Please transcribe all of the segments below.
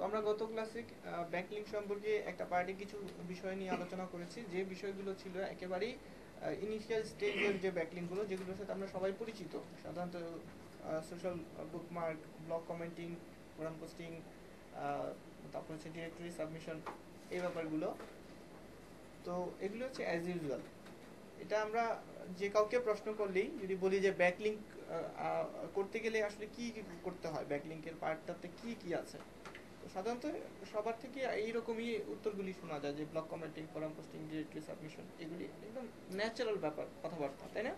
আমরা গত ক্লাসে ব্যাকলিংক সম্পর্কে একটা পার্টে কিছু বিষয় নিয়ে আলোচনা করেছি, যে বিষয়গুলো ছিল একেবারেই ইনিশিয়াল স্টেজের যে ব্যাকলিংকগুলো, যেগুলোর সাথে আমরা সবাই পরিচিত, সাধারণত social bookmark, blog commenting, forum posting, তারপর হচ্ছে ডিরেক্টরি সাবমিশন, এই ব্যাপারগুলো। তো এগুলো হচ্ছে অ্যাজ ইউজুয়াল। এটা আমরা যে কাউকে প্রশ্ন করলেই যদি বলি যে ব্যাকলিংক করতে গেলে আসলে কি কি করতে হয়, ব্যাকলিংকের পার্টটাতে কি কি আছে, তো সাধারণত সবার থেকে এইরকমই উত্তরগুলি শোনা যায়, যে blog commenting, forum posting, directory submission, এগুলি একদম ন্যাচারাল ব্যাপার, কথাবার্তা, তাই না?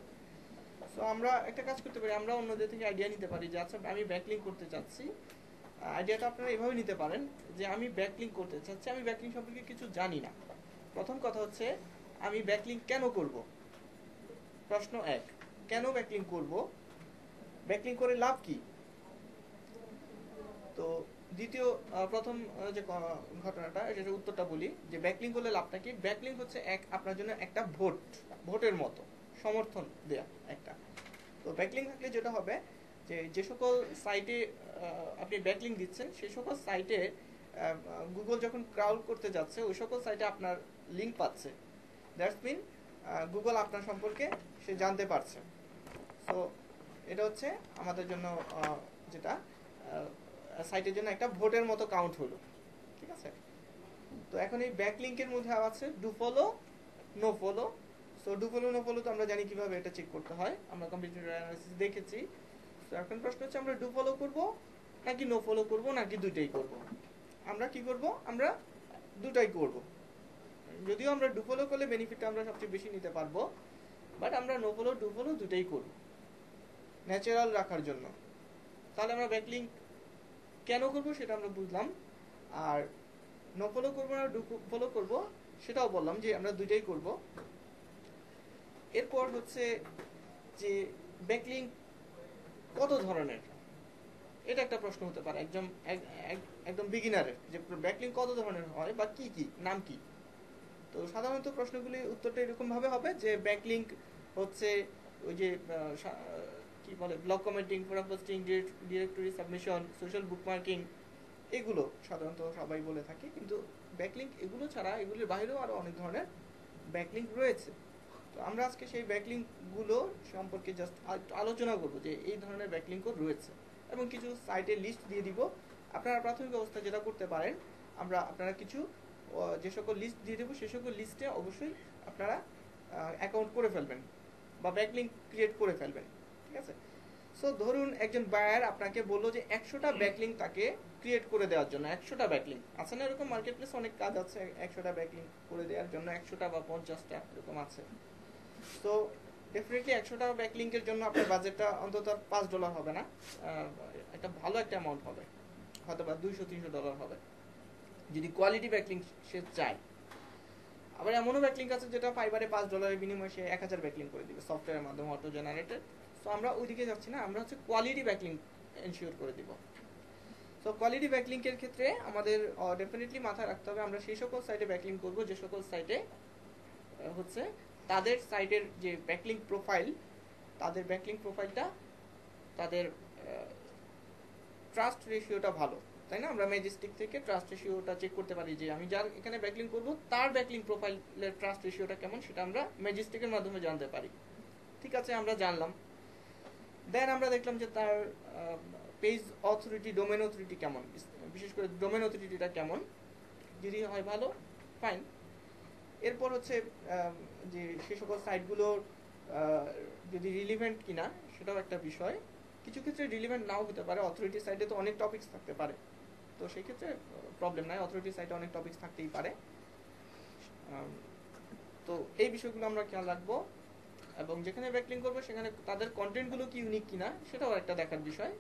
সো আমরা একটা কাজ করতে পারি, আমরা অন্যদের থেকে আইডিয়া নিতে পারি যে আচ্ছা আমি ব্যাকলিংক করতে চাচ্ছি। আইডিয়াটা আপনারা এভাবে নিতে পারেন যে আমি ব্যাকলিংক করতে চাচ্ছি, আমি ব্যাকলিংক সম্পর্কে কিছু জানি না। প্রথম কথা হচ্ছে আমি ব্যাকলিংক কেন করব। প্রশ্ন 1, কেন ব্যাকলিংক করব, ব্যাকলিংক করে লাভ কি। তো দ্বিতীয় প্রথম যে ঘটনাটা, সেটা উত্তরটা বলি, যে ব্যাকলিংক করলে লাভটা কি। ব্যাকলিংক হচ্ছে আপনার জন্য একটা ভোটের মতো, সমর্থন দেয়া একটা। তো ব্যাকলিংক থাকলে যেটা হবে, যে সকল সাইটে আপনি ব্যাকলিংক দিচ্ছেন, সেই সকল সাইটে গুগল যখন ক্রাউল করতে যাচ্ছে, ওই সকল সাইটে আপনার লিঙ্ক পাচ্ছে। দ্যাটস মিন গুগল আপনার সম্পর্কে সে জানতে পারছে। সো এটা হচ্ছে আমাদের জন্য যেটা সাইটের জন্য একটা ভোটের মতো কাউন্ট হলো, ঠিক আছে। তো এখন এই ব্যাকলিংকের মধ্যে আছে do follow, no follow. So do follow, no follow তো আমরা জানি কিভাবে এটা চেক করতে হয়, আমরা কম্পিউটার অ্যানালাইসিস দেখেছি। তো এখন প্রশ্ন হচ্ছে আমরা ডু ফলো করব নাকি নো ফলো করব, নাকি দুইটাই করব। আমরা কি করব, আমরা দুটাই করব। যদিও আমরা ডু ফলো করলে বেনিফিটটা আমরা সবচেয়ে বেশি নিতে পারবো, বাট আমরা নো ফলো, ডু ফলো দুটাই করব ন্যাচারাল রাখার জন্য। তাহলে আমরা ব্যাকলিংক কেন করব সেটা আমরা বুঝলাম, আর নো ফলো করবো না ডু ফলো করবো সেটাও বললাম, যে আমরা দুইটাই করব। এরপর হচ্ছে যে ব্যাকলিংক কত ধরনের, এটা একটা প্রশ্ন হতে পারে একদম বিগিনারের, যে ব্যাকলিংক কত ধরনের হয় বা কি কি, নাম কি। তো সাধারণত প্রশ্নগুলি উত্তরটা এরকম ভাবে হবে যে ব্যাকলিংক হচ্ছে ওই যে কি বলে, blog commenting, forum posting, directory submission, social bookmarking, এগুলো সাধারণত সবাই বলে থাকে। কিন্তু ব্যাকলিংক এগুলো ছাড়া, এগুলির বাইরেও আরো অনেক ধরনের ব্যাকলিংক রয়েছে। তো আমরা আজকে সেই ব্যাকলিংক গুলো সম্পর্কে জাস্ট আলোচনা করবো, যে এই ধরনের ব্যাকলিংকও রয়েছে, এবং কিছু সাইটের লিস্ট দিয়ে দিব। আপনারা প্রাথমিক অবস্থায় যেটা করতে পারেন, আপনারা কিছু যে সকল লিস্ট দিয়ে দেবো, সে সকল লিস্টে অবশ্যই আপনারা অ্যাকাউন্ট করে ফেলবেন বা ব্যাকলিংক ক্রিয়েট করে ফেলবেন, ঠিক আছে। সো ধরুন একজন বায়ার আপনাকে বললো যে 100টা ব্যাকলিংক তাকে ক্রিয়েট করে দেওয়ার জন্য। 100টা ব্যাকলিংক আছে না, এরকম মার্কেট প্লেস অনেক কাজ আছে 100টা ব্যাকলিংক করে দেওয়ার জন্য, 100টা বা 50টা এরকম আছে। তো ডেফিনেটলি 100টা ব্যাকলিংকের জন্য আপনার বাজেটটা অন্তত $5 হবে না, একটা ভালো একটা অ্যামাউন্ট হবে, হয়তো বা $200-300 হবে, যদি কোয়ালিটি ব্যাকলিংক সে চায়। আবার এমনও ব্যাকলিংক আছে যেটা ফাইবারে $5 বিনিময়ে সে 1000 ব্যাকলিংক করে দিবে সফটওয়্যারের মাধ্যমে, অটো জেনারেটেড। সো আমরা ওইদিকে যাচ্ছি না, আমরা হচ্ছে কোয়ালিটি ব্যাকলিংক এনশিওর করে দিব। সো কোয়ালিটি ব্যাকলিংকের ক্ষেত্রে আমাদের ডেফিনেটলি মাথায় রাখতে হবে, আমরা সেই সকল সাইটে ব্যাকলিংক করব যে সকল সাইটে হচ্ছে তাদের সাইটের যে ব্যাকলিংক প্রোফাইল, তাদের ব্যাকলিংক প্রোফাইলটা, তাদের ট্রাস্ট রেশিওটা ভালো, তাই না। আমরা ম্যাজেস্টিক থেকে ট্রাস্ট রেশিওটা চেক করতে পারি, যে আমি যার এখানে ব্যাকলিংক করব তার ব্যাকলিংক প্রোফাইলের ট্রাস্ট রেশিওটা কেমন, সেটা আমরা ম্যাজেস্টিকের মাধ্যমে জানতে পারি। ঠিক আছে, আমরা জানলাম। দেন আমরা দেখলাম যে তার পেজ অথরিটি, ডোমেন অথরিটি কেমন, বিশেষ করে ডোমেন অথরিটিটা কেমন, যদি হয় ভালো, ফাইন। এরপর হচ্ছে যে সে সকল সাইটগুলোর যদি রিলিভেন্ট কিনা, সেটাও একটা বিষয়। কিছু ক্ষেত্রে রিলিভেন্ট নাও হতে পারে, অথরিটি সাইটে তো অনেক টপিকস থাকতে পারে, তো সেই ক্ষেত্রে প্রবলেম নাই, অথরিটি সাইটে অনেক টপিকস থাকতেই পারে। তো এই বিষয়গুলো আমরা খেয়াল রাখবো, এবং যেখানে ব্যাকলিংক করবো সেখানে তাদের কন্টেন্টগুলো কি ইউনিক কিনা, সেটাও একটা দেখার বিষয়।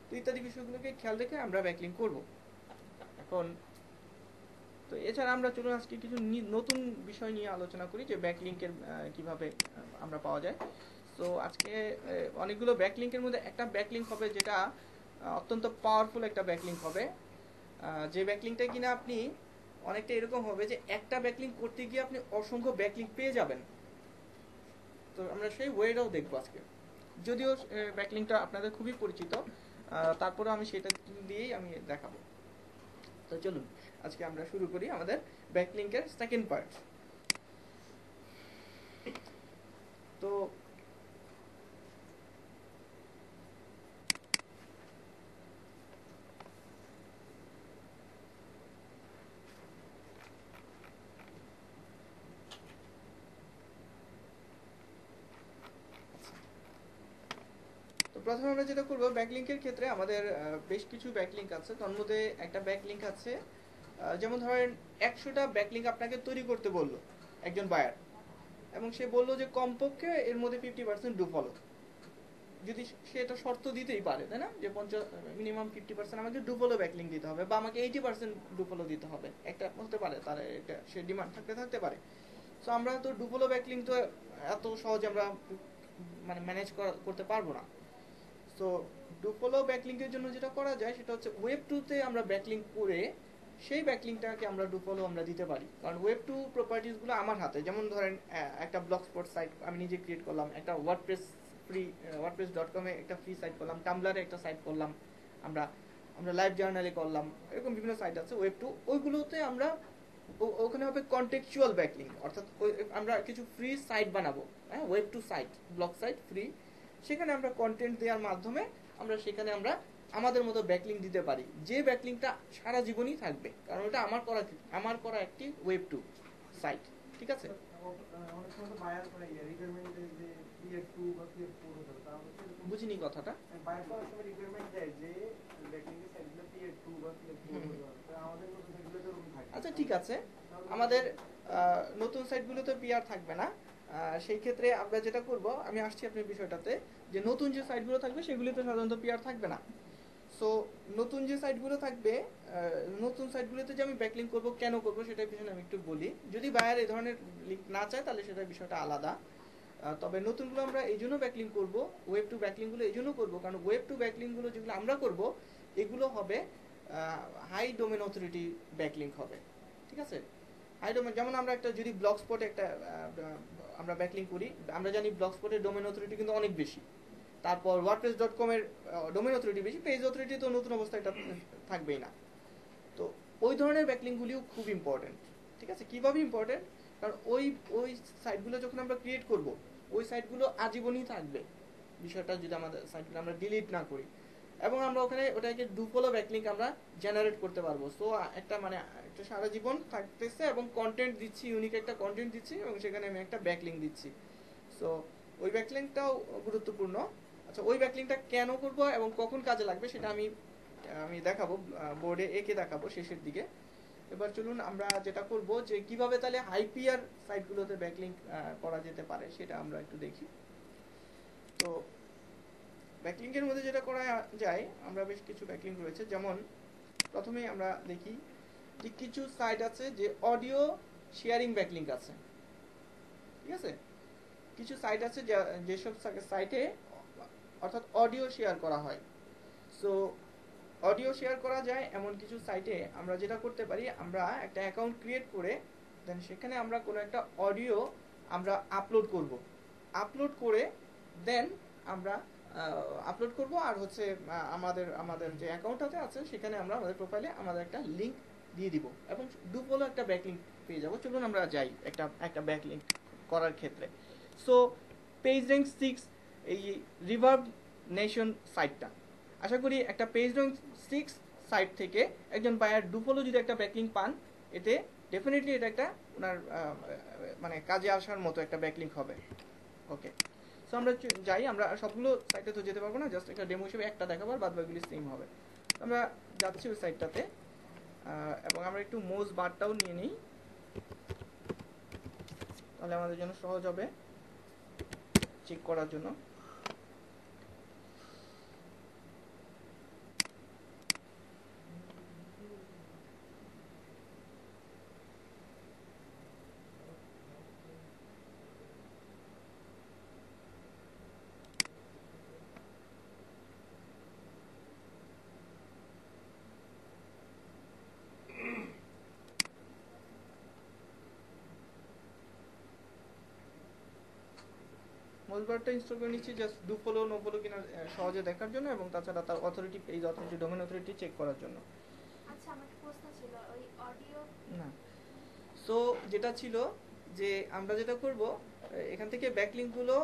তো ইত্যাদি বিষয়গুলোকে খেয়াল রেখে আমরা ব্যাকলিংক করব। এখন তো এছাড়া আমরা চলুন আজকে কিছু নতুন বিষয় নিয়ে আলোচনা করি, যে ব্যাকলিংকের কিভাবে আমরা পাওয়া যায়। তো আজকে অনেকগুলো ব্যাকলিংকের মধ্যে একটা ব্যাকলিংক হবে যেটা অত্যন্ত পাওয়ারফুল একটা ব্যাকলিংক হবে, যে ব্যাকলিংকটা কিনা আপনি অনেকটা এরকম হবে যে একটা ব্যাকলিংক করতে গিয়ে আপনি অসংখ্য ব্যাকলিংক পেয়ে যাবেন। তো আমরা সেই ওয়েটাও দেখবো আজকে, যদিও ব্যাকলিংকটা আপনাদের খুবই পরিচিত, তারপরে আমি সেটা দিয়েই আমি দেখাবো। তো চলুন আজকে আমরা শুরু করি আমাদের ব্যাকলিংকের সেকেন্ড পার্ট। তো প্রথমে আমরা যেটা করব, ব্যাকলিংকের ক্ষেত্রে আমাদের বেশ কিছু ব্যাকলিংক আছে। তার মধ্যে একটা ব্যাকলিংক আছে, যেমন ধরেন 100টা ব্যাকলিংক আপনাকে তৈরি করতে বললো একজন বায়ার, এবং সে বললো যে কমপক্ষে এর মধ্যে 50% ডু ফলো। যদি সে এটা শর্ত দিতেই পারে, তাই না, যে মিনিমাম 50% আমাকে ডু ফলো ব্যাকলিংক দিতে হবে, বা আমাকে 80% ডু ফলো দিতে হবে, একটা হতে পারে তার, এটা সে ডিমান্ড থাকতে পারে। সো আমরা তো ডু ফলো ব্যাকলিংক তো এত সহজে আমরা মানে ম্যানেজ করতে পারবো না। সো ডু ফলো ব্যাকলিংকের জন্য যেটা করা যায় সেটা হচ্ছে ওয়েব 2 তে আমরা ব্যাকলিংক করে সেই ব্যাকলিংকটাকে আমরা ডু ফলো আমরা দিতে পারি, কারণ ওয়েব 2 প্রপার্টিসগুলো আমার হাতে। যেমন ধরেন একটা ব্লগ স্পট সাইট আমি নিজে ক্রিয়েট করলাম, একটা ওয়ার্ডপ্রেস.com এ একটা ফ্রি সাইট করলাম, টামব্লারে একটা সাইট করলাম, আমরা আমরা লাইভ জার্নালে করলাম, এরকম বিভিন্ন সাইট আছে ওয়েব 2। ওইগুলোতে আমরা ওখানে হবে কন্টেক্সচুয়াল ব্যাকলিংক, অর্থাৎ আমরা কিছু ফ্রি সাইট বানাবো, হ্যাঁ, web 2 site, blog site free, সেখানে আমরা কন্টেন্ট দেওয়ার মাধ্যমে আমরা সেখানে আমরা আমাদের মতো ব্যাকলিংক দিতে পারি, যে ব্যাকলিংকটা সারা জীবনই থাকবে, কারণ এটা আমার করা একটি ওয়েব 2 সাইট। ঠিক আছে, বুঝিনি কথাটা। আচ্ছা ঠিক আছে, আমাদের নতুন সাইটগুলোতে পিআর থাকবে না। সেই ক্ষেত্রে আমরা যেটা করব, আমি আসছি আপনার বিষয়টাতে, যে নতুন যে সাইটগুলো থাকবে সেগুলিতে সাধারণত পিআর থাকবে না। সো নতুন যে সাইটগুলো থাকবে, নতুন সাইটগুলোতে যে আমি ব্যাকলিংক করব, কেন করব সেটার পিছনে আমি একটু বলি। যদি বায়ার এই ধরনের লিংক না চায় তাহলে সেটার বিষয়টা আলাদা। তবে নতুনগুলো আমরা এই জন্য ব্যাকলিংক করব, ওয়েব 2 ব্যাকলিংকগুলো এই জন্য করবো, কারণ ওয়েব 2 ব্যাকলিংকগুলো যেগুলো আমরা করব এগুলো হবে হাই ডোমেন অথরিটি ব্যাকলিংক হবে। ঠিক আছে, হাই ডোমেন, যেমন আমরা একটা যদি ব্লগ স্পটে একটা আমরা ব্যাকলিংক করি, আমরা জানি ব্লগ স্পটের ডোমেন অথরিটি কিন্তু অনেক বেশি, তারপর ওয়ার্ডপ্রেস.com এর ডোমেন অথরিটি বেশি, পেজ অথরিটি তো নতুন অবস্থায় এটা থাকবেই না। তো ওই ধরনের ব্যাকলিংকগুলিও খুব ইম্পর্টেন্ট। ঠিক আছে, কিভাবে ইম্পর্টেন্ট, কারণ ওই ওই সাইটগুলো যখন আমরা ক্রিয়েট করব, ওই সাইটগুলো আজীবনই থাকবে, বিষয়টা যদি আমাদের সাইটগুলো আমরা ডিলিট না করি, এবং আমরা ওখানে ওটাকে ডু ফলো ব্যাকলিংক আমরা জেনারেট করতে পারবো। সো একটা মানে একটা সারা জীবন থাকতেছে, এবং কন্টেন্ট দিচ্ছি, ইউনিক একটা কন্টেন্ট দিচ্ছি, এবং সেখানে আমি একটা ব্যাকলিংক দিচ্ছি। সো ওই ব্যাকলিংকটাও গুরুত্বপূর্ণ। আচ্ছা, ওই ব্যাকলিংকটা কেন করব এবং কখন কাজে লাগবে সেটা আমি দেখাবো, বোর্ডে এঁকে দেখাবো শেষের দিকে। এবার চলুন আমরা যেটা করব, যে কিভাবে তাহলে হাইপিআর সাইটগুলোতে ব্যাকলিংক করা যেতে পারে সেটা আমরা একটু দেখি। তো ব্যাকলিংকের মধ্যে যেটা করা যায়, আমরা বেশ কিছু ব্যাকলিংক রয়েছে। যেমন প্রথমেই আমরা দেখি যে কিছু সাইট আছে যে অডিও শেয়ারিং ব্যাকলিংক আছে। ঠিক আছে, কিছু সাইট আছে যেসব সাইটে অর্থাৎ অডিও শেয়ার করা হয়। সো অডিও শেয়ার করা যায় এমন কিছু সাইটে আমরা যেটা করতে পারি, আমরা একটা অ্যাকাউন্ট ক্রিয়েট করে দেন সেখানে আমরা কোনো একটা অডিও আমরা আপলোড করে দেন আমরা আপলোড করব, আর হচ্ছে আমাদের যে অ্যাকাউন্টটাতে আছে সেখানে আমরা আমাদের প্রোফাইলে আমাদের একটা লিংক দিয়ে দিব, এবং ডু ফলো একটা ব্যাকলিংক পেয়ে যাব। চলুন আমরা যাই একটা ব্যাকলিংক করার ক্ষেত্রে। সো পেজ র্যাঙ্ক 6 এই রিভার্ব নেশন সাইটটা, আশা করি একটা পেজ র্যাঙ্ক 6 সাইট থেকে একজন বায়ার ডু ফলো যদি একটা ব্যাকলিংক পান, এতে ডেফিনেটলি এটা একটা ওনার মানে কাজে আসার মতো একটা ব্যাকলিংক হবে। ওকে, সো আমরা যাই, আমরা সবগুলো সাইটে তো যেতে পারবো না, জাস্ট একটা ডেমো হিসেবে একটা দেখাবার, বাদ বাকিগুলি সেম হবে। আমরা যাচ্ছি ওই সাইটটাতে, এবং আমরা একটু মোজ বারটাও নিয়ে নিই, তাহলে আমাদের জন্য সহজ হবে চেক করার জন্য। মোজবারটা ইনস্টল করে নিচ্ছি just do follow no follow কিনা সহজে দেখার জন্য, এবং তাছাড়া তার authority, page authority, domain authority check করার জন্য। আচ্ছা, আমার একটা প্রশ্ন ছিল, ওই অডিও না, সো যেটা ছিল যে আমরা যেটা করব, এখান থেকে ব্যাকলিংকগুলো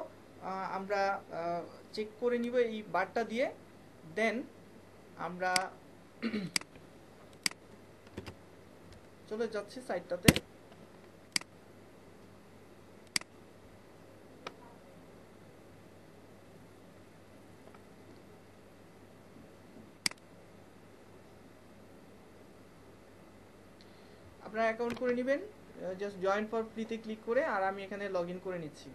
আমরা চেক করে নিব এই বারটা দিয়ে। দেন আমরা চলে যাচ্ছি সাইটটাতে। আপনারা অ্যাকাউন্ট করে নেবেন, জাস্ট জয়েন ফর ফ্রিতে ক্লিক করে, আর আমি এখানে লগ ইন করে নিচ্ছি।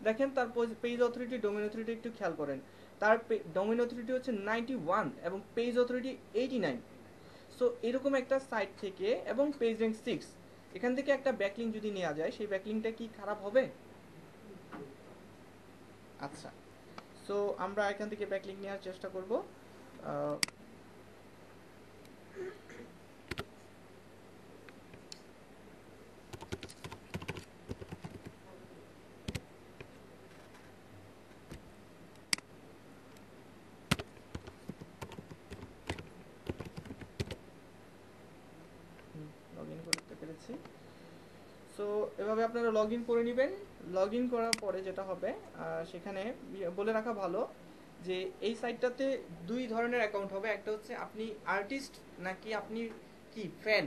দেখেন তার পেজ অথরিটি, ডোমেন অথরিটি একটু খেয়াল করেন। তার ডোমেন অথরিটি হচ্ছে 91 এবং পেজ অথরিটি 89। সো এরকম একটা সাইট থেকে এবং পেজ র্যাঙ্ক 6, এখান থেকে একটা ব্যাকলিং যদি নেওয়া যায়, সেই ব্যাকলিংটা কি খারাপ হবে? আচ্ছা, সো আমরা এখান থেকে ব্যাকলিং নেওয়ার চেষ্টা করব। লগ ইন করতে পেরেছি। সো এভাবে আপনারা লগ ইন করে নেবেন। লগ ইন করার পরে যেটা হবে, সেখানে বলে রাখা ভালো যে এই সাইটটাতে দুই ধরনের অ্যাকাউন্ট হবে। একটা হচ্ছে আপনি আর্টিস্ট নাকি আপনি কি ফ্যান।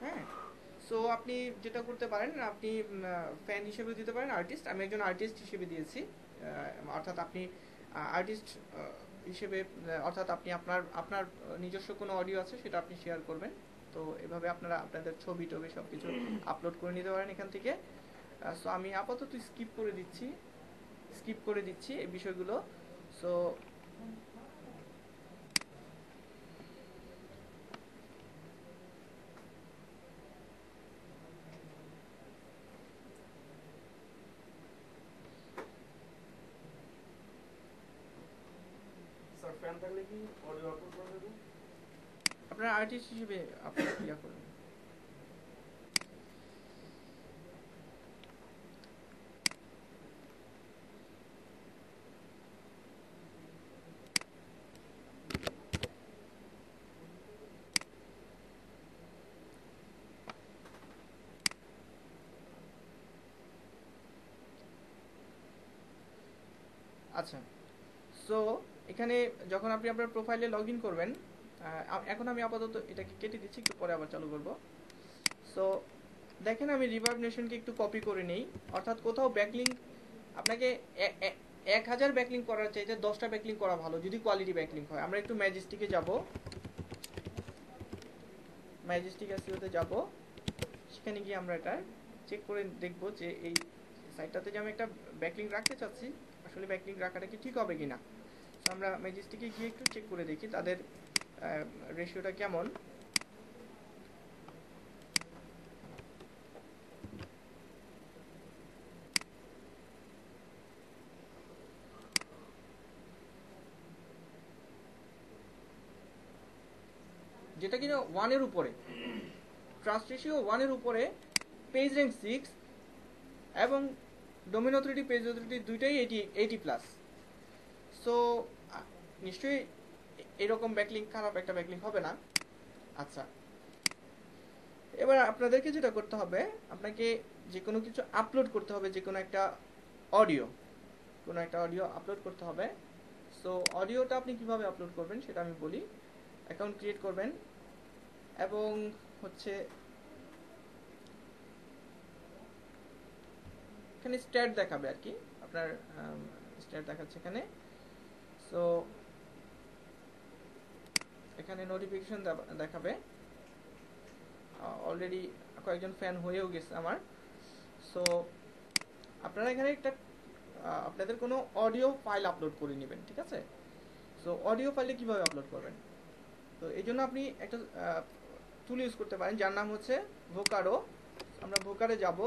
হ্যাঁ, সো আপনি যেটা করতে পারেন, আপনি ফ্যান হিসেবে দিতে পারেন, আর্টিস্ট। আমি একজন আর্টিস্ট হিসেবে দিয়েছি। অর্থাৎ আপনি আর্টিস্ট হিসেবে, অর্থাৎ আপনি আপনার আপনার নিজস্ব কোনো অডিও আছে সেটা আপনি শেয়ার করবেন। তো এভাবে আপনারা আপনাদের ছবি টবি সব কিছু আপলোড করে নিতে পারেন এখান থেকে। সো আমি আপাতত স্কিপ করে দিচ্ছি এই বিষয়গুলো। সো স্যার ফ্যান থাকলে কি অডিও আপলোড করা যাবে? আপনারা আর্টিস্ট হিসেবে আপনারা ইয়া করবেন। আচ্ছা, সো এখানে যখন আপনি আপনার প্রোফাইলে লগ ইন করবেন, এখন আমি আপাতত এটাকে কেটে দিচ্ছি, একটু পরে আবার চালু করব। সো দেখেন আমি রিভার্ব নেশনকে একটু কপি করে নেই। অর্থাৎ কোথাও ব্যাকলিং আপনাকে 1000 ব্যাকলিং করার চাইতে 10টা ব্যাকলিং করা ভালো, যদি কোয়ালিটি ব্যাকলিং হয়। আমরা একটু ম্যাজেস্টিকে যাব, ম্যাজেস্টিক এসইওতে যাব। সেখানে গিয়ে আমরা এটা চেক করে দেখব যে এই সাইটটাতে যে আমি একটা ব্যাকলিং রাখতে চাচ্ছি, আসলে ব্যাকলিং রাখাটা কি ঠিক হবে কিনা। তো আমরা ম্যাজেস্টিকে গিয়ে একটু চেক করে দেখি তাদের রেশিওটা কেমন। যেটা কিনা 1 এর উপরে, ট্রাস্ট রেশিও 1 এর উপরে, পেজ র্যাঙ্ক 6 এবং ডোমেন অথরিটি, পেজ অথরিটি দুইটাই 80 প্লাস। সো নিশ্চয়ই এরকম ব্যাকলিং খারাপ একটা ব্যাকলিং হবে না। আচ্ছা, এবার আপনাদেরকে যেটা করতে হবে, আপনাকে যে কোনো কিছু আপলোড করতে হবে, যে কোনো একটা অডিও, আপলোড করতে হবে। সো অডিওটা আপনি কিভাবে আপলোড করবেন সেটা আমি বলি। অ্যাকাউন্ট ক্রিয়েট করবেন এবং হচ্ছে এখানে স্ট্যাট দেখাবে আর কি, আপনার স্ট্যাট দেখাচ্ছে এখানে। সো এখানে নোটিফিকেশন দেখাবে, অলরেডি কয়েকজন ফ্যান হয়েও গেছে আমার। সো আপনারা এখানে একটা আপনাদের কোনো অডিও ফাইল আপলোড করে নেবেন, ঠিক আছে? সো অডিও ফাইলে কিভাবে আপলোড করবেন, তো এই জন্য আপনি একটা টুল ইউজ করতে পারেন যার নাম হচ্ছে ভোকারো। আমরা ভোকারে যাব।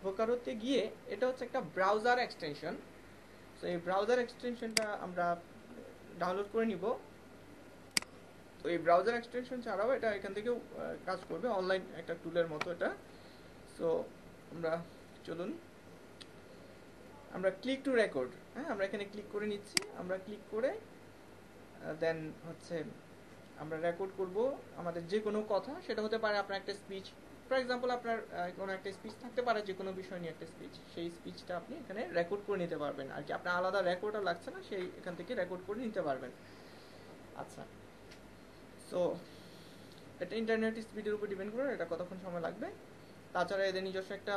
ভোকারোতে গিয়ে, এটা হচ্ছে একটা ব্রাউজার এক্সটেনশন। সো এই ব্রাউজার এক্সটেনশনটা আমরা ডাউনলোড করে নিব। তো এই ব্রাউজার এক্সটেনশন ছাড়াও এটা এখান থেকেও কাজ করবে, অনলাইন একটা টুলের মতো এটা। সো আমরা চলুন আমরা ক্লিক টু রেকর্ড, হ্যাঁ আমরা এখানে ক্লিক করে নিচ্ছি। আমরা ক্লিক করে দেন হচ্ছে আমরা রেকর্ড করব আমাদের যে কোনো কথা, সেটা হতে পারে আপনার একটা স্পিচ, ফর এক্সাম্পল আপনার কোনো একটা স্পিচ থাকতে পারে, যে কোনো বিষয় নিয়ে একটা স্পিচ, সেই স্পিচটা আপনি এখানে রেকর্ড করে নিতে পারবেন আর কি। আপনার আলাদা রেকর্ডও লাগছে না, সেই এখান থেকে রেকর্ড করে নিতে পারবেন। আচ্ছা, সো এটা ইন্টারনেট স্পিডের উপর ডিপেন্ড করে এটা কতক্ষণ সময় লাগবে। তাছাড়া এদের নিজস্ব একটা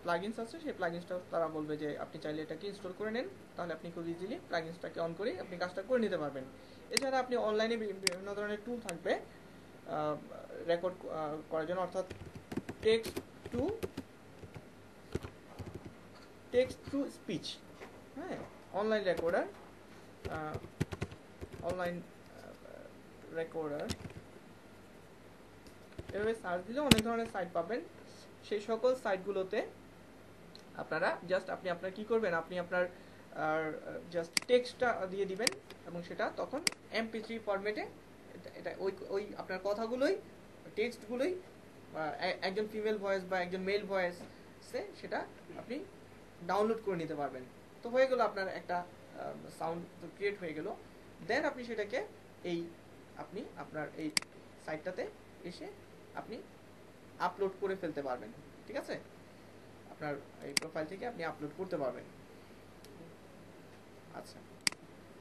প্লাগইনস আছে, সেই প্লাগইনসটাও তারা বলবে যে আপনি চাইলে এটাকে ইনস্টল করে নেন, তাহলে আপনি খুব ইজিলি প্লাগইনসটাকে অন করে আপনি কাজটা করে নিতে পারবেন। এছাড়া আপনি অনলাইনে বিভিন্ন ধরনের টুল থাকবে রেকর্ড করার জন্য, অর্থাৎ টেক্সট টু স্পিচ, হ্যাঁ অনলাইন রেকর্ডার এভাবে সার্চ দিলে অনেক ধরনের সাইট পাবেন। সেই সকল সাইটগুলোতে আপনারা জাস্ট আপনি আপনার কি করবেন, আপনি আপনার জাস্ট টেক্সটটা দিয়ে দিবেন এবং সেটা তখন MP3 ফরম্যাটে এটা ওই আপনার কথাগুলোই, টেক্সটগুলোই একজন ফিমেল ভয়েস বা একজন মেল ভয়েসে সেটা আপনি ডাউনলোড করে নিতে পারবেন। তো হয়ে গেল আপনার একটা সাউন্ড ক্রিয়েট হয়ে গেল। দেন আপনি সেটাকে আপনি আপনার এই সাইটটাতে এসে আপনি আপলোড করে ফেলতে পারবেন, ঠিক আছে? আপনার এই প্রোফাইল থেকে আপনি আপলোড করতে পারবেন। আচ্ছা,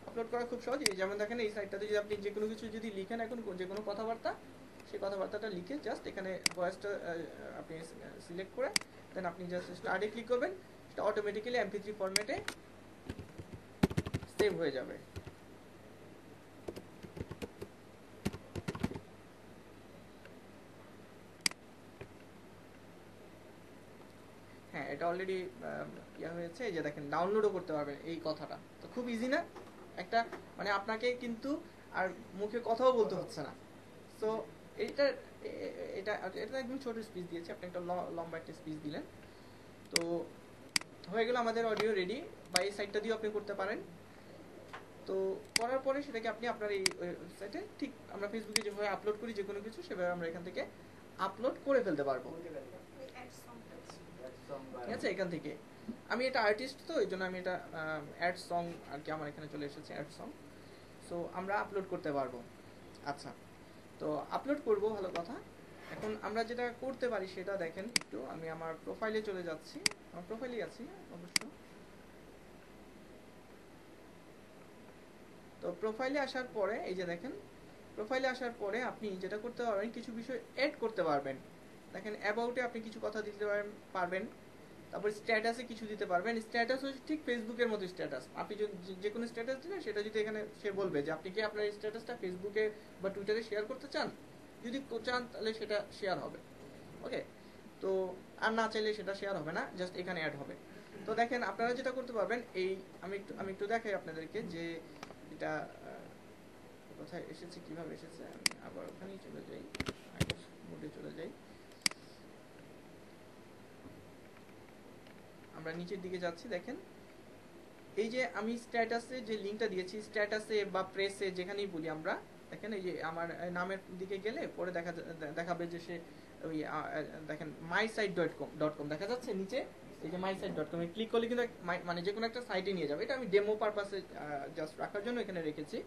আপলোড করা খুব সহজ। যেমন দেখেন এই সাইটটাতে যদি আপনি যে কোনো কিছু যদি লিখেন, এখন যে কোনো কথাবার্তা, সেই কথাবার্তাটা লিখে জাস্ট এখানে ভয়েসটা আপনি সিলেক্ট করে দেন আপনি জাস্ট স্টার্টে ক্লিক করবেন, সেটা অটোমেটিক্যালি MP3 ফরম্যাটে সেভ হয়ে যাবে। হ্যাঁ, এটা অলরেডি ইয়া হয়েছে, এই যে দেখেন ডাউনলোডও করতে পারবেন এই কথাটা। তো খুব ইজি না? একটা মানে আপনাকে কিন্তু আর মুখে কথাও বলতে হচ্ছে না। সো এটা এটা এটা একদম ছোট স্পিচ দিয়েছি, আপনি একটা লম্বা একটা স্পিচ দিলেন। তো হয়ে গেল আমাদের অডিও রেডি, বা এই সাইটটা দিয়েও আপনি করতে পারেন। তো করার পরে সেটাকে আপনি আপনার এই ওয়েবসাইটে, ঠিক আমরা ফেসবুকে যেভাবে আপলোড করি যে কোনো কিছু, সেভাবে আমরা এখান থেকে আপলোড করে ফেলতে পারবো, ঠিক আছে? এখান থেকে আমি এটা আর্টিস্ট, তো এই জন্য আমি এটা অ্যাড সং আর কি আমার এখানে চলে এসেছে অ্যাড সং। সো আমরা আপলোড করতে পারবো। আচ্ছা, তো আপলোড করব, ভালো কথা। এখন আমরা যেটা করতে পারি সেটা দেখেন একটু, আমি আমার প্রোফাইলে চলে যাচ্ছি, আমার প্রোফাইলেই আছি অবশ্য। তো প্রোফাইলে আসার পরে এই যে দেখেন, প্রোফাইলে আসার পরে আপনি যেটা করতে পারবেন, কিছু বিষয় এড করতে পারবেন। দেখেন অ্যাবাউটে আপনি কিছু কথা দিতে পারবেন, তারপর স্ট্যাটাসে কিছু দিতে পারবেন। স্ট্যাটাস হচ্ছে ঠিক ফেসবুকের মতো স্ট্যাটাস, আপনি যদি যে কোনো স্ট্যাটাস দিলেন, সেটা যদি এখানে সে বলবে যে আপনি কি আপনার স্ট্যাটাসটা ফেসবুকে বা টুইটারে শেয়ার করতে চান, যদি চান তাহলে সেটা শেয়ার হবে, ওকে। তো আর না চাইলে সেটা শেয়ার হবে না, জাস্ট এখানে অ্যাড হবে। তো দেখেন আপনারা যেটা করতে পারবেন, এই আমি একটু দেখাই আপনাদেরকে যে এটা কোথায় এসেছে, কিভাবে এসেছে। আমি আবার ওখানেই চলে যাই, মোডে চলে যাই। আমরা নিচের দিকে যাচ্ছি, দেখেন এই যে আমি স্ট্যাটাসে যে লিংকটা দিয়েছি, স্ট্যাটাসে বা প্রেসে যেখানেই বলি আমরা, দেখেন এই যে আমার নামের দিকে গেলে পরে দেখাবে যে সে ওই দেখেন mysite.com দেখা যাচ্ছে নিচে, এই যে mysite.com এ ক্লিক করলে কিন্তু মানে যে কোনো একটা সাইটে নিয়ে যাবে। এটা আমি ডেমো পারপাসে জাস্ট রাখার জন্য এখানে রেখেছি।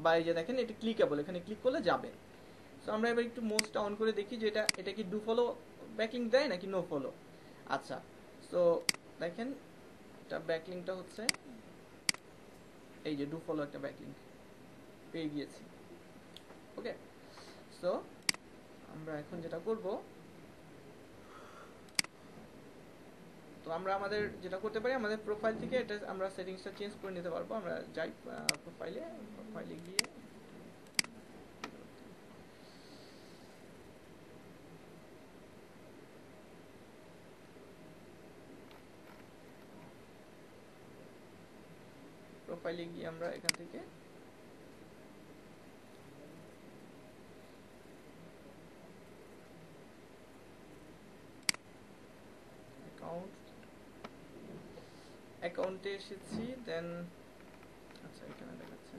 বা এই যে দেখেন এটা ক্লিকেবল, এখানে ক্লিক করলে যাবে। সো আমরা এবার একটু মোস্টটা অন করে দেখি যে এটা কি ডু ফলো ব্যাকলিংক দেয় নাকি নো ফলো। আচ্ছা, সো দেখেন এটা ব্যাকলিংকটা হচ্ছে এই যে ডু ফলো একটা ব্যাকলিংক পেয়ে গিয়েছি, ওকে। সো আমরা এখন যেটা করব, তো আমরা আমাদের যেটা করতে পারি, আমাদের প্রোফাইল থেকে এটা আমরা সেটিংসটা চেঞ্জ করে নিতে পারবো। আমরা যাই প্রোফাইলে গিয়ে আমরা এখান থেকে অ্যাকাউন্ট অ্যাকাউন্টে এসেছি, দেন আচ্ছা এখানে দেখাচ্ছে।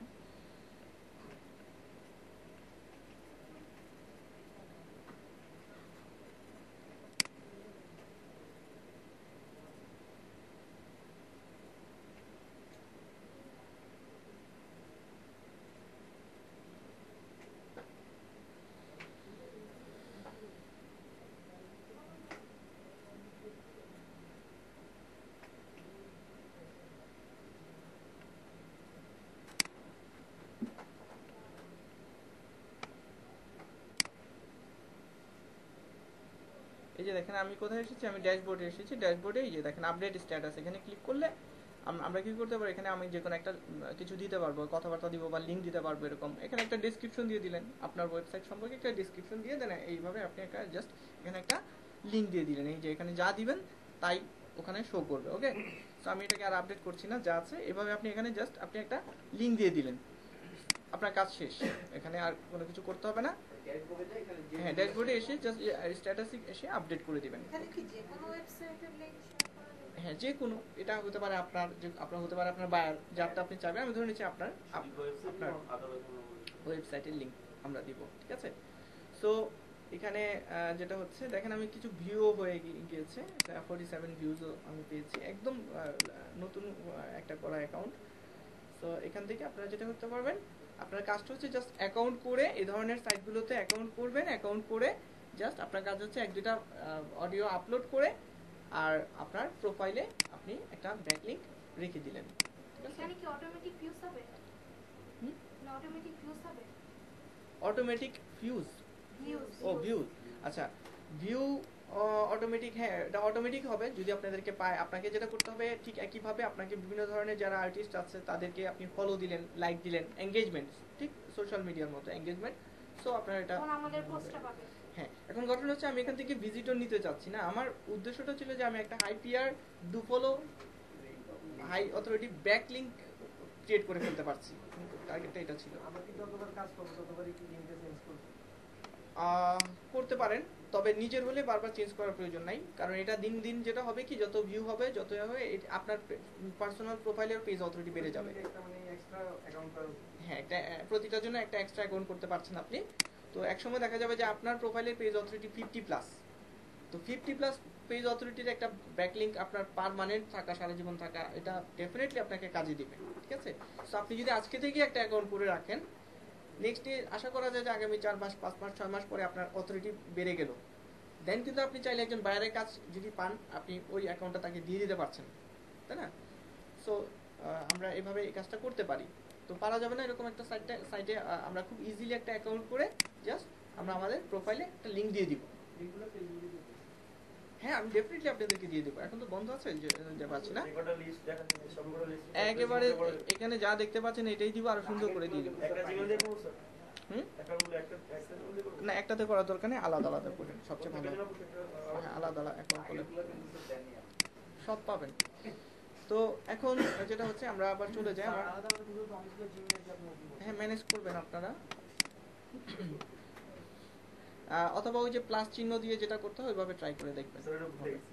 এই যে দেখেন আমি কোথায় এসেছি, আমি ড্যাশবোর্ডে এসেছি। ড্যাশবোর্ডে এই যে দেখেন আপডেট স্ট্যাটাস, এখানে ক্লিক করলে আমরা কি করতে পারি, এখানে আমি যে কোনো একটা কিছু দিতে পারবো, কথাবার্তা দিব বা লিঙ্ক দিতে পারবো এরকম। এখানে একটা ডেসক্রিপশন দিয়ে দিলেন আপনার ওয়েবসাইট সম্পর্কে, একটা ডেসক্রিপশন দিয়ে দেন, এইভাবে আপনি একটা জাস্ট এখানে একটা লিঙ্ক দিয়ে দিলেন। এই যে এখানে যা দিবেন তাই ওখানে শো করবে। ওকে, তো আমি এটাকে আর আপডেট করছি না, যা আছে এভাবে আপনি এখানে জাস্ট আপনি একটা লিঙ্ক দিয়ে দিলেন, আপনার কাজ শেষ। এখানে আর কোনো কিছু করতে হবে না। হ্যাঁ, ড্যাশবোর্ডে এসে জাস্ট স্ট্যাটাসে এসে আপডেট করে দিবেন। এখানে কি যে কোনো ওয়েবসাইটের লিংক শেয়ার করা যাবে? হ্যাঁ, যে কোনো, এটা হতে পারে আপনার, যে আপনার হতে পারে আপনার বায়ার, যারটা আপনি চাইবেন। আমি ধরে নিচ্ছি আপনার আপনার ওয়েবসাইটের লিংক আমরা দিব, ঠিক আছে। সো এখানে যেটা হচ্ছে দেখেন আমি কিছু ভিউ হয়ে গিয়েছে, 47 ভিউজও আমি পেয়েছি, একদম নতুন একটা করা অ্যাকাউন্ট। সো এখান থেকে আপনারা যেটা করতে পারবেন, আপনার কাজটা হচ্ছে জাস্ট অ্যাকাউন্ট করে এই ধরনের সাইটগুলোতে অ্যাকাউন্ট করবেন। অ্যাকাউন্ট করে জাস্ট আপনার কাজ হচ্ছে এক দুটা অডিও আপলোড করে আর আপনার প্রোফাইলে আপনি একটা ব্যাকলিংক রেখে দিলেন, ঠিক আছে। এখানে কি অটোমেটিক ভিউজ হবে? হুম? না অটোমেটিক ভিউজ হবে? Automatic views, views. ও ভিউ, আচ্ছা ভিউ অটোমেটিক, হ্যাঁ এটা অটোমেটিক হবে যদি আপনাদেরকে পায়। আপনাকে যেটা করতে হবে ঠিক একইভাবে, আপনাকে বিভিন্ন ধরনের যারা আর্টিস্ট আছে তাদেরকে আপনি ফলো দিলেন, লাইক দিলেন, এঙ্গেজমেন্ট, ঠিক সোশ্যাল মিডিয়ার মতো এঙ্গেজমেন্ট। সো আপনার এটা, তখন আমাদের পোস্টটা পাবে। হ্যাঁ এখন ঘটনা হচ্ছে আমি এখান থেকে ভিজিটর নিতে চাচ্ছি না। আমার উদ্দেশ্যটা ছিল যে আমি একটা high PR, do follow, high authority backlink create করে ফেলতে পারছি, টার্গেটটা এটা ছিল। আমরা কি যতবার কাজ করবো ততবারই কি লিঙ্কটা চেঞ্জ করবো? করতে পারেন, তবে নিজের হলে বারবার চেঞ্জ করার প্রয়োজন নাই, কারণ এটা দিন দিন যেটা হবে কি, যত ভিউ হবে যত হবে আপনার পার্সোনাল প্রোফাইলের পেজ অথরিটি বেড়ে যাবে। একটা মানে এক্সট্রা অ্যাকাউন্ট করা। হ্যাঁ, একটা প্রতিটার জন্য একটা এক্সট্রা অ্যাকাউন্ট করতে পারছেন আপনি। তো একসময় দেখা যাবে যে আপনার প্রোফাইলের পেজ অথরিটি 50+, তো 50+ পেজ অথরিটির একটা ব্যাকলিংক আপনার পার্মানেন্ট থাকা, সারা জীবন থাকা, এটা ডেফিনেটলি আপনাকে কাজে দিবে, ঠিক আছে। সো আপনি যদি আজকে থেকে একটা অ্যাকাউন্ট করে রাখেন, নেক্সট ডে আশা করা যায় যে আগামী 4 মাস 5 মাস 6 মাস পরে আপনার অথরিটি বেড়ে গেল, দেন কিন্তু আপনি চাইলে একজন বাইরের কাজ যদি পান, আপনি ওই অ্যাকাউন্টটা তাকে দিয়ে দিতে পারছেন, তাই না। সো আমরা এভাবে এই কাজটা করতে পারি। তো পারা যাবে না এরকম একটা সাইটে আমরা খুব ইজিলি একটা অ্যাকাউন্ট করে জাস্ট আমরা আমাদের প্রোফাইলে একটা লিঙ্ক দিয়ে দিব। লিঙ্কগুলো ফেসবুকে দিতে। হ্যাঁ, আমি ডেফিনেটলি আপনাদেরকে দিয়ে দেবো। এখন তো বন্ধ আছে, যে পাচ্ছি না রেকর্ডার লিস্ট দেখা যাচ্ছে, সবগুলো লিস্ট একেবারে। এখানে যা দেখতে পাচ্ছেন এটাই দিব, আরো সুন্দর করে দিয়ে দিব। একটা জিমেল দিয়ে করব স্যার। হুম, অ্যাকাউন্টগুলো একটা জিমেল দিয়ে করব না একটাতে করার দরকার নেই, আলাদা আলাদা করবেন সবচেয়ে ভালো। হ্যাঁ, আলাদা আলাদা অ্যাকাউন্ট করলে সব পাবেন। তো এখন যেটা হচ্ছে আমরা আবার চলে যাই আমার, আলাদা আলাদা দুটো অনেকগুলো জিমেল আছে আপনি ওপেন করুন। হ্যাঁ ম্যানেজ করবেন আপনারা। অথবা ওই যে প্লাস চিহ্ন দিয়ে যেটা করতে হয় ওইভাবে ট্রাই করে দেখবেন। স্যার এটা ভুলে গেছি।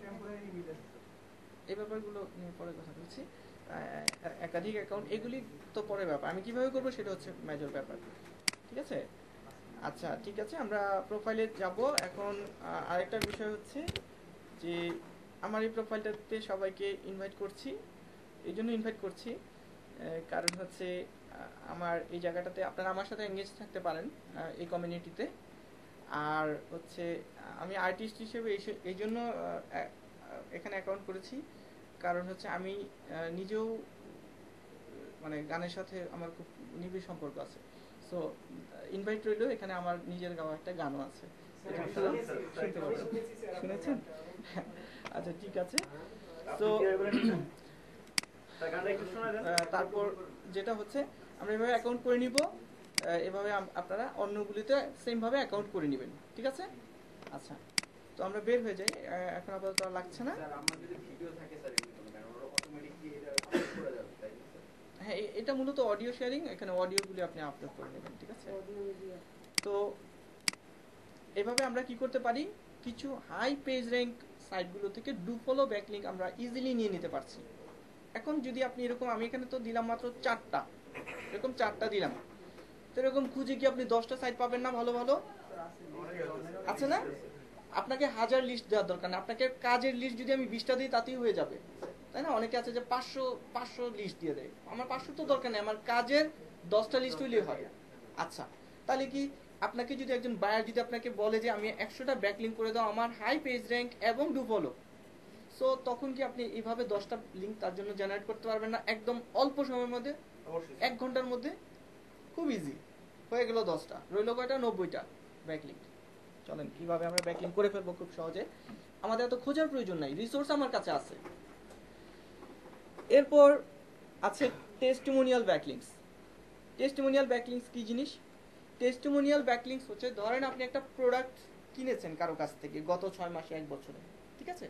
টেম্পোরারি মিল আছে। এই ব্যাপারগুলো নিয়ে পরে কথা বলছি। একাধিক অ্যাকাউন্ট এগুলি তো পরে ব্যাপার, আমি কিভাবে করবো সেটা হচ্ছে মেজর ব্যাপার, ঠিক আছে। আচ্ছা ঠিক আছে, আমরা প্রোফাইলে যাব এখন। আরেকটা বিষয় হচ্ছে যে আমার এই প্রোফাইলটাতে সবাইকে ইনভাইট করছি, এই জন্য ইনভাইট করছি কারণ হচ্ছে আমার এই জায়গাটাতে আপনারা আমার সাথে এঙ্গেজ থাকতে পারেন এই কমিউনিটিতে। আর হচ্ছে আমি আর্টিস্ট হিসেবে এই জন্য এখানে অ্যাকাউন্ট করেছি, কারণ হচ্ছে আমি নিজেও মানে গানের সাথে আমার খুব নিবিড় সম্পর্ক আছে। সো ইনভাইট রইল, এখানে আমার নিজের গাওয়া একটা গানও আছে, শুনতে পাবেন। শুনেছেন? আচ্ছা ঠিক আছে। তো তারপর যেটা হচ্ছে আমরা এভাবে অ্যাকাউন্ট করে নিব, এভাবে আপনারা অন্যগুলিতে সেম ভাবে অ্যাকাউন্ট করে নেবেন, ঠিক আছে। আচ্ছা, তো আমরা বের হয়ে যাই, এখন আপাতত আর লাগছে না। স্যার আমার যদি ভিডিও থাকে স্যার এমনি কোনো গান ওরা অটোমেটিকলি এটা আপলোড করে যাবে তাই না স্যার? হ্যাঁ, এটা মূলত অডিও শেয়ারিং, এখানে অডিওগুলি আপনি আপলোড করে নেবেন, ঠিক আছে। তো এভাবে আমরা কি করতে পারি, কিছু হাই পেজ র্যাঙ্ক সাইটগুলো থেকে ডু ফলো ব্যাকলিংক আমরা ইজিলি নিয়ে নিতে পারছি। এখন যদি আপনি এরকম, আমি এখানে তো দিলাম মাত্র 4টা, এরকম 4টা দিলাম, তো এরকম খুঁজে কি আপনি 10টা সাইট পাবেন না? ভালো ভালো আছে না? আপনাকে 1000 লিস্ট দেওয়ার দরকার না, আপনাকে কাজের লিস্ট যদি আমি 20টা দিই তাতেই হয়ে যাবে, তাই না? অনেকে আছে যে 500 লিস্ট দিয়ে দেয়, আমার 500 তো দরকার নেই, আমার কাজের 10টা লিস্ট হইলেই হয়। আচ্ছা, তাহলে কি আপনাকে যদি একজন বায়ার যদি আপনাকে বলে যে আমি 100টা ব্যাকলিংক করে দাও আমার হাই পেজ র্যাঙ্ক এবং ডু ফলো, সো তখন কি আপনি এইভাবে 10টা লিঙ্ক তার জন্য জেনারেট করতে পারবেন না? একদম অল্প সময়ের মধ্যে, অবশ্যই 1 ঘন্টার মধ্যে খুব ইজি হয়ে গেল 10টা, রইল কয়টা? 90টা ব্যাকলিংক। চলেন কিভাবে আমরা ব্যাকলিংক করে ফেলবো খুব সহজে, আমাদের এত খোঁজার প্রয়োজন নাই, রিসোর্স আমার কাছে আছে। এরপর আছে টেস্টিমোনিয়াল ব্যাকলিংকস। টেস্টিমোনিয়াল ব্যাকলিংকস কি জিনিস? টেস্টিমোনিয়াল ব্যাকলিংকস হচ্ছে, ধরেন আপনি একটা প্রোডাক্ট কিনেছেন কারো কাছ থেকে গত 6 মাসে 1 বছরে, ঠিক আছে,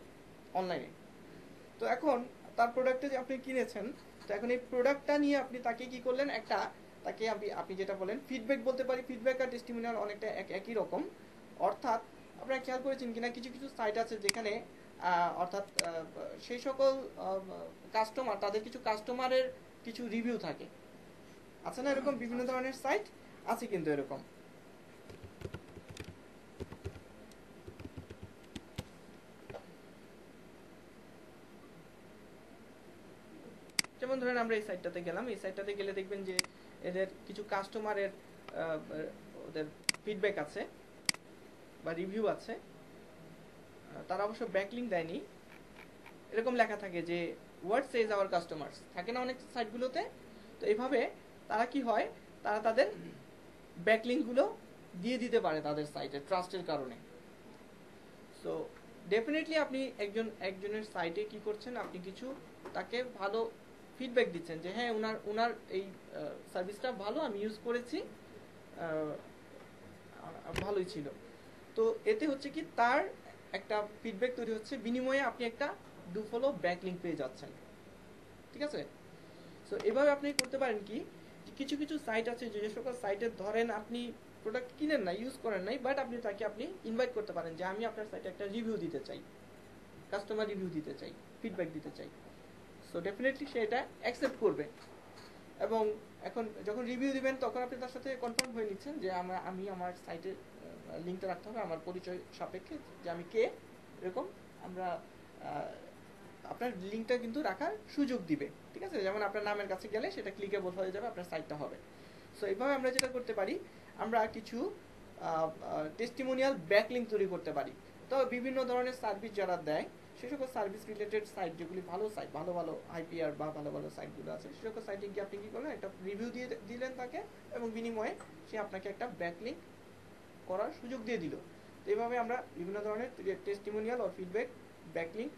অনলাইনে। তো এখন তার প্রোডাক্টটা যে আপনি কিনেছেন, তো এখন এই প্রোডাক্টটা নিয়ে আপনি তাকে কি করলেন, একটা তাকে আপনি যেটা বলেন ফিডব্যাক বলতে পারি, ফিডব্যাক আর টেস্টিমোনিয়াল অনেকটা একই রকম। অর্থাৎ আপনারা খেয়াল করেছেন কিনা, কিছু কিছু সাইট আছে যেখানে অর্থাৎ সেই সকল কাস্টমার, তাদের কিছু কাস্টমারের কিছু রিভিউ থাকে, আছে না এরকম বিভিন্ন ধরনের সাইট আছে কিন্তু এরকম। যেমন ধরেন আমরা এই সাইটটাতে গেলাম, এই সাইটটাতে গেলে দেখবেন যে এদের কিছু কাস্টমারের ওদের ফিডব্যাক আছে বা রিভিউ আছে, তারা অবশ্য ব্যাকলিংক দেয়নি, এরকম লেখা থাকে যে হোয়াট সেজ আওয়ার কাস্টমার্স, থাকে না অনেক সাইটগুলোতে। তো এইভাবে তারা কি হয়, তারা তাদের ব্যাকলিংকগুলো দিয়ে দিতে পারে তাদের সাইটে ট্রাস্টের কারণে। সো ডেফিনেটলি আপনি একজনের সাইটে কি করছেন, আপনি কিছু তাকে ভালো ফিডব্যাক দিচ্ছেন যে হ্যাঁ ওনার এই সার্ভিসটা ভালো, আমি ইউজ করেছি, ভালোই ছিল। তো এতে হচ্ছে কি তার একটা ফিডব্যাক তৈরি হচ্ছে, বিনিময়ে আপনি একটা ডু ফলো ব্যাকলিংক পেয়ে যাচ্ছেন, ঠিক আছে? সো এভাবে আপনি করতে পারেন কি, কিছু কিছু সাইট আছে যে সকল সাইটে ধরেন আপনি প্রোডাক্ট কিনেন না, ইউজ করেন নাই, বাট আপনি ইনভাইট করতে পারেন যে আমি আপনার সাইটে একটা রিভিউ দিতে চাই, কাস্টমার রিভিউ দিতে চাই, ফিডব্যাক দিতে চাই। সো ডেফিনেটলি সে এটা অ্যাকসেপ্ট করবে, এবং এখন যখন রিভিউ দিবেন তখন আপনি তার সাথে কনফার্ম হয়ে নিচ্ছেন যে আমি আমার সাইটের লিঙ্কটা রাখতে হবে আমার পরিচয় সাপেক্ষে, যে আমি কে, এরকম আমরা আপনার লিঙ্কটা কিন্তু রাখার সুযোগ দিবে, ঠিক আছে? যেমন আপনার নামের কাছে গেলে সেটা ক্লিকেবল হয়ে যাবে, আপনার সাইটটা হবে। সো এইভাবে আমরা যেটা করতে পারি, আমরা কিছু টেস্টিমোনিয়াল ব্যাকলিংক তৈরি করতে পারি। তো বিভিন্ন ধরনের সার্ভিস যারা দেয়, সে সকল সার্ভিস রিলেটেড সাইট যেগুলি ভালো সাইট, ভালো ভালো আইপিআর বা ভালো ভালো সাইটগুলো আছে, সে সকল সাইটে গিয়ে আপনি কি করলেন, একটা রিভিউ দিয়ে দিলেন তাকে, এবং বিনিময়ে সে আপনাকে একটা ব্যাকলিংক করার সুযোগ দিয়ে দিল। তো এইভাবে আমরা বিভিন্ন ধরনের টেস্টিমোনিয়াল আর ফিডব্যাক ব্যাকলিংক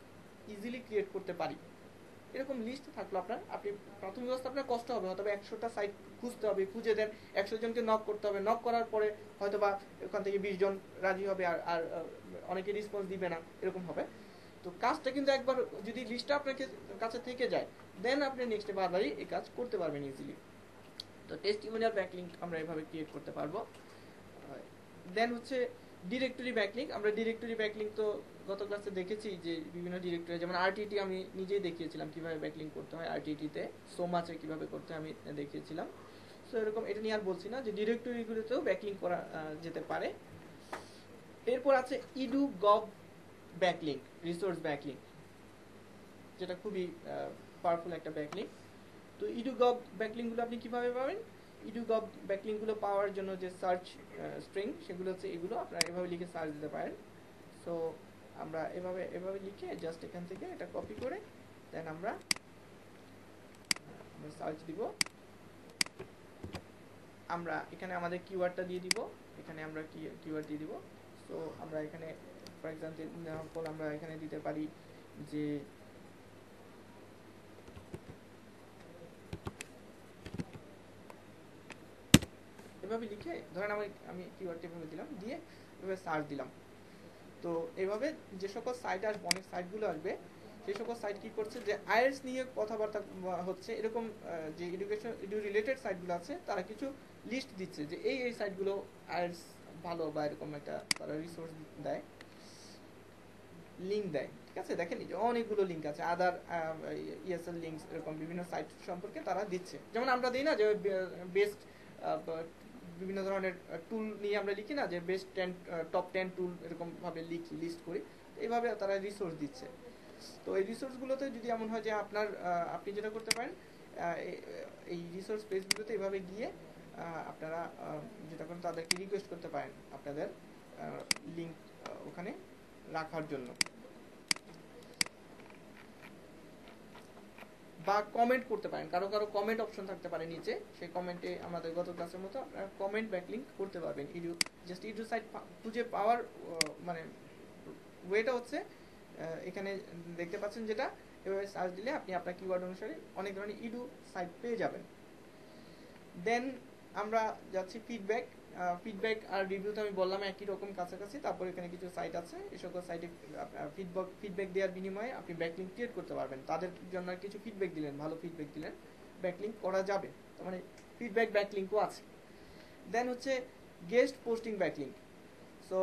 ইজিলি ক্রিয়েট করতে পারি। এরকম লিস্ট থাকলো আপনি প্রাথমিক অবস্থা আপনার কষ্ট হবে, হয়তো 100টা সাইট খুঁজতে হবে, খুঁজে দেন 100 জনকে নক করতে হবে, নক করার পরে হয়তো বা ওখান থেকে 20 জন রাজি হবে, আর অনেকে রেসপন্স দিবে না, এরকম হবে। তো কাজটা কিন্তু একবার যদি লিস্টটা আপনার কাছে থেকে যায়, দেন আপনি নেক্সটে বারবারই এই কাজ করতে পারবেন ইজিলি। তো টেস্টিমোনিয়াল ব্যাকলিংক আমরা এভাবে ক্রিয়েট করতে পারবো। দেন হচ্ছে ডিরেক্টরি ব্যাকলিংক। আমরা ডিরেক্টরি ব্যাকলিংক তো গত ক্লাসে দেখেছি যে বিভিন্ন ডিরেক্টরি, যেমন আরটিটি আমি নিজেই দেখিয়েছিলাম কিভাবে ব্যাকলিংক করতে হয়, আরটিটিতে সোমাচে কিভাবে করতে হয় আমি দেখিয়েছিলাম। সো এরকম এটা নিয়ে আর বলছি না, যে ডিরেক্টরিগুলোতেও ব্যাকলিংক করা যেতে পারে। এরপর আছে edu gov backlink, resource backlink, যেটা খুবই পাওয়ারফুল একটা ব্যাকলিংক। তো ইডু গভ ব্যাকলিংকগুলো আপনি কিভাবে পাবেন? ইডু গভ ব্যাকলিংকগুলো পাওয়ার জন্য যে সার্চ স্ট্রিং, সেগুলো হচ্ছে এগুলো, আপনারা এভাবে লিখে সার্চ দিতে পারেন। সো আমরা এভাবে লিখে জাস্ট এখান থেকে এটা কপি করে দেন আমরা সার্চ দিব। আমরা এখানে আমাদের কিওয়ার্ডটা দিয়ে দিব, এখানে আমরা কিওয়ার্ড দিয়ে দিব। সো আমরা এখানে ফর এক্সাম্পল আমরা এখানে দিতে পারি যে এভাবে লিখে, ধরেন আমি কিওয়ার্ডটা এভাবে দিলাম, দিয়ে এভাবে সার্চ দিলাম। তো এভাবে যে সকল সাইট আসবে, অনেক সাইটগুলো আসবে, সেই সকল সাইট কি করছে, যে আইএলটিএস নিয়ে কথাবার্তা হচ্ছে, এরকম যে এডু রিলেটেড সাইটগুলো আছে, তারা কিছু লিস্ট দিচ্ছে যে এই সাইটগুলো আইএলটিএস ভালো বা এরকম একটা তারা রিসোর্স দেয়, লিঙ্ক দেয়, ঠিক আছে? দেখেন এই যে অনেকগুলো লিঙ্ক আছে, আদার ইএসএল লিঙ্কস, এরকম বিভিন্ন সাইট সম্পর্কে তারা দিচ্ছে। যেমন আমরা দিই না যে বেস্ট বিভিন্ন ধরনের টুল নিয়ে আমরা লিখি না যে বেস্ট 10 টপ 10 টুল এরকম ভাবে লিখি, লিস্ট করি, এইভাবে তারা রিসোর্স দিচ্ছে। তো এই রিসোর্সগুলোতে যদি এমন হয় যে আপনার আপনি যেটা করতে পারেন, এই রিসোর্স পেজগুলোতে এইভাবে গিয়ে আপনারা যেটা করেন তাদেরকে রিকোয়েস্ট করতে পারেন আপনাদের লিঙ্ক ওখানে রাখার জন্য, বা কমেন্ট করতে পারেন। কারো কারো কমেন্ট অপশন থাকতে পারে নিচে, সেই কমেন্টে আমাদের গত ক্লাসের মতো আপনারা কমেন্ট ব্যাকলিঙ্ক করতে পারবেন। জাস্ট ইডু সাইট খুঁজে পাওয়ার মানে ওয়েটা হচ্ছে এখানে দেখতে পাচ্ছেন, যেটা এভাবে সার্চ দিলে আপনি আপনার কিওয়ার্ড অনুসারে অনেক ধরনের ইডু সাইট পেয়ে যাবেন। দেন আমরা যাচ্ছি ফিডব্যাক আর রিভিউ তো আমি বললাম একই রকম কাছাকাছি। তারপর এখানে কিছু সাইট আছে, এই সকল সাইটে ফিডব্যাক দেওয়ার বিনিময়ে আপনি ব্যাকলিঙ্ক ক্রিয়েট করতে পারবেন। তাদের জন্য কিছু ফিডব্যাক দিলেন, ভালো ফিডব্যাক দিলেন, ব্যাকলিঙ্ক করা যাবে, তার মানে ফিডব্যাক ব্যাকলিঙ্কও আছে। দেন হচ্ছে গেস্ট পোস্টিং ব্যাকলিঙ্ক। সো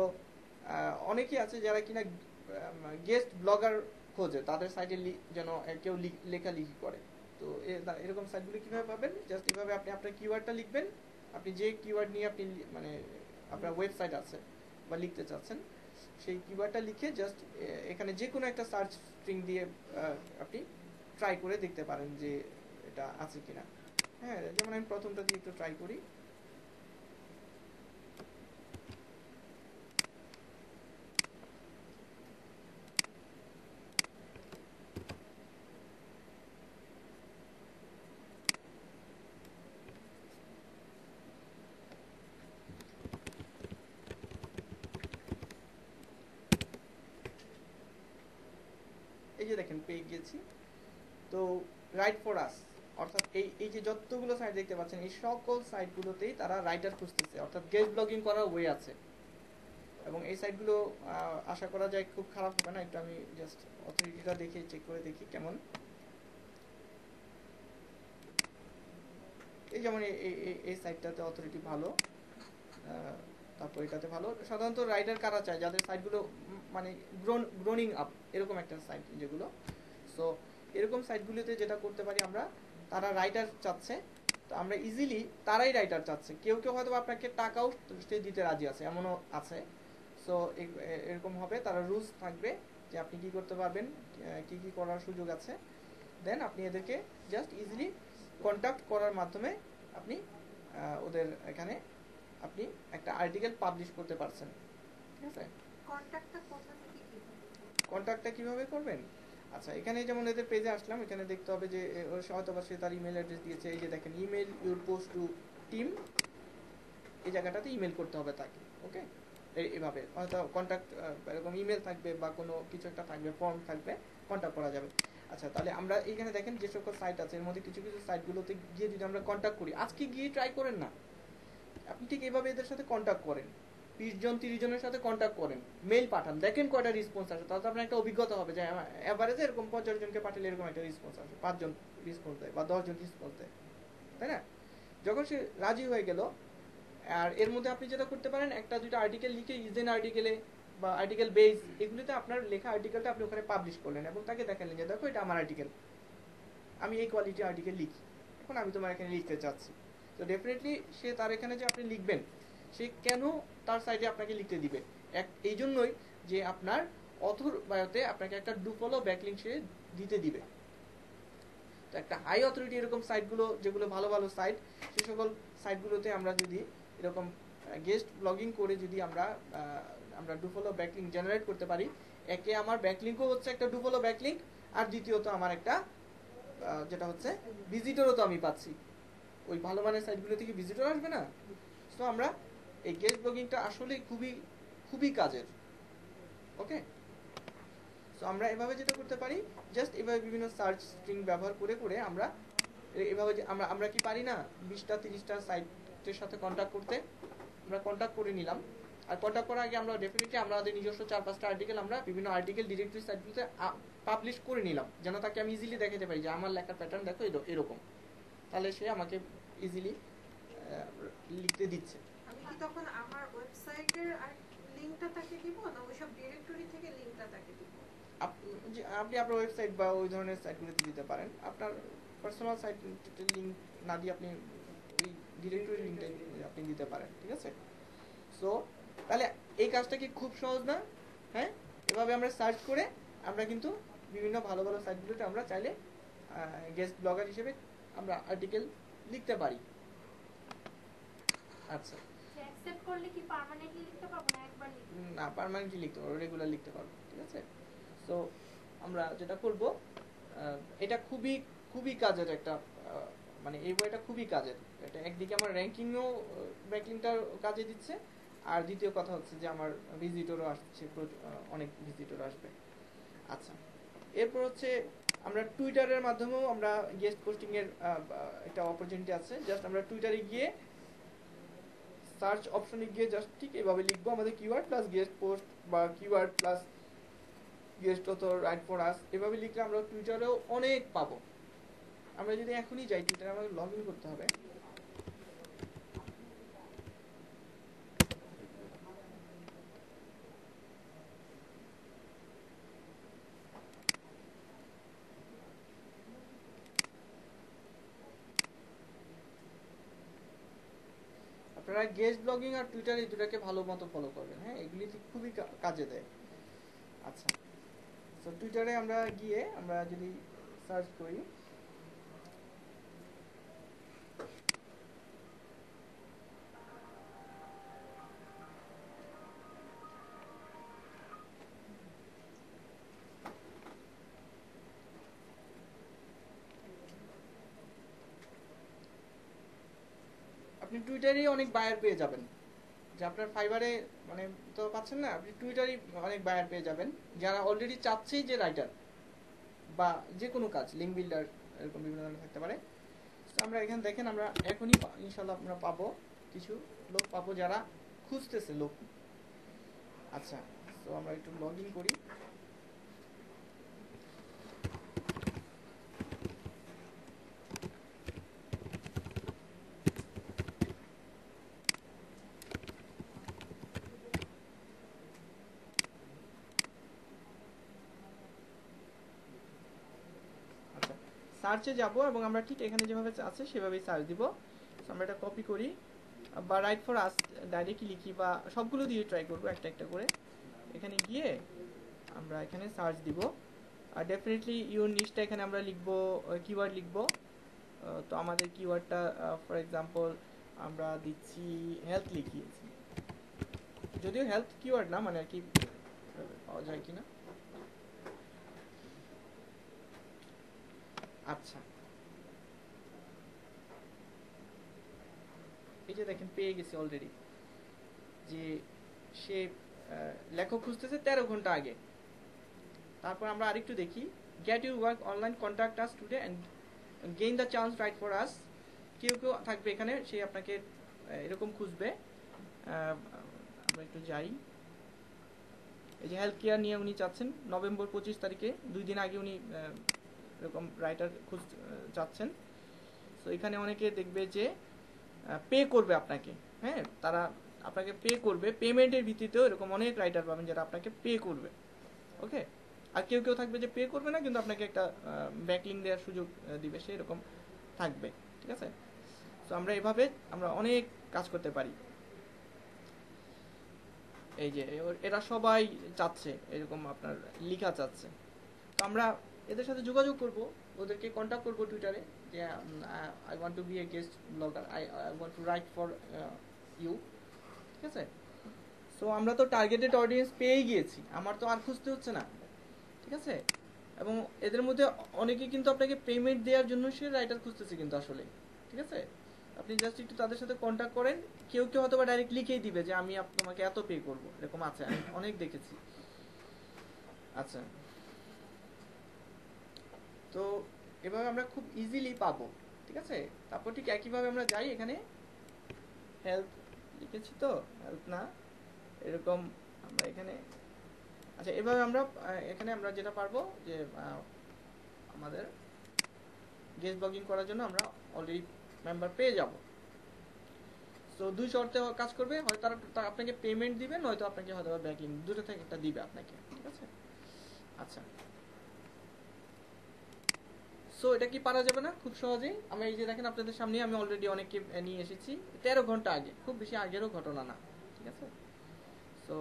অনেকেই আছে যারা কিনা গেস্ট ব্লগার খোঁজে, তাদের সাইটে যেন কেউ লেখালেখি করে। তো এরকম সাইটগুলো কিভাবে পাবেন? জাস্ট এভাবে আপনি আপনার কিওয়ার্ডটা লিখবেন, আপনি যে কিওয়ার্ড নিয়ে আপনি মানে আপনার ওয়েবসাইট আছে বা লিখতে চাচ্ছেন, সেই কিওয়ার্ডটা লিখে জাস্ট এখানে যে কোনো একটা সার্চ স্ট্রিং দিয়ে আপনি ট্রাই করে দেখতে পারেন যে এটা আছে কিনা। হ্যাঁ, যেমন আমি প্রথমটা দিয়ে একটু ট্রাই করি। এই যে দেখেন পেয়ে গেছি। তো রাইট ফর আস, অর্থাৎ এই যে যতগুলো সাইট দেখতে পাচ্ছেন, এই সকল সাইটগুলোতেই তারা রাইটার খুঁজতেছে, অর্থাৎ গেস্ট ব্লগিং করার ওয়ে আছে। এবং এই সাইটগুলো আশা করা যায় খুব খারাপ হবে না। একটু আমি জাস্ট অথরিটিটা দেখে চেক করে দেখি কেমন। এই যেমন এই সাইটটাতে অথরিটি ভালো, তারপর এটাতে ভালো। সাধারণত রাইটার কারা চায়? যাদের সাইটগুলো মানে গ্রোনিং আপ, এরকম একটা সাইট যেগুলো। সো এরকম সাইটগুলোতে যেটা করতে পারি আমরা, তারা রাইটার চাচ্ছে, তো আমরা ইজিলি তারাই রাইটার চাচ্ছে। কেউ কেউ হয়তো আপনাকে টাকাও দিতে রাজি আছে, এমনও আছে। সো এরকম হবে, তারা রুলস থাকবে যে আপনি কি করতে পারবেন, কি কি করার সুযোগ আছে। দেন আপনি এদেরকে জাস্ট ইজিলি কন্ট্যাক্ট করার মাধ্যমে আপনি ওদের এখানে আপনি একটা আর্টিকেল পাবলিশ করতে পারছেন, ঠিক আছে? কন্ট্যাক্টটা কিভাবে করবেন? আচ্ছা, এখানে যেমন এদের পেজে আসলাম, এখানে দেখতে হবে যে হয়তো বা সে তার ইমেল অ্যাড্রেস দিয়েছে। এই যে দেখেন, email your post to team, এই জায়গাটাতে ইমেল করতে হবে তাকে। ওকে, এইভাবে হয়তো কন্ট্যাক্ট এরকম ইমেল থাকবে বা কোনো কিছু একটা থাকবে, ফর্ম থাকবে, কন্ট্যাক্ট করা যাবে। আচ্ছা, তাহলে আমরা এইখানে দেখেন যে সকল সাইট আছে, এর মধ্যে কিছু কিছু সাইটগুলোতে গিয়ে যদি আমরা কন্ট্যাক্ট করি, আজকে গিয়ে ট্রাই করেন না, আপনি ঠিক এইভাবে এদের সাথে কন্ট্যাক্ট করেন, 20 জন 30 জনের সাথে কন্ট্যাক্ট করেন, মেইল পাঠান, দেখেন কয়টা রেসপন্স আসে। তাহলে আপনার একটা অভিজ্ঞতা হবে যে এভারেজে এরকম 50 জনকে পাঠালে এরকম একটা রেসপন্স আসে, 5 জন রেসপন্স দেয় বা 10 জন রেসপন্স দেয়, তাই না? যখন সে রাজি হয়ে গেল, আর এর মধ্যে আপনি যেটা করতে পারেন, একটা দুইটা আর্টিকেল লিখে ইজেন আর্টিকেলে বা আর্টিকেল বেস, এগুলিতে আপনার লেখা আর্টিকেলটা আপনি ওখানে পাবলিশ করলেন এবং তাকে দেখালেন যে দেখো এটা আমার আর্টিকেল, আমি এই কোয়ালিটি আর্টিকেল লিখি, এখন আমি তোমার এখানে লিখতে চাচ্ছি। তো ডেফিনেটলি সে তার এখানে যে আপনি লিখবেন, সে কেন তার সাইডে আপনাকে লিখতে দিবে? এই জন্যই যে আপনার অথর বায়োতে আপনাকে একটা ডু ফলো ব্যাকলিঙ্ক সে দিতে দিবে। তো একটা হাই অথরিটি এরকম সাইটগুলো, যেগুলো ভালো ভালো সাইট, সে সকল সাইটগুলোতে আমরা যদি এরকম গেস্ট ব্লগিং করে যদি আমরা ডু ফলো ব্যাকলিঙ্ক জেনারেট করতে পারি, একে আমার ব্যাকলিঙ্কও হচ্ছে একটা ডু ফলো ব্যাকলিঙ্ক, আর দ্বিতীয়ত আমার একটা যেটা হচ্ছে ভিজিটরও তো আমি পাচ্ছি। ওই ভালো মানের সাইটগুলো থেকে ভিজিটর আসবে না? তো আমরা এই গেস্ট ব্লগিংটা আসলে খুবই খুবই কাজের। ওকে, সো আমরা এভাবে যেটা করতে পারি, জাস্ট এভাবে বিভিন্ন সার্চ স্ট্রিং ব্যবহার করে করে আমরা এভাবে আমরা কি পারি না 20টা 30টা সাইটের সাথে কন্ট্যাক্ট করতে? আমরা কন্ট্যাক্ট করে নিলাম, আর কন্ট্যাক্ট করার আগে আমরা ডেফিনেটলি আমাদের নিজস্ব 4-5টা আর্টিকেল আমরা বিভিন্ন আর্টিকেল ডিরেক্টরি সাইটগুলোতে পাবলিশ করে নিলাম, যেন তাকে আমি ইজিলি দেখাতে পারি যে আমার লেখার প্যাটার্ন দেখো এরকম। তাহলে সে আমাকে ইজিলি লিখতে দিচ্ছে। আমি কি তখন আমার ওয়েবসাইটের লিংকটা তাকে দিব না ওইসব ডিরেক্টরি থেকে লিংকটা তাকে দিব? আপনি আপনার ওয়েবসাইট বা ওই ধরনের সাইটগুলোতে দিতে পারেন। আপনার পার্সোনাল সাইট লিঙ্ক না দিয়ে আপনি ওই ডিরেক্টরি লিঙ্কটাই আপনি দিতে পারেন, ঠিক আছে? সো তাহলে এই কাজটা কি খুব সহজ না? হ্যাঁ, এভাবে আমরা সার্চ করে আমরা কিন্তু বিভিন্ন ভালো ভালো সাইটগুলোতে আমরা চাইলে গেস্ট ব্লগার হিসেবে আমরা আর্টিকেল লিখতে পারি। আচ্ছা, অ্যাকসেপ্ট করলে কি পার্মানেন্টলি লিখতে পারবো না একবার লিখব? না, পার্মানেন্টলি লিখতে পারবো, রেগুলার লিখতে পারবো, ঠিক আছে? সো আমরা যেটা করব, এটা খুবই খুবই কাজের একটা মানে এই বইটা খুবই কাজের। এটা একদিকে আমার র্যাঙ্কিংও ব্যাকলিংটার কাজে দিচ্ছে, আর দ্বিতীয় কথা হচ্ছে যে আমার ভিজিটরও আসছে, অনেক ভিজিটর আসবে। আচ্ছা, এরপর হচ্ছে আমরা টুইটারের মাধ্যমেও আমরা গেস্ট পোস্টিং এর একটা অপরচুনিটি আছে। জাস্ট আমরা টুইটারে গিয়ে সার্চ অপশনে গিয়ে জাস্ট ঠিক এভাবে লিখবো আমাদের কিওয়ার্ড প্লাস গেস্ট পোস্ট বা keyword plus guest author right for আস। এভাবে লিখলে আমরা টুইটারেও অনেক পাবো। আমরা যদি এখনই যাই টুইটারে, আমাদের লগ ইন করতে হবে। আপনারা গেস্ট ব্লগিং আর টুইটার এই দুটাকে ভালো মতো ফলো করবেন। হ্যাঁ, এগুলি খুবই কাজে দেয়। আচ্ছা, তো টুইটারে আমরা গিয়ে আমরা যদি সার্চ করি, আপনি টুইটারে অনেক বায়ার পেয়ে যাবেন। যে আপনার ফাইবারে মানে তো পাচ্ছেন না, আপনি টুইটারে অনেক বায়ার পেয়ে যাবেন যারা অলরেডি চাচ্ছেই যে রাইটার বা যে কোনো কাজ, লিঙ্ক বিল্ডার, এরকম বিভিন্ন ধরনের থাকতে পারে। তো আমরা এখানে দেখেন, আমরা এখনই ইনশাল্লাহ আমরা পাবো, কিছু লোক পাবো যারা খুঁজতেছে লোক। আচ্ছা, তো আমরা একটু লগ ইন করি। সার্চে যাব এবং আমরা ঠিক এখানে যেভাবে আছে সেভাবেই সার্চ দিব। আমরা এটা কপি করি বা রাইট ফর আস ডাইরেক্টলি লিখি বা সবগুলো দিয়ে ট্রাই করব একটা একটা করে। এখানে গিয়ে আমরা এখানে সার্চ দিব আর ডেফিনেটলি ইউর নিশটা এখানে আমরা লিখব, কিওয়ার্ড লিখব। তো আমাদের কিওয়ার্ডটা ফর এক্সাম্পল আমরা দিচ্ছি হেলথ লিখিয়েছি, যদিও হেলথ কিওয়ার্ড না, মানে আর কি পাওয়া যায় কিনা। আচ্ছা, এই যে দেখেন পেয়ে গেছি অলরেডি, যে সে লেখক খুঁজতেছে 13 ঘন্টা আগে। তারপর আমরা আরেকটু দেখি, get your work online, contact us today and gain the chance write for us. কেউ কেউ থাকবে এখানে, সে আপনাকে এরকম খুঁজবে। আমরা একটু যাই, এই যে হেলথ কেয়ার নিয়ে উনি চাচ্ছেন নভেম্বর 25 তারিখে, 2 দিন আগে উনি এরকম রাইটার চাচ্ছেন। তো এখানে অনেকে দেখবে যে পে করবে আপনাকে, হ্যাঁ, তারা আপনাকে পে করবে, পেমেন্টের ভিত্তিতেও এরকম অনেক রাইটার পাবেন যারা আপনাকে পে করবে। ওকে, আর কেউ কেউ থাকবে যে পে করবে না, কিন্তু আপনাকে একটা ব্যাকলিঙ্ক দেওয়ার সুযোগ দিবে, সে এরকম থাকবে, ঠিক আছে? তো আমরা এভাবে আমরা অনেক কাজ করতে পারি। এই যে এরা সবাই চাচ্ছে এরকম আপনার লেখা চাচ্ছে, তো আমরা এদের সাথে যোগাযোগ করব, ওদেরকে কন্ট্যাক্ট করব টুইটারে যে I want to be a guest blogger, I want to write for you, ঠিক আছে? সো আমরা তো টার্গেটেড অডিয়েন্স পেয়েই গিয়েছি, আমার তো আর খুঁজতে হচ্ছে না, ঠিক আছে? এবং এদের মধ্যে অনেকে কিন্তু আপনাকে পেমেন্ট দেওয়ার জন্য সে রাইটার খুঁজতেছে কিন্তু আসলে, ঠিক আছে? আপনি জাস্ট একটু তাদের সাথে কন্ট্যাক্ট করেন, কেউ কেউ হয়তো বা ডাইরেক্ট লিখেই দিবে যে আমি তোমাকে এত পে করবো, এরকম আছে, আমি অনেক দেখেছি। আচ্ছা, তো এভাবে আমরা খুব ইজিলি পাবো, ঠিক আছে? তারপর ঠিক একইভাবে আমরা যাই, এখানে হেল্প লিখেছি, তো হেল্প না, এরকম আমরা এখানে, আচ্ছা এভাবে আমরা এখানে আমরা যেটা পারবো যে আমাদের গেস্ট ব্লগিং করার জন্য আমরা অলরেডি মেম্বার পেয়ে যাব। তো দুই শর্তে কাজ করবে, হয় তারা আপনাকে পেমেন্ট দিবে, নয়তো আপনাকে হয়তো ব্যাকলিংক, দুটো থেকে একটা দিবে আপনাকে, ঠিক আছে? আচ্ছা, সো এটা কি পারা যাবে না খুব সহজেই? আমি এই যে দেখেন আপনাদের সামনে আমি অলরেডি অনেককে নিয়ে এসেছি 13 ঘন্টা আগে, খুব বেশি আগেরও ঘটনা না, ঠিক আছে? সো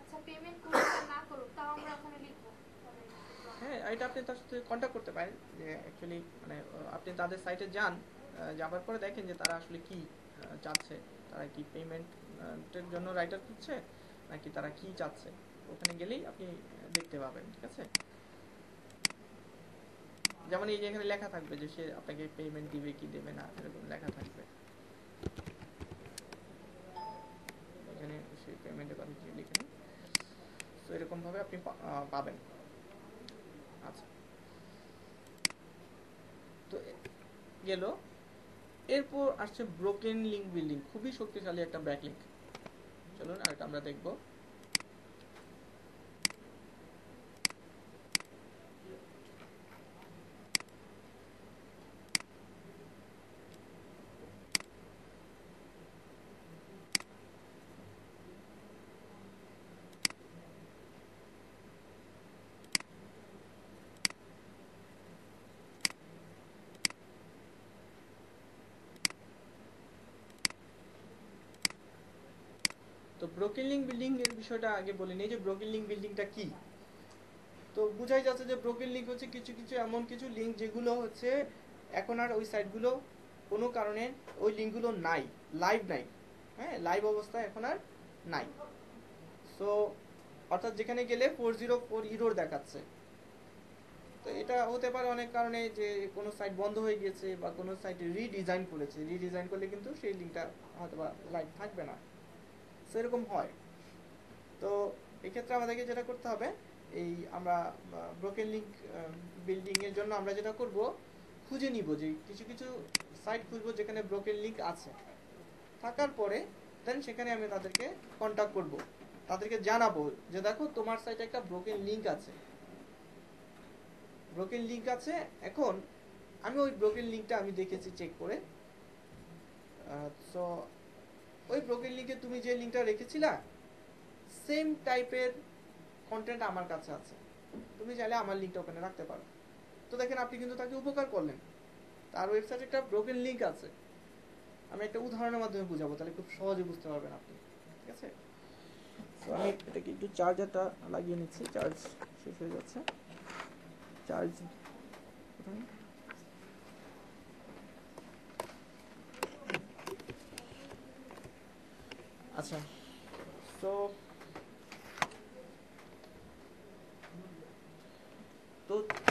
আচ্ছা, পেমেন্ট করুক আর না করুক তাও আমরা ওখানে লিখবো। হ্যাঁ, এটা আপনি তার সাথে কন্ট্যাক্ট করতে পারেন, যে অ্যাকচুয়ালি মানে আপনি তাদের সাইটে যান, যাবার পরে দেখেন যে তারা আসলে কি চাচ্ছে, তারা কি পেমেন্টের জন্য রাইটার করছে নাকি তারা কি চাচ্ছে, ওখানে গেলেই আপনি দেখতে পাবেন, ঠিক আছে? যেমন এই যে এখানে লেখা থাকবে যে সে আপনাকে পেমেন্ট দিবে কি দেবে না, এরকম লেখা থাকবে এখানে, সেই পেমেন্টের কথা কি লিখে নেই। তো এরকম ভাবে আপনি পাবেন। আচ্ছা, তো গেল, এরপর আসছে ব্রোকেন লিঙ্ক বিল্ডিং, খুবই শক্তিশালী একটা ব্যাকলিঙ্ক। চলুন আরেকটা আমরা দেখব। তো ব্রোকেন লিঙ্ক বিল্ডিং এর বিষয়টা আগে বলে নিই, যে ব্রোকেন লিঙ্ক বিল্ডিংটা কি। তো বুঝাই যাচ্ছে যে ব্রোকেন লিঙ্ক হচ্ছে কিছু কিছু এমন কিছু লিঙ্ক যেগুলো হচ্ছে এখন আর ওই সাইটগুলো কোনো কারণে ওই লিঙ্কগুলো নাই, লাইভ নাই, হ্যাঁ, লাইভ অবস্থায় এখন আর নাই। সো অর্থাৎ যেখানে গেলে 404 ইরর দেখাচ্ছে। তো এটা হতে পারে অনেক কারণে, যে কোনো সাইট বন্ধ হয়ে গেছে বা কোনো সাইটে রিডিজাইন করেছে, রিডিজাইন করলে কিন্তু সেই লিঙ্কটা হয়তো বা লাইভ থাকবে না, সেরকম হয়। তো এক্ষেত্রে আমাদেরকে যেটা করতে হবে, এই আমরা ব্রোকেন লিঙ্ক বিল্ডিং এর জন্য আমরা যেটা করব, খুঁজে নিব যে কিছু কিছু সাইট খুঁজবো যেখানে ব্রোকেন লিঙ্ক আছে, থাকার পরে দেন সেখানে আমি তাদেরকে কন্টাক্ট করব, তাদেরকে জানাবো যে দেখো তোমার সাইটে একটা ব্রোকেন লিঙ্ক আছে, ব্রোকেন লিঙ্ক আছে। এখন আমি ওই ব্রোকেন লিঙ্কটা আমি দেখেছি চেক করে, সো ওই ব্রোকেন লিঙ্কে তুমি যে লিঙ্কটা রেখেছিলা সেম টাইপের কন্টেন্ট আমার কাছে আছে, তুমি চাইলে আমার লিঙ্কটা ওখানে রাখতে পারো। তো দেখেন আপনি কিন্তু তাকে উপকার করলেন, তার ওয়েবসাইটে একটা ব্রোকেন লিঙ্ক আছে। আমি একটা উদাহরণের মাধ্যমে বুঝাবো, তাহলে খুব সহজে বুঝতে পারবেন আপনি, ঠিক আছে? তো আমি এটাকে একটু চার্জারটা লাগিয়ে নিচ্ছি, চার্জ শেষ হয়ে যাচ্ছে। চার্জ আচ্ছা, তো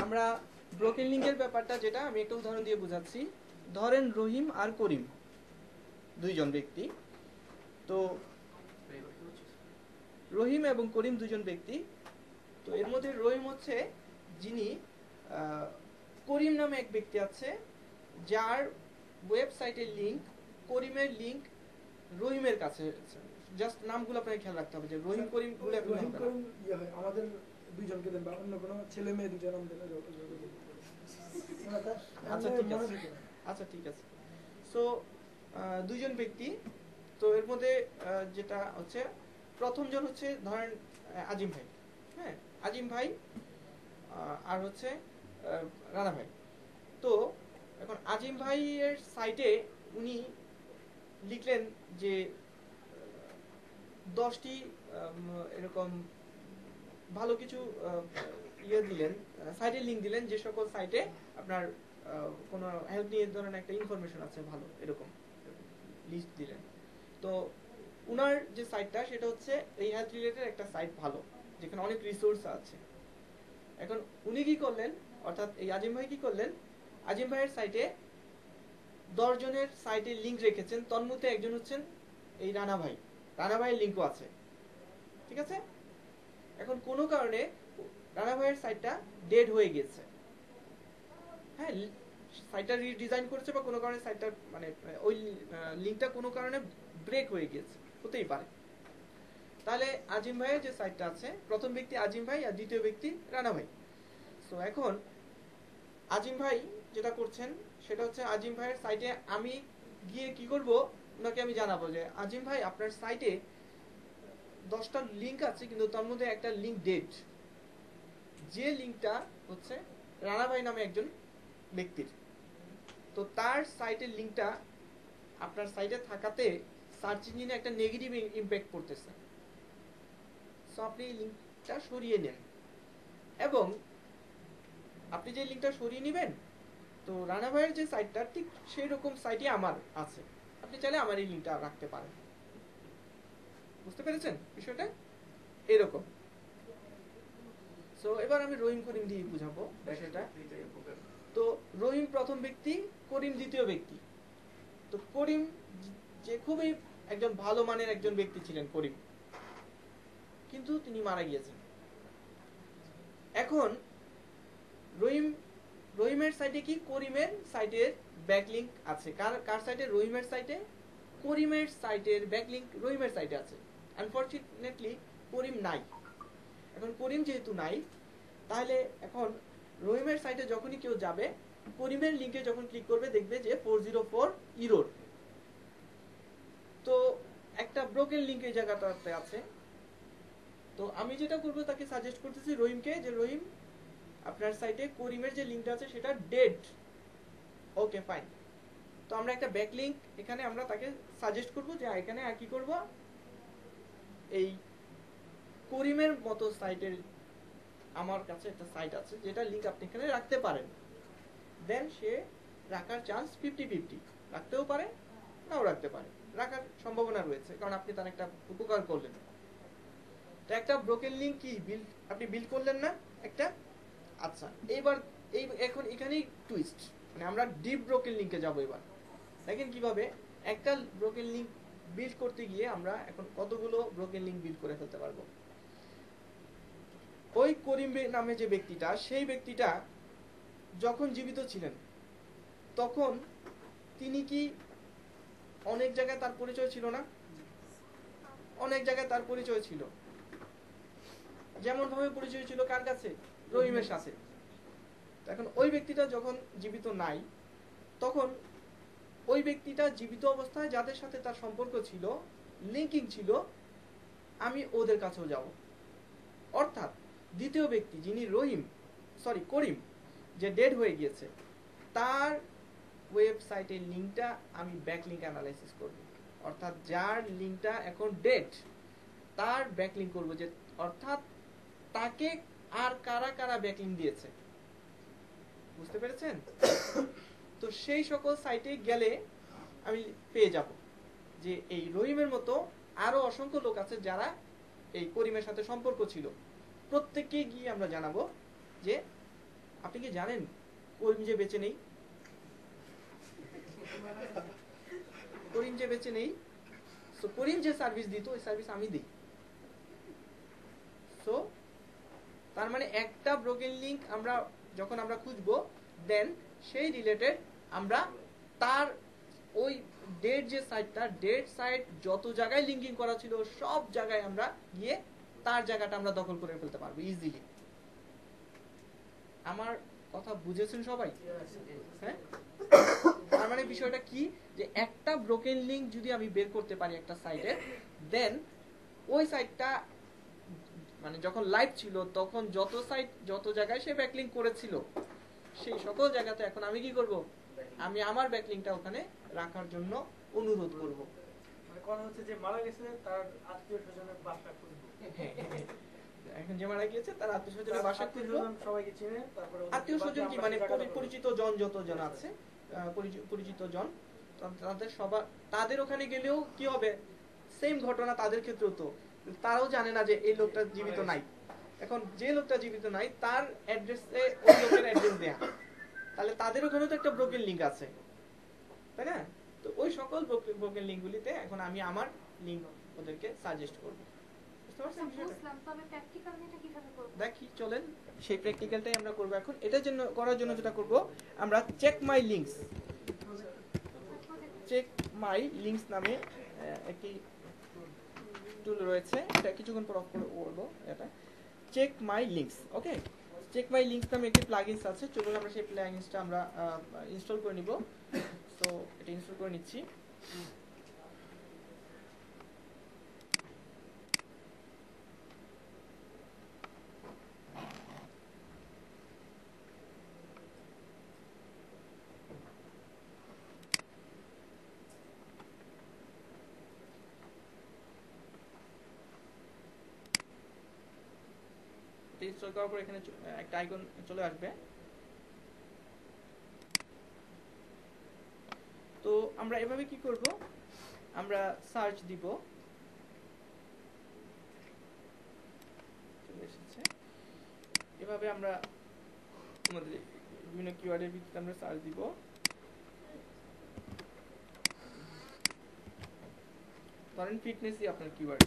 আমরা ব্রোকেন লিঙ্কের ব্যাপারটা যেটা আমি একটা উদাহরণ দিয়ে বোঝাচ্ছি। ধরেন রহিম আর করিম দুইজন ব্যক্তি, তো রহিম এবং করিম দুজন ব্যক্তি। তো এর মধ্যে রহিম হচ্ছে যিনি, করিম নামে এক ব্যক্তি আছে যার ওয়েবসাইটের লিঙ্ক, করিমের লিঙ্ক রহিমের কাছে। জাস্ট নামগুলো আপনাকে খেয়াল রাখতে হবে, যে রহিম করিম গুলো এখন রহিম হবে না। করিম ইয়ে হয়, আমাদের দুইজনকে দেন বা অন্য কোনো ছেলে মেয়ে দুজন নাম দেন। আচ্ছা ঠিক আছে, আচ্ছা ঠিক আছে। সো দুইজন ব্যক্তি, তো এর মধ্যে যেটা হচ্ছে প্রথম জন হচ্ছে ধরেন আজিম ভাই, হ্যাঁ, আজিম ভাই, আর হচ্ছে রানা ভাই। তো এখন আজিম ভাইয়ের সাইটে উনি লিখলেন যে 10টি এরকম ভালো কিছু ইয়ে দিলেন, সাইটের লিঙ্ক দিলেন, যে সকল সাইটে আপনার কোনো হেল্প নিয়ে ধরেন একটা ইনফরমেশন আছে ভালো, এরকম লিস্ট দিলেন। তো উনার যে সাইটটা সেটা হচ্ছে এই হেলথ রিলেটেড একটা সাইট ভালো, যেখানে অনেক রিসোর্স আছে। এখন উনি কি করলেন, অর্থাৎ এই আজিম ভাই কি করলেন, আজিম ভাইয়ের সাইটে 10 জনের সাইটে লিঙ্ক রেখেছেন, তন্মধ্যে একজন হচ্ছেন এই রানা ভাই, রানা ভাইয়ের লিঙ্কও আছে, ঠিক আছে? এখন কোনো কারণে রানা ভাইয়ের সাইটটা ডেড হয়ে গেছে, হ্যাঁ, সাইটটা রিডিজাইন করেছে বা কোনো কারণে সাইটটা মানে ওই লিঙ্কটা কোনো কারণে ব্রেক হয়ে গেছে, হতেই পারে। তাহলে আজিম ভাইয়ের যে সাইটটা আছে, প্রথম ব্যক্তি আজিম ভাই আর দ্বিতীয় ব্যক্তি রানা ভাই। সো এখন আজিম ভাই যেটা করছেন সেটা হচ্ছে, আজিম ভাইয়ের সাইটে আমি গিয়ে কি করব, ওনাকে আমি জানাবো যে আজিম ভাই আপনার সাইটে 10টা লিংক আছে কিন্তু তার মধ্যে একটা লিংক ডেড, যে লিংকটা হচ্ছে রানা ভাই নামে একজন ব্যক্তির, তো তার সাইটের লিংকটা আপনার সাইটে থাকাতে সার্চ ইঞ্জিনে একটা নেগেটিভ ইমপ্যাক্ট পড়তেছে, সো আপনি এই লিংকটা সরিয়ে নেন। এবং আপনি যে লিংকটা সরিয়ে নেবেন, তো রানা ভাইয়ের যে সাইটটা ঠিক সেই রকম সাইটই আমার আছে, আপনি চাইলে আমার এই লিংকটা রাখতে পারেন। বুঝতে পেরেছেন বিষয়টা? এরকম। সো এবার আমি রহিম করিম দিয়ে বুঝাবো বিষয়টা। তো রহিম প্রথম ব্যক্তি, করিম দ্বিতীয় ব্যক্তি। তো করিম যে খুবই একজন ভালো মানের একজন ব্যক্তি ছিলেন করিম, কিন্তু তিনি মারা গিয়েছেন। এখন রহিমের সাইটে কি করিমের সাইটের ব্যাকলিংক আছে, কার সাইটে? রহিমের সাইটে করিমের সাইটের ব্যাকলিংক রহিমের সাইটে আছে। আনফরচুনেটলি করিম নাই। এখন করিম যেহেতু নাই, তাহলে এখন রহিমের সাইটে যখনই কেউ যাবে, করিমের লিংকে যখন ক্লিক করবে দেখবে যে 404 ইরোর। তো একটা ব্রোকেন লিংক এই জায়গাটাতে আছে। তো আমি যেটা করব, তাকে সাজেস্ট করতেছি রহিমকে, যে রহিম আপনার সাইটে করিমের যে লিংকটা আছে সেটা ডেড। Okay fine. তো আমরা একটা ব্যাকলিংক এখানে আমরা তাকে সাজেস্ট করব যে এখানে আর কি করব, এই করিমের মতো সাইটের আমার কাছে একটা সাইট আছে যেটা লিংক আপনি এখানে রাখতে পারেন। দেন সে রাখার চান্স 50-50, রাখতেও পারে নাও রাখতে পারে, রাখার সম্ভাবনা রয়েছে, কারণ আপনি তার একটা উপকার করলেন। তো একটা ব্রোকেন লিংক কি আপনি বিল্ড করলেন না একটা? আচ্ছা, এইবার এখন এখানেই টুইস্ট, মানে আমরা ডিপ ব্রোকেন লিংকে যাব। এবার দেখেন কিভাবে একটা ব্রোকেন লিংক বিল্ড করতে গিয়ে আমরা এখন কতগুলো ব্রোকেন লিংক বিল্ড করে ফেলতে পারবো। ওই করিম নামে যে ব্যক্তিটা, সেই ব্যক্তিটা যখন জীবিত ছিলেন তখন তিনি কি অনেক জায়গায় তার পরিচয় ছিল না? অনেক জায়গায় তার পরিচয় ছিল। যেমন ভাবে পরিচয় ছিল কার কাছে? রহিমের সাথে। এখন ওই ব্যক্তিটা যখন জীবিত নাই, তখন ওই ব্যক্তিটা জীবিত অবস্থায় যাদের সাথে তার সম্পর্ক ছিল, লিঙ্কিং ছিল, আমি ওদের কাছেও যাব। অর্থাৎ দ্বিতীয় ব্যক্তি যিনি করিম, যে ডেড হয়ে গিয়েছে, তার ওয়েবসাইটের লিংকটা আমি ব্যাকলিংক অ্যানালাইসিস করব। অর্থাৎ যার লিংকটা এখন ডেড, তার ব্যাকলিংক করব, যে অর্থাৎ তাকে আর কারা কারা ব্যাকলিংক দিয়েছে। বুঝতে পেরেছেন? তো সেই সকল সাইটে গেলে আমি পেয়ে যাব যে এই রহিমের মতো আরো অসংখ্য লোক আছে যারা এই করিমের সাথে সম্পর্ক ছিল। প্রত্যেককে গিয়ে আমরা জানাবো যে আপনি কি জানেন করিম যে বেঁচে নেই, করিম যে বেঁচে নেই, সো করিম যে সার্ভিস দিত ওই সার্ভিস আমি দিই। সো তার মানে একটা ব্রোকেন লিংক আমরা যখন আমরা খুঁজবো, দেন সেই রিলেটেড আমরা তার ওই ডেড যে সাইটটা, ডেড সাইট যত জায়গায় লিঙ্কিং করা ছিল সব জায়গায় আমরা গিয়ে তার জায়গাটা আমরা দখল করে ফেলতে পারবো ইজিলি। আমার কথা বুঝেছেন সবাই? হ্যাঁ, তার মানে বিষয়টা কি, যে একটা ব্রোকেন লিংক যদি আমি বের করতে পারি একটা সাইটে, দেন ওই সাইটটা মানে যখন লাইভ ছিল তখন যত জায়গায় সে ব্যাকলিংক করেছিল সেই সকল জায়গাতে এখন আমি কি করব, আমি আমার ব্যাকলিংকটা ওখানে রাখার জন্য অনুরোধ করব। মানে কথা হচ্ছে যে মারা গেছে তার আত্মীয়-স্বজনের বাসা খুঁজবো। এখন যে মারা গিয়েছে তার আত্মীয়-স্বজনের বাসা খুঁজবো। সবাইকে চিনে, তারপরে আত্মীয়-স্বজন কি মানে পরিচিত জন যতজন আছে, পরিচিত জন, তাদের ওখানে গেলেও কি হবে, সেম ঘটনা তাদের ক্ষেত্রেও, তো তারাও জানে না যে এই লোকটা জীবিত নাই। এখন যে লোকটা জীবিত নাই তার অ্যাড্রেসে ওই লোকের অ্যাড্রেস দেয়া, তাহলে তাদের ওখানে তো একটা ব্রোকেন লিংক আছে, তাই না? তো ওই সকল ব্রোকেন লিংকগুলিতে এখন আমি আমার লিংক ওদেরকে সাজেস্ট করব। বুঝতে পারছেন বিষয়টা? বুঝলাম, তবে প্র্যাকটিক্যালি এটা কিভাবে করব? দেখি চলেন সেই প্র্যাকটিক্যালটাই আমরা করব এখন। এটার জন্য করার জন্য যেটা করব, আমরা চেক মাই লিংকস নামে একটি টুল রয়েছে, এটা কিছুক্ষণ পর অফ করে বলবো। এটা check my links, okay. Check my links নামে একটি প্লাগইনস আছে, চলুন আমরা সেই প্লাগইনসটা আমরা ইনস্টল করে নিব। সো এটা ইনস্টল করে নিচ্ছি। ইনস্টল করার পর এখানে একটা আইকন চলে আসবে। তো আমরা এভাবে কি করব, আমরা সার্চ দিব, চলে এসেছে। এভাবে আমরা আমাদের বিভিন্ন কিওয়ার্ডের ভিত্তিতে আমরা সার্চ দিব। ধরেন ফিটনেসই আপনার কিওয়ার্ড,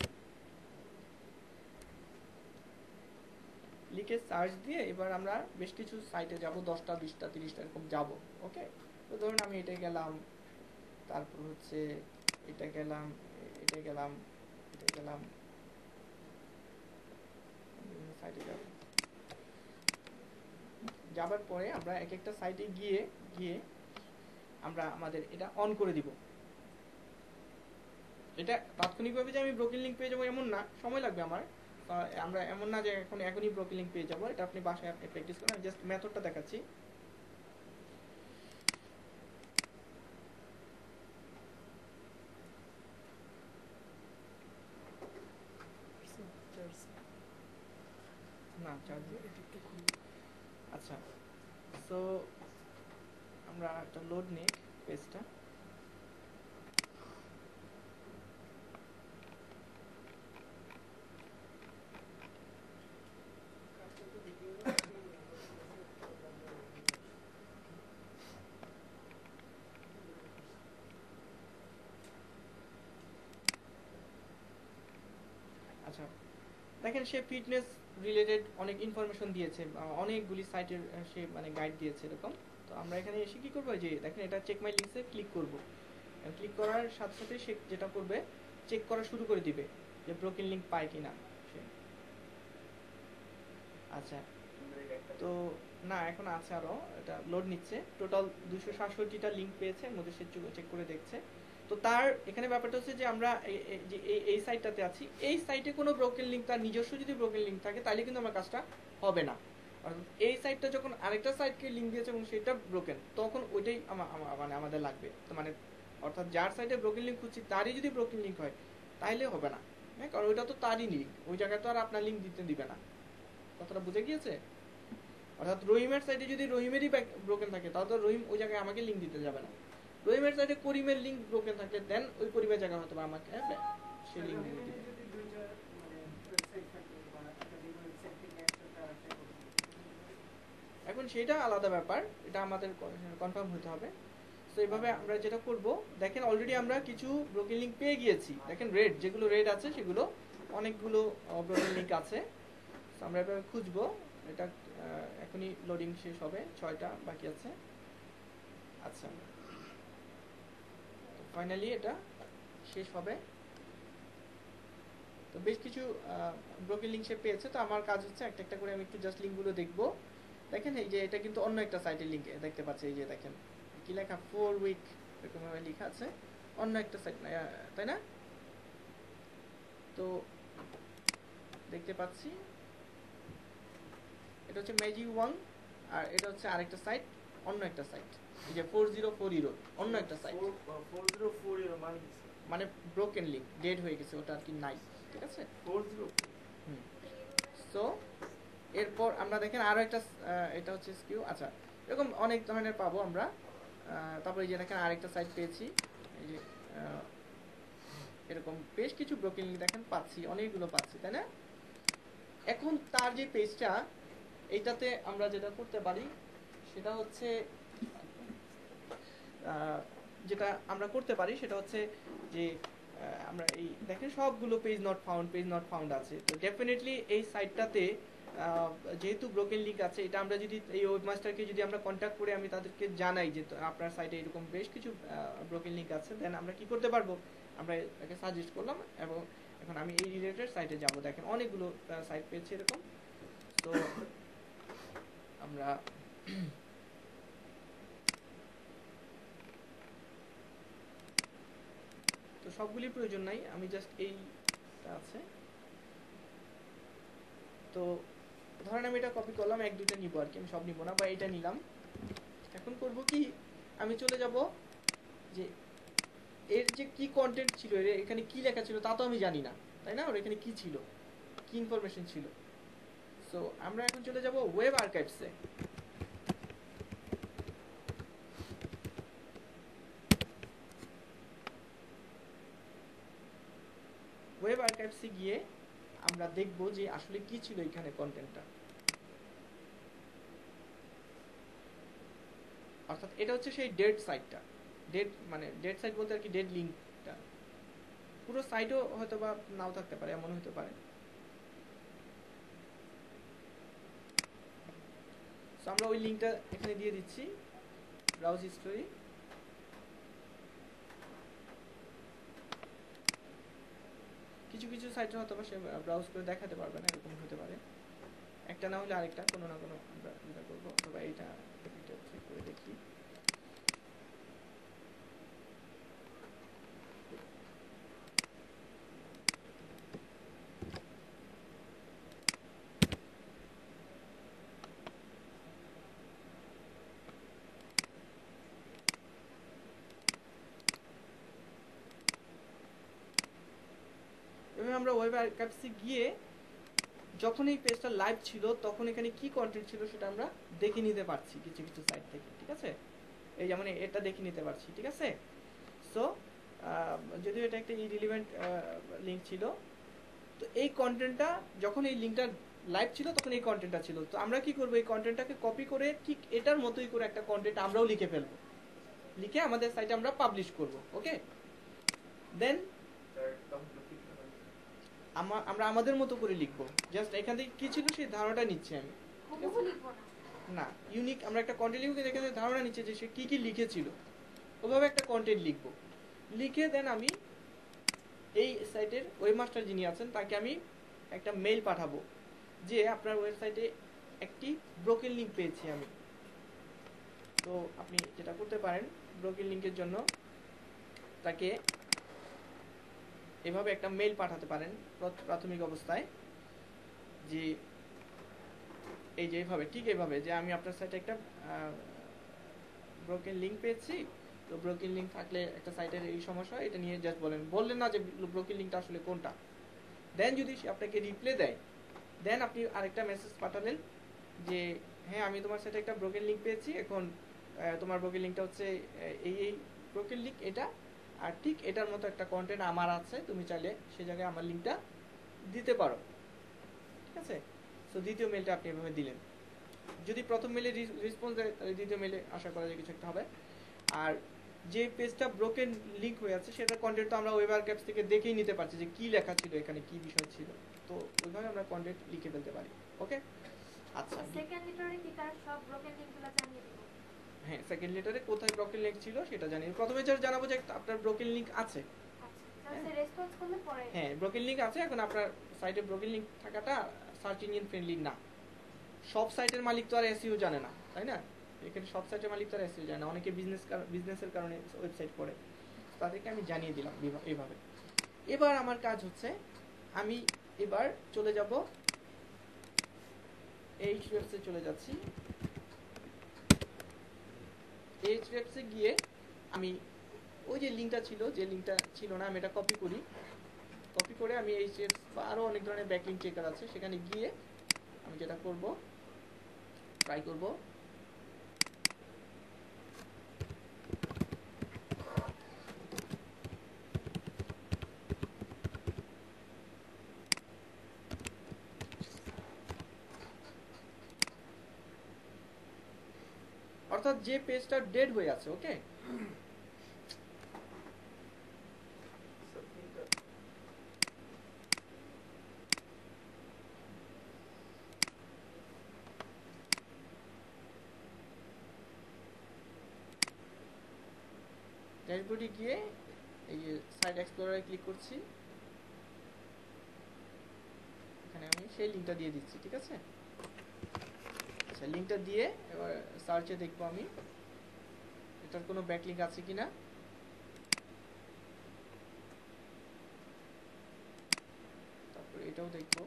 লিখে সার্চ দিয়ে এবার আমরা বেশ কিছু সাইটে যাব, 10টা 20টা 30টা এরকম যাব। ওকে, তো ধরুন আমি এটা গেলাম, তারপর হচ্ছে এটা গেলাম, এটা গেলাম, এটা গেলাম, সাইটে যাব। যাবার পরে আমরা এক একটা সাইটে গিয়ে গিয়ে আমরা আমাদের এটা অন করে দিব। এটা তাৎক্ষণিকভাবে যে আমি ব্রোকেন লিঙ্ক পেয়ে যাবো এমন না, সময় লাগবে আমার। আমরা এমন না যে এখনই ব্রোকেন লিঙ্ক পেয়ে যাবো, এটা আপনি বাসায় প্র্যাকটিস করেন। জাস্ট মেথডটা দেখাচ্ছি। না আচ্ছা, সো আমরা একটা লোড নিই পেজটা। আচ্ছা, দেখেন সে ফিটনেস রিলেটেড অনেক ইনফরমেশন দিয়েছে, অনেকগুলি সাইটের সে মানে গাইড দিয়েছে এরকম। তো আমরা এখানে এসে কি করবো, যে দেখেন এটা চেক মাই লিঙ্কসে ক্লিক করব। ক্লিক করার সাথে সাথে সে যেটা করবে, চেক করা শুরু করে দিবে যে ব্রোকেন লিঙ্ক পায় কিনা সে। আচ্ছা, তো না এখন আছে আরো, এটা লোড নিচ্ছে। টোটাল 267টা লিঙ্ক পেয়েছে, এর মধ্যে সে চেক করে দেখছে। তো তার এখানে ব্যাপারটা হচ্ছে যে আমরা এই সাইটটাতে আছি, এই সাইটে কোনো ব্রোকেন লিঙ্ক, তার নিজস্ব যদি ব্রোকেন লিঙ্ক থাকে তাহলে কিন্তু আমার কাজটা হবে না। এই সাইটটা যখন আরেকটা সাইটকে লিঙ্ক দিয়েছে এবং সেটা ব্রোকেন, তখন ওইটাই মানে আমাদের লাগবে। তো মানে অর্থাৎ যার সাইটে ব্রোকেন লিঙ্ক খুঁজছি তারই যদি ব্রোকেন লিঙ্ক হয় তাহলে হবে না, হ্যাঁ, কারণ ওইটা তো তারই লিঙ্ক, ওই জায়গায় তো আর আপনার লিঙ্ক দিতে দিবে না। কথাটা বুঝে গিয়েছে? অর্থাৎ রহিমের সাইটে যদি রহিমেরই ব্রোকেন থাকে তাহলে তো রহিম ওই জায়গায় আমাকে লিঙ্ক দিতে যাবে না। রহিমের সাইটে করিমের লিঙ্ক ব্রোকেন থাকে, দেন ওই করিমের জায়গা হয়তো আমাকে সেই লিঙ্ক দিয়ে দিবে। এখন সেটা আলাদা ব্যাপার, এটা আমাদের কনফার্ম হতে হবে। তো এইভাবে আমরা যেটা করব, দেখেন অলরেডি আমরা কিছু ব্রোকেন লিঙ্ক পেয়ে গিয়েছি। দেখেন রেড, যেগুলো রেড আছে সেগুলো অনেকগুলো ব্রোকেন লিঙ্ক আছে। আমরা এভাবে খুঁজবো। এটা এখনই লোডিং শেষ হবে, 6টা বাকি আছে। আচ্ছা, ফাইনালি এটা শেষ হবে। তো বেশ কিছু ব্রোকেন লিঙ্ক সে পেয়েছে। তো আমার কাজ হচ্ছে একটা একটা করে আমি একটু জাস্ট লিঙ্কগুলো দেখবো। দেখেন এই যে এটা কিন্তু অন্য একটা সাইটের লিঙ্ক দেখতে পাচ্ছি। এই যে দেখেন কি লেখা, 4 উইক এরকম ভাবে লেখা আছে, অন্য একটা সাইট, তাই না? তো দেখতে পাচ্ছি এটা হচ্ছে ম্যাজিক ওয়ান, আর এটা হচ্ছে আরেকটা সাইট, অন্য একটা সাইট। এই যে 4040 অন্য একটা সাইট, 4040 মানে ব্রোকেন লিঙ্ক, ডেড হয়ে গেছে, ওটা আর কি নাই। ঠিক আছে, 40। সো এরপর আমরা দেখেন আরো একটা, এটা হচ্ছে স্কিউ। আচ্ছা, এরকম অনেক ধরনের পাবো আমরা। তারপরে এই যে দেখেন আরেকটা সাইট পেয়েছি, এই যে এরকম বেশ কিছু ব্রোকেন লিঙ্ক দেখেন পাচ্ছি, অনেকগুলো পাচ্ছি, তাই না? এখন তার যে পেজটা, এইটাতে আমরা যেটা করতে পারি সেটা হচ্ছে যে আমরা এই দেখেন সবগুলো পেজ নট ফাউন্ড আছে। তো ডেফিনেটলি এই সাইটটাতে যেহেতু ব্রোকেন লিঙ্ক আছে, এটা আমরা যদি এই ওয়েবমাস্টারকে যদি আমরা কন্ট্যাক্ট করে আমি তাদেরকে জানাই যে আপনার সাইটে এরকম বেশ কিছু ব্রোকেন লিঙ্ক আছে, দেন আমরা কি করতে পারবো, আমরা এটাকে সাজেস্ট করলাম এবং এখন আমি এই রিলেটেড সাইটে যাব। দেখেন অনেকগুলো সাইট পেয়েছি এরকম। তো আমরা সবগুলি প্রয়োজন নাই, আমি জাস্ট এইটা আছে। তো ধরেন আমি এটা কপি করলাম, এক দুইটা নিব আর কি, আমি সব নিব না, বা এটা নিলাম। এখন করব কি, আমি চলে যাব যে এর যে কি কন্টেন্ট ছিল, এখানে কি লেখা ছিল তা তো আমি জানি না, তাই না? ওর এখানে কি ছিল, কি ইনফরমেশন ছিল। সো আমরা এখন চলে যাব ওয়েব আর্কাইভসে। ওয়েব আর্কাইভসে গিয়ে আমরা দেখব যে আসলে কি ছিল এখানে কন্টেন্টটা। অর্থাৎ এটা হচ্ছে সেই ডেড সাইটটা। ডেড মানে ডেড সাইট বলতে আর কি ডেড লিঙ্কটা। পুরো সাইটও হয়তো বা নাও থাকতে পারে, এমন হতে পারে। সো আমরা ওই লিঙ্কটা এখানে দিয়ে দিচ্ছি, ব্রাউজ হিস্টোরি। কিছু কিছু সাইটে হয়তো বা সে ব্রাউজ করে দেখাতে পারবে না, এরকম হতে পারে। একটা না হলে আরেকটা, কোনো না কোনো আমরা এটা করবো, অথবা এইটা চেক করে দেখি। এভাবে আমরা ওয়েব আর্কাইভসে গিয়ে যখন এই পেজটা লাইভ ছিল তখন এখানে কি কন্টেন্ট ছিল সেটা আমরা দেখে নিতে পারছি কিছু কিছু সাইট থেকে, ঠিক আছে? এই যেমন এটা দেখে নিতে পারছি, ঠিক আছে? সো যদিও এটা একটা ইরিলেভেন্ট লিঙ্ক ছিল, তো এই কন্টেন্টটা যখন এই লিঙ্কটা লাইভ ছিল তখন এই কন্টেন্টটা ছিল। তো আমরা কি করব, এই কন্টেন্টটাকে কপি করে ঠিক এটার মতোই করে একটা কন্টেন্ট আমরাও লিখে ফেলবো, লিখে আমাদের সাইটে আমরা পাবলিশ করব। ওকে, দেন আমরা আমাদের মতো করে লিখবো। জাস্ট এখান থেকে কি ছিল সেই ধারণাটা নিচ্ছি আমি, হুবহু লিখবো না। না ইউনিক আমরা একটা কন্টেন্ট লিখবো, এখানে ধারণা নিচ্ছে যে সে কি কি লিখেছিল, ওভাবে একটা কন্টেন্ট লিখবো। লিখে দেন আমি এই সাইটের ওয়েবমাস্টার যিনি আছেন তাকে আমি একটা মেইল পাঠাবো যে আপনার ওয়েবসাইটে একটি ব্রোকেন লিঙ্ক পেয়েছি আমি। তো আপনি যেটা করতে পারেন, ব্রোকেন লিঙ্কের জন্য তাকে এভাবে একটা মেইল পাঠাতে পারেন প্রাথমিক অবস্থায়, যে এই যে এইভাবে, ঠিক এইভাবে, যে আমি আপনার সাইটে একটা ব্রোকেন লিঙ্ক পেয়েছি। তো ব্রোকেন লিঙ্ক থাকলে একটা সাইটের এই সমস্যা, এটা নিয়ে জাস্ট বললেন না যে ব্রোকেন লিঙ্কটা আসলে কোনটা। দেন যদি সে আপনাকে রিপ্লাই দেয়, দেন আপনি আরেকটা মেসেজ পাঠালেন যে হ্যাঁ আমি তোমার সাথে একটা ব্রোকেন লিঙ্ক পেয়েছি, এখন তোমার ব্রোকেন লিঙ্কটা হচ্ছে এই ব্রোকেন লিঙ্ক এটা, আর ঠিক এটার মতো একটা কন্টেন্ট আমার আছে, তুমি চাইলে সে জায়গায় আমার লিঙ্কটা দিতে পারো, ঠিক আছে? সো দ্বিতীয় মেলটা আপনি এভাবে দিলেন। যদি প্রথম মেলে রেসপন্স দেয় তাহলে দ্বিতীয় মেলে আশা করা যায় কিছু একটা হবে। আর যে পেজটা ব্রোকেন লিঙ্ক হয়ে আছে সেটার কন্টেন্ট তো আমরা ওয়েব আর্কাইভস থেকে দেখেই নিতে পারছি যে কি লেখা ছিল এখানে, কি বিষয় ছিল। তো ওইভাবে আমরা কন্টেন্ট লিখে ফেলতে পারি। ওকে, আচ্ছা। সেকেন্ড লেটারে কি তার সব ব্রোকেন লিঙ্কগুলো জানিয়ে দিব? হ্যাঁ, সেকেন্ড লেটারে কোথায় ব্রোকেন লিঙ্ক ছিল সেটা জানি। প্রথমে যা জানাবো যে আপনার ব্রোকেন লিঙ্ক আছে। আচ্ছা, তাহলে রেসপন্স করলে পরে। হ্যাঁ, ব্রোকেন লিঙ্ক আছে। এখন আপনার সাইটে ব্রোকেন লিঙ্ক থাকাটা সার্চ ইঞ্জিন ফ্রেন্ডলি না। সব সাইটের মালিক তো আর এসইও জানে না, তাই না? এখানে সব সাইটের মালিক তো আর এসইও জানে না, অনেকে বিজনেসের কারণে ওয়েবসাইট করে, তাদেরকে আমি জানিয়ে দিলাম এইভাবে। এবার আমার কাজ হচ্ছে, আমি এবার চলে যাব এইচওয়েবসে, চলে যাচ্ছি। এইচওয়েবসে গিয়ে আমি ওই যে লিঙ্কটা ছিল, যে লিঙ্কটা ছিল না, আমি এটা কপি করি। কপি করে আমি এইচওয়েবস বা আরও অনেক ধরনের ব্যাকলিঙ্ক চেকার আছে, সেখানে গিয়ে আমি যেটা করব, ট্রাই করব অর্থাৎ যে পেজটা ডেড হয়ে আছে। ওকে, ড্যাশবোর্ডে গিয়ে এই যে সাইট এক্সপ্লোরারে ক্লিক করছি, এখানে আমি সেই লিঙ্কটা দিয়ে দিচ্ছি, ঠিক আছে? আচ্ছা, লিঙ্কটা দিয়ে এবার সার্চে দেখবো আমি এটার কোনো ব্যাকলিঙ্ক আছে কিনা। এটাও দেখবো,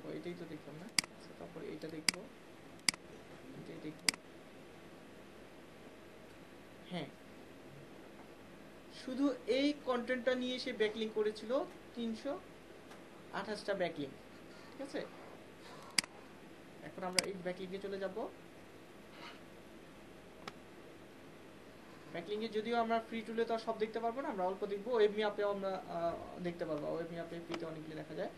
ও এটাই তো দেখলাম না। আচ্ছা, তারপরে এইটা দেখবো, এটাই দেখবো। হ্যাঁ, শুধু এই কন্টেন্টটা নিয়ে সে ব্যাকলিং করেছিল 328টা ব্যাকলিং, ঠিক আছে। এখন আমরা এই ব্যাকলিংকে চলে যাব। ব্যাকলিংয়ে যদিও আমরা ফ্রি টুলে তো সব দেখতে পারবো না, আমরা অল্প দেখবো। ওয়েব ম্যাপেও আমরা দেখতে পারবো, ওয়েব ম্যাপে ফ্রিতে অনেকগুলো দেখা যায়।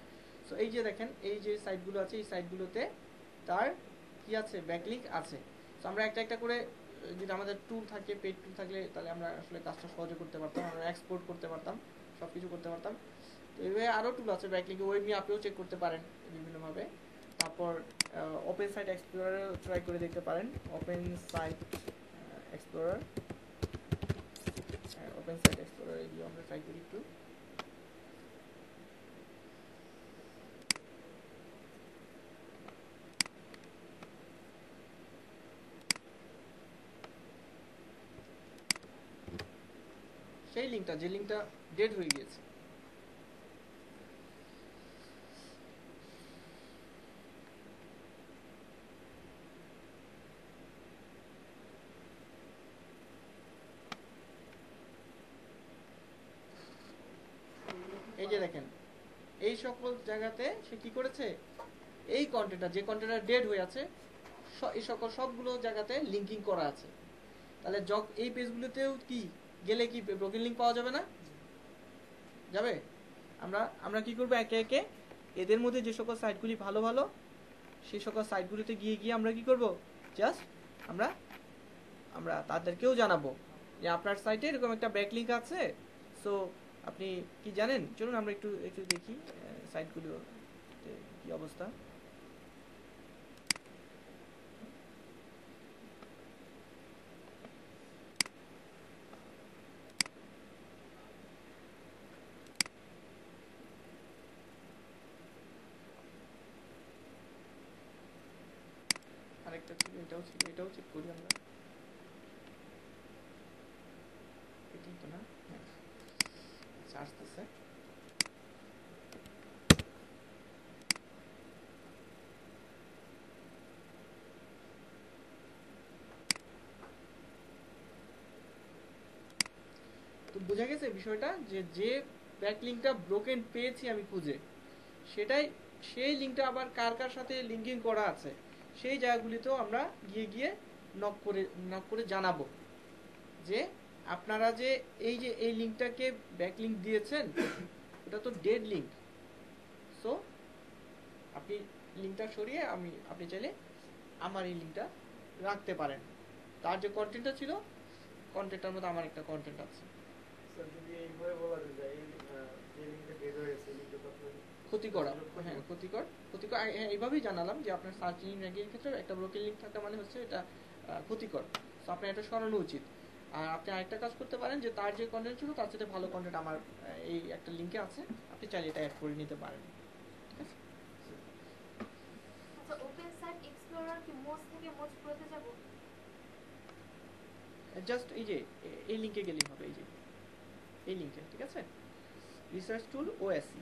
সো এই যে দেখেন, এই যে সাইটগুলো আছে, এই সাইটগুলোতে তার কি আছে, ব্যাকলিংক আছে। তো আমরা একটা একটা করে, যদি আমাদের টুল থাকে, পেড টুল থাকলে, তাহলে আমরা আসলে কাজটা সহজে করতে পারতাম, আমরা এক্সপোর্ট করতে পারতাম, সব কিছু করতে পারতাম। তো এইভাবে আরও টুল আছে ব্যাকলিংকে, ওয়েব ম্যাপেও চেক করতে পারেন বিভিন্নভাবে। তারপর ওপেন সাইট এক্সপ্লোরারও ট্রাই করে দেখতে পারেন, open site explorer, open site explorer এগুলো আমরা ট্রাই করি একটু। সেই লিঙ্কটা, যে লিঙ্কটা ডেড হয়ে গিয়েছে, এই যে দেখেন, এই সকল জায়গাতে সে কি করেছে, এই কন্টেন্টটা, যে কন্টেন্টটা ডেড হয়ে আছে, এই সকল সবগুলো জায়গাতে লিঙ্কিং করা আছে। তাহলে এই পেজগুলোতেও কি গেলে কি ব্রোকেন লিঙ্ক পাওয়া যাবে না? যাবে। আমরা কি করবো, একে একে এদের মধ্যে যে সকল সাইটগুলি ভালো ভালো, সেই সকল সাইটগুলিতে গিয়ে গিয়ে আমরা কি করব, জাস্ট আমরা তাদেরকেও জানাবো যে আপনার সাইটে এরকম একটা ব্যাকলিঙ্ক আছে। সো আপনি কি জানেন, চলুন আমরা একটু একটু দেখি সাইটগুলো কি অবস্থা। আরেকটা ছিল, এটাও ছিল, এটাও চেক করি আমরা। এটাই তো না? হ্যাঁ, আচ্ছা, আসতেছে। তো বোঝা গেছে বিষয়টা, যে ব্যাকলিংকটা ব্রোকেন পেয়েছি আমি খুঁজে, সেই লিঙ্কটা আবার কার কার সাথে লিঙ্কিং করা আছে, সেই জায়গাগুলিতেও আমরা গিয়ে গিয়ে নক করে জানাবো যে আপনারা যে এই লিঙ্কটাকে ব্যাকলিংক দিয়েছেন, ওটা তো ডেড লিঙ্ক। সো আপনি লিঙ্কটা সরিয়ে আপনি চাইলে আমার এই লিঙ্কটা রাখতে পারেন। তার যে কন্টেন্টটা ছিল, কন্টেন্টটার মধ্যে আমার একটা কন্টেন্ট আছে। ক্ষতিকর, হ্যাঁ, ক্ষতিকর। হ্যাঁ, এইভাবেই জানালাম যে আপনার সার্চ ইঞ্জিন র্যাঙ্কিং ক্ষেত্রে একটা ব্রোকেন লিঙ্ক থাকা মানে হচ্ছে এটা ক্ষতিকর। সো আপনার এটা সরানো উচিত। আর আপনি আরেকটা কাজ করতে পারেন, যে তার যে কন্টেন্ট ছিল তার সাথে ভালো কন্টেন্ট আমার এই একটা লিঙ্কে আছে, আপনি চাইলে এটা অ্যাড করে নিতে পারেন। ঠিক আছে। আচ্ছা, ওপেন সাইট এক্সপ্লোরার কি মোজ থেকে মোজ প্রোতে যাব? জাস্ট এই লিঙ্কে গেলেই হবে, এই লিঙ্কে, ঠিক আছে। রিসার্চ টুল ওএসসি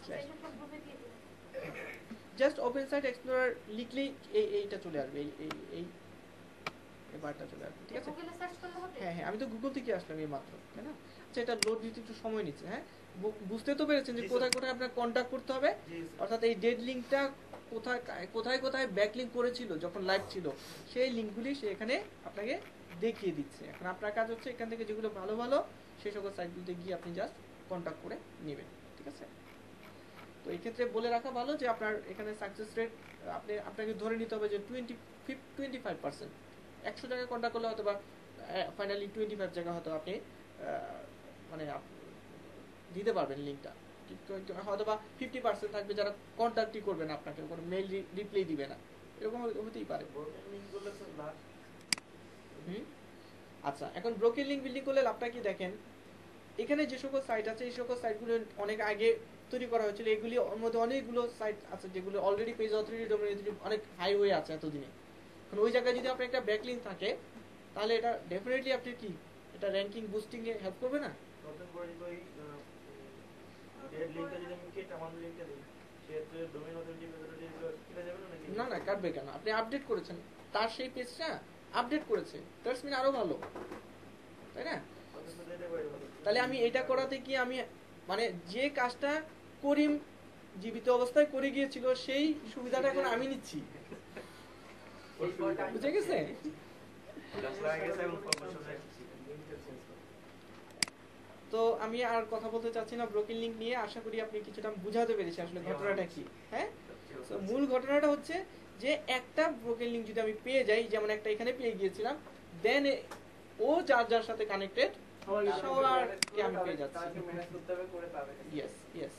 সেশনটা গ্রুপে দিয়ে দিন। জাস্ট ওপেন সাইট এক্সপ্লোরার লিখলেই এইটা চলে আসবে, এই বারটা চলে আসবে, ঠিক আছে। গুগলে সার্চ করলে হবে? হ্যাঁ, আমি তো গুগল থেকে আসলাম এই মাত্র, তাই না? আচ্ছা, এটা লোড দিতে একটু সময় নিচ্ছে। হ্যাঁ, বুঝতে তো পেরেছেন যে কোথায় কোথায় আপনার কন্ট্যাক্ট করতে হবে, অর্থাৎ এই ডেড লিঙ্কটা কোথায় কোথায় ব্যাকলিঙ্ক করেছিল যখন লাইভ ছিল, সেই লিঙ্কগুলি সে এখানে আপনাকে দেখিয়ে দিচ্ছে। এখন আপনার কাজ হচ্ছে এখান থেকে যেগুলো ভালো ভালো, সেই সকল সাইটগুলোতে গিয়ে আপনি জাস্ট কন্ট্যাক্ট করে নেবেন, ঠিক আছে। তো এই ক্ষেত্রে বলে রাখা ভালো যে আপনার এখানে সাকসেস রেট আপনাকে ধরে নিতে হবে যে 25%। 100 জায়গায় কন্ট্যাক্ট করলে হয়তো বা ফাইনালি 25 জায়গা হয়তো আপনি মানে দিতে পারবেন লিঙ্কটা, হয়তো বা 50% থাকবে যারা কন্ট্যাক্টই করবে না আপনাকে, কোনো মেইল রিপ্লাই দিবে না, এরকম হতেই পারে। আচ্ছা, এখন ব্রোকেন লিঙ্ক বিল্ডিং করলে লাভটা কি দেখেন, এখানে যে সকল সাইট আছে, এই সকল সাইটগুলো অনেক আগে তৈরি করা হয়েছিল। এগুলি মধ্যে অনেকগুলো সাইট আছে যেগুলো already page authority, domain authority অনেক হাই হয়ে আছে এতদিনে। এখন ওই জায়গায় যদি আপনার একটা ব্যাকলিঙ্ক থাকে, তাহলে এটা ডেফিনেটলি আপনি কি এটা র্যাঙ্কিং বুস্টিং এ হেল্প করবে না? সেক্ষেত্রে ডোমেইন অথরিটি মেথডোলজি এগুলো কেটে যাবে না নাকি? না না, কাটবে কেন? আপনি আপডেট করেছেন, তার সেই পেজটা আপডেট করেছে, দ্যাটস মিন আরো ভালো, তাই না? অথচ তো এটা বাইরে ভালো। তাহলে আমি এটা করাতে কি আমি মানে যে কাজটা করিম জীবিত অবস্থায় করে গিয়েছিল সেই সুবিধাটা এখন আমি নিচ্ছি, বুঝে গেছে? তো আমি আর কথা বলতে চাচ্ছি না ব্রোকেন লিঙ্ক নিয়ে, আশা করি আপনি কিছুটা বুঝাতে পেরেছি আসলে ঘটনাটা কি। হ্যাঁ, তো মূল ঘটনাটা হচ্ছে যে একটা ব্রোকেন লিঙ্ক যদি আমি পেয়ে যাই, যেমন একটা এখানে পেয়ে গিয়েছিলাম, দেন ও যার যার সাথে কানেক্টেড সবারকে আমি পেয়ে যাচ্ছি। ইয়েস ইয়েস,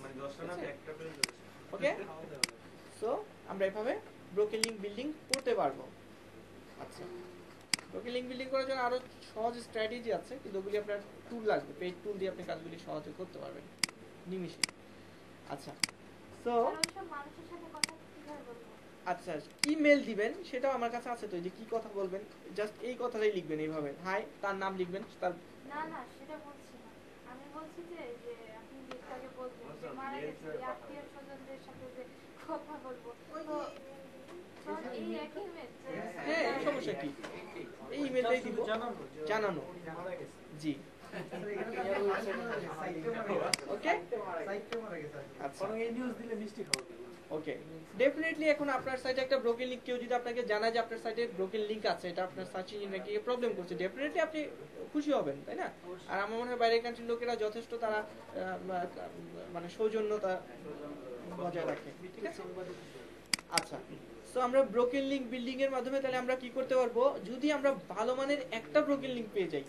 ওকে। সো আমরা এভাবে ব্রোকেন লিঙ্ক বিল্ডিং করতে পারবো। আচ্ছা, ব্রোকেন লিঙ্ক বিল্ডিং করার জন্য আরো সহজ স্ট্র্যাটেজি আছে, কিন্তু ওগুলি আপনার টুল লাগবে, পেইড টুল দিয়ে আপনি কাজগুলি সহজে করতে পারবেন নিমিষে। আচ্ছা, সো ওইসব মানুষের সাথে কথা কিভাবে বলবো? আচ্ছা, কি মেল দিবেন সেটাও আমার কাছে আছে, তো এই যে কি কথা বলবেন জাস্ট এই কথাটাই লিখবেন এইভাবে, হাই, তার নাম লিখবেন, তার না না, সেটা বলছি না। আমি বলছি যে যে আপনি যে একটু আগে বললেন যে মারা গেছে আত্মীয় স্বজনদের সাথে যে কথা বলবো, ওই তো যে তো এই একই মেল। হ্যাঁ, এই সমস্যা কি, এই ইমেলটাই দিব, জানানো, জি, ওকে। আচ্ছা, ওকে, ডেফিনেটলি এখন আপনার সাইটে একটা ব্রোকেন লিংক, কেউ যদি আপনাকে জানায় যে আপনার সাইটে ব্রোকেন লিংক আছে, এটা আপনার সার্চ ইঞ্জিন র্যাঙ্কিং এ প্রবলেম করছে, ডেফিনেটলি আপনি খুশি হবেন, তাই না? আর আমার মনে হয় বাইরের কান্ট্রির লোকেরা যথেষ্ট তারা মানে সৌজন্যতা বজায় রাখে, ঠিক আছে? আচ্ছা, সো আমরা ব্রোকেন লিংক বিল্ডিং এর মাধ্যমে তাহলে আমরা কি করতে পারবো, যদি আমরা ভালো মানের একটা ব্রোকেন লিংক পেয়ে যাই,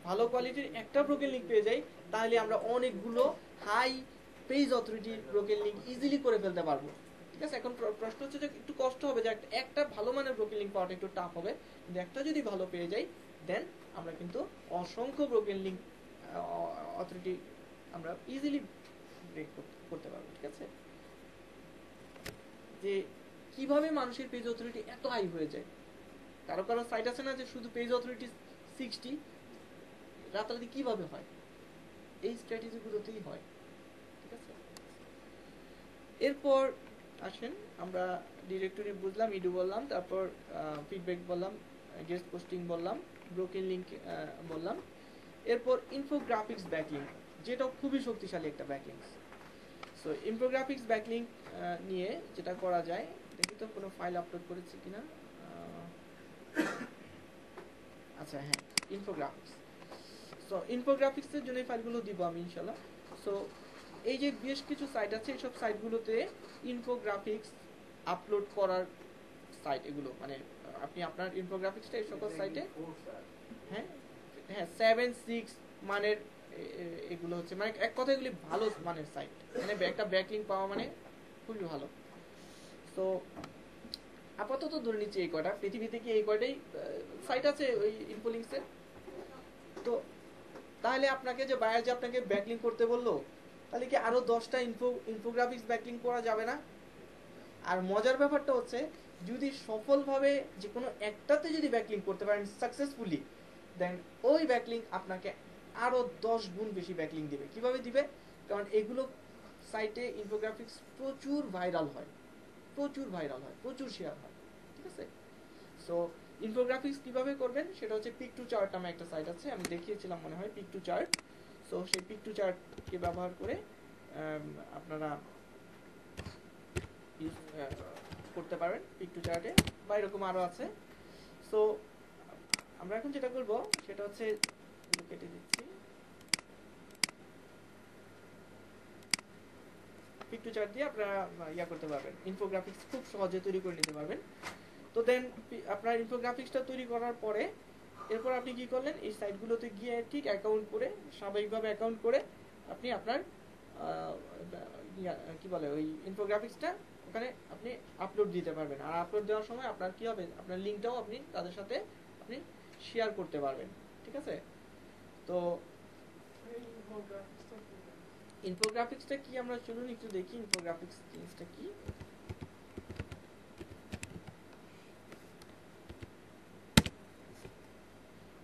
ভালো কোয়ালিটির একটা ব্রোকেন লিংক পেয়ে যাই, তাহলে আমরা অনেকগুলো high page authority broken link easily করে ফেলতে পারবো, ঠিক আছে? এখন প্রশ্ন হচ্ছে যে একটু কষ্ট হবে, যে একটা ভালো মানের ব্রোকেন লিংক পাওয়াটা একটু টাফ হবে, কিন্তু একটা যদি ভালো পেয়ে যাই, দেন আমরা কিন্তু অসংখ্য ব্রোকেন লিংক অথরিটি আমরা ইজিলি ব্রেক করতে পারবো, ঠিক আছে? যে কিভাবে মানুষের পেজ অথরিটি এত হাই হয়ে যায়, কারো কারো সাইট আছে না যে শুধু পেজ অথরিটি 60, রাতারাতি কিভাবে হয়, এই স্ট্র্যাটেজি গুলোতেই হয়, ঠিক আছে? এরপর আসেন আমরা ডিরেক্টরি বুঝলাম, ইডু বললাম, তারপর ফিডব্যাক বললাম, গেস্ট পোস্টিং বললাম, ব্রোকেন লিংক বললাম, এরপর ইনফোগ্রাফিক্স ব্যাকলিংক, যেটা খুবই শক্তিশালী একটা ব্যাকলিংক। সো ইনফোগ্রাফিক্স ব্যাকলিংক নিয়ে যেটা করা যায়, দেখি তো কোনো ফাইল আপলোড করেছি কিনা। আচ্ছা, হ্যাঁ, ইনফোগ্রাফিক্স। সো ইনফোগ্রাফিক্সের জন্য এই ফাইলগুলো দিব আমি ইনশাল্লাহ। সো এই যে বেশ কিছু সাইট আছে, এইসব সাইটগুলোতে ইনফোগ্রাফিক্স আপলোড করার সাইট এগুলো, মানে আপনি আপনার ইনফোগ্রাফিক্সটা এই সকল সাইটে, হ্যাঁ হ্যাঁ 7-6 মানের এগুলো হচ্ছে, মানে এক কথা এগুলি ভালো মানের সাইট, মানে একটা ব্যাকলিংক পাওয়া মানে খুবই ভালো। তো আপাতত ধরে নিচ্ছি এই কয়টা, পৃথিবীতে কি এই কয়টাই সাইট আছে ওই ইনফোলিংকসের। তো তাহলে আপনাকে যে বায়ার যে আপনাকে ব্যাকলিংক করতে বললো, তাহলে কি আরো 10টা ইনফোগ্রাফিক্স ব্যাকলিংক করা যাবে না? আর মজার ব্যাপারটা হচ্ছে, যদি সফলভাবে যে কোনো একটাতে যদি ব্যাকলিংক করতে পারেন সাকসেসফুলি, দেন ওই ব্যাকলিংক আপনাকে আরো 10 গুণ বেশি ব্যাকলিংক দিবে। কিভাবে দিবে? কারণ এগুলো সাইটে ইনফোগ্রাফিক্স প্রচুর ভাইরাল হয়, প্রচুর শেয়ার হয়, ঠিক আছে? সো ইনফোগ্রাফিক্স কিভাবে করবেন সেটা হচ্ছে পিক টু চার্ট নামে একটা সাইট আছে, আমি দেখিয়েছিলাম মনে হয়, পিক টু চার্ট। সো সেই পিক টু চার্টকে ব্যবহার করে আপনারা ইউজ করতে পারবেন পিক টু চার্টে, বা এরকম আরো আছে। সো আমরা এখন যেটা করব সেটা হচ্ছে কেটে দিচ্ছি, পিক টু চার্ট দিয়ে আপনারা ইয়া করতে পারবেন, ইনফোগ্রাফিক্স খুব সহজে তৈরি করে নিতে পারবেন। তো দেন আপনার ইনফোগ্রাফিক্সটা তৈরি করার পরে এরপর আপনি কি করলেন, এই সাইটগুলোতে গিয়ে ঠিক অ্যাকাউন্ট করে, স্বাভাবিকভাবে অ্যাকাউন্ট করে আপনি আপনার কি বলে ওই ইনফোগ্রাফিক্সটা ওখানে আপনি আপলোড দিতে পারবেন। আর আপলোড দেওয়ার সময় আপনার কি হবে, আপনার লিঙ্কটাও আপনি তাদের সাথে আপনি শেয়ার করতে পারবেন, ঠিক আছে? তো ইনফোগ্রাফিক্সটা কি আমরা চলুন একটু দেখি ইনফোগ্রাফিক্স জিনিসটা কি।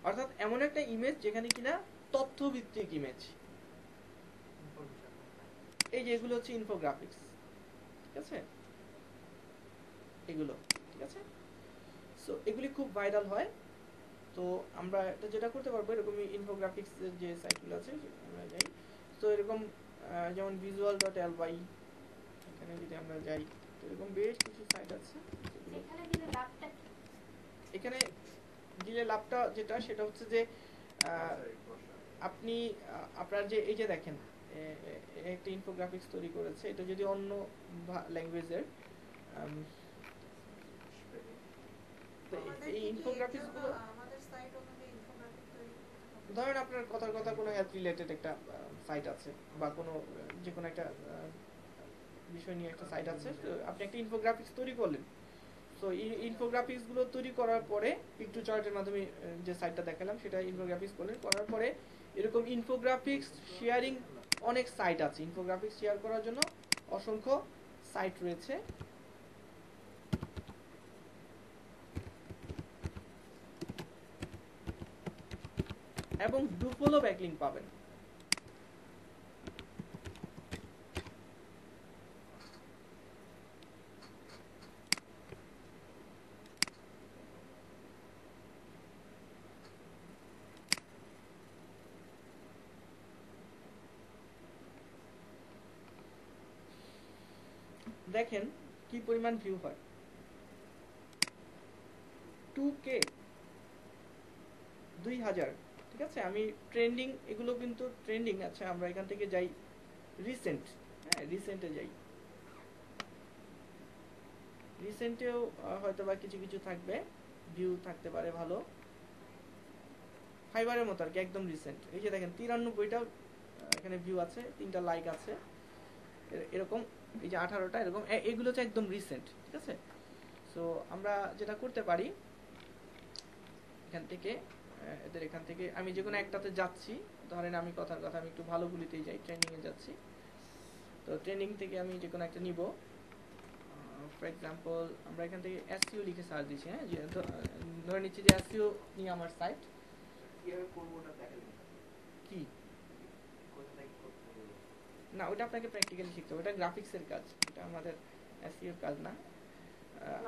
অর্থাৎ এমন একটা ইমেজ যেখানে কিনা তথ্যভিত্তিক ইমেজ, এই যে এগুলো হচ্ছে ইনফোগ্রাফিক্স, ঠিক আছে, এগুলো, ঠিক আছে। সো এগুলি খুব ভাইরাল হয়। তো আমরা এটা যেটা করতে পারবো, এরকমই ইনফোগ্রাফিক্সের যে সাইটগুলো আছে আমরা যাই, তো এরকম যেমন visual.ly, এখানে যদি আমরা যাই তো এরকম বেশ কিছু সাইট আছে যেগুলো এখানে দিলে লাভটা কি? এখানে দিলে লাভটা যেটা সেটা হচ্ছে যে আপনি আপনার যে এই যে দেখেন একটা ইনফোগ্রাফিক্স তৈরি করেছে, এটা যদি অন্য ল্যাঙ্গুয়েজের, আমাদের এই কি ইনফোগ্রাফিক্স গুলো আমাদের সাইট অনুযায়ী ইনফোগ্রাফিক তৈরি করতে হবে? ধরেন আপনার কথার কথা কোনো হেলথ রিলেটেড একটা সাইট আছে, বা কোনো যে কোনো একটা বিষয় নিয়ে একটা সাইট আছে, তো আপনি একটা ইনফোগ্রাফিক্স তৈরি করলেন। সো ইনফোগ্রাফিক্স গুলো তৈরি করার পরে পিকটু চার্টের মাধ্যমে যে সাইটটা দেখালাম সেটা ইনফোগ্রাফিক্স করলেন, করার পরে এরকম ইনফোগ্রাফিক্স শেয়ারিং অনেক সাইট আছে, ইনফোগ্রাফিক্স শেয়ার করার জন্য অসংখ্য সাইট রয়েছে। এবং ডুফলো ব্যাকলিংক পাবেন। দেখেন কি পরিমাণ ভিউ হয়, 2K, 2000, ঠিক আছে। আমি ট্রেন্ডিং, এগুলো কিন্তু ট্রেন্ডিং। আচ্ছা আমরা এখান থেকে যাই রিসেন্ট, হ্যাঁ রিসেন্টে যাই, রিসেন্টেও হয়তো বা কিছু কিছু থাকবে, ভিউ থাকতে পারে ভালো, ফাইবারের মতো আর কি, একদম রিসেন্ট। এই যে দেখেন 93টা এখানে ভিউ আছে, 3টা লাইক আছে, এরকম এই যে 18টা এরকম, এগুলো হচ্ছে একদম রিসেন্ট, ঠিক আছে। সো আমরা যেটা করতে পারি এখান থেকে, এদের এখান থেকে আমি যে কোনো একটাতে যাচ্ছি, ধরেন আমি কথার কথা আমি একটু ভালোগুলিতেই যাই, ট্রেন্ডিংয়ে যাচ্ছি, তো ট্রেন্ডিং থেকে আমি যে কোনো একটা নিব। ফর এক্সাম্পল আমরা এখান থেকে এসইও লিখে সার্চ দিচ্ছি, হ্যাঁ, যে ধরে নিচ্ছি যে এসইও নিয়ে আমার সাইট, কিভাবে করবো ওটা দেখালেন কি কোথা থেকে করতে হবে? না ওটা আপনাকে প্র্যাকটিক্যালি শিখতে হবে, ওটা গ্রাফিক্সের কাজ, এটা আমাদের এসইওর কাজ না।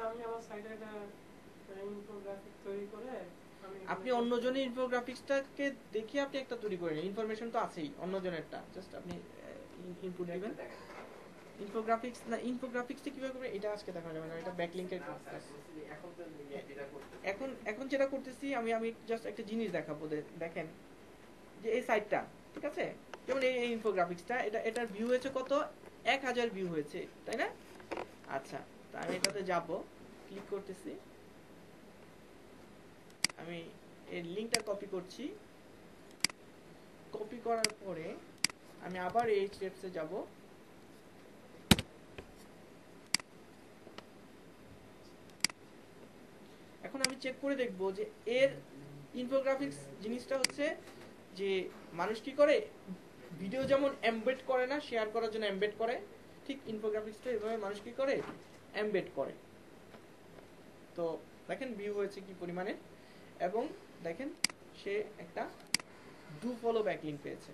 আমি আমার সাইটে একটা ইনফোগ্রাফিক তৈরি করে আপনি অন্যজনের ইনফোগ্রাফিক্সটাকে দেখে আপনি একটা তৈরি করেন, ইনফরমেশন তো আছেই অন্যজনেরটা, জাস্ট আপনি ইনপুট দিবেন। ইনফোগ্রাফিক্স না, ইনফোগ্রাফিক্সটা কিভাবে করবেন এটা আজকে দেখানো যাবে না, এটা ব্যাকলিংকের কাজ। এখন তো যেটা করতে এখন যেটা করতেছি আমি জাস্ট একটা জিনিস দেখাবো, দেখেন যে এই সাইটটা, ঠিক আছে, যেমন এই ইনফোগ্রাফিক্সটা, এটার ভিউ হয়েছে কত, 1000 ভিউ হয়েছে, তাই না? আচ্ছা, তা আমি এটাতে যাব, ক্লিক করতেছি, আমি এই লিংকটা কপি করছি, কপি করার পরে আমি আবার এই স্টেপসে যাব, এখন আমি চেক করে দেখব যে এর ইনফোগ্রাফিক্স জিনিসটা হচ্ছে যে মানুষ কি করে, ভিডিও যেমন এমবেড করে না, শেয়ার করার জন্য এমবেড করে, ঠিক ইনফোগ্রাফিক্সটা এভাবে মানুষ কি করে, এমবেড করে। তো দেখেন ভিউ হয়েছে কি পরিমাণে, এবং দেখেন সে একটা ডু ফলো ব্যাকলিংক পেয়েছে।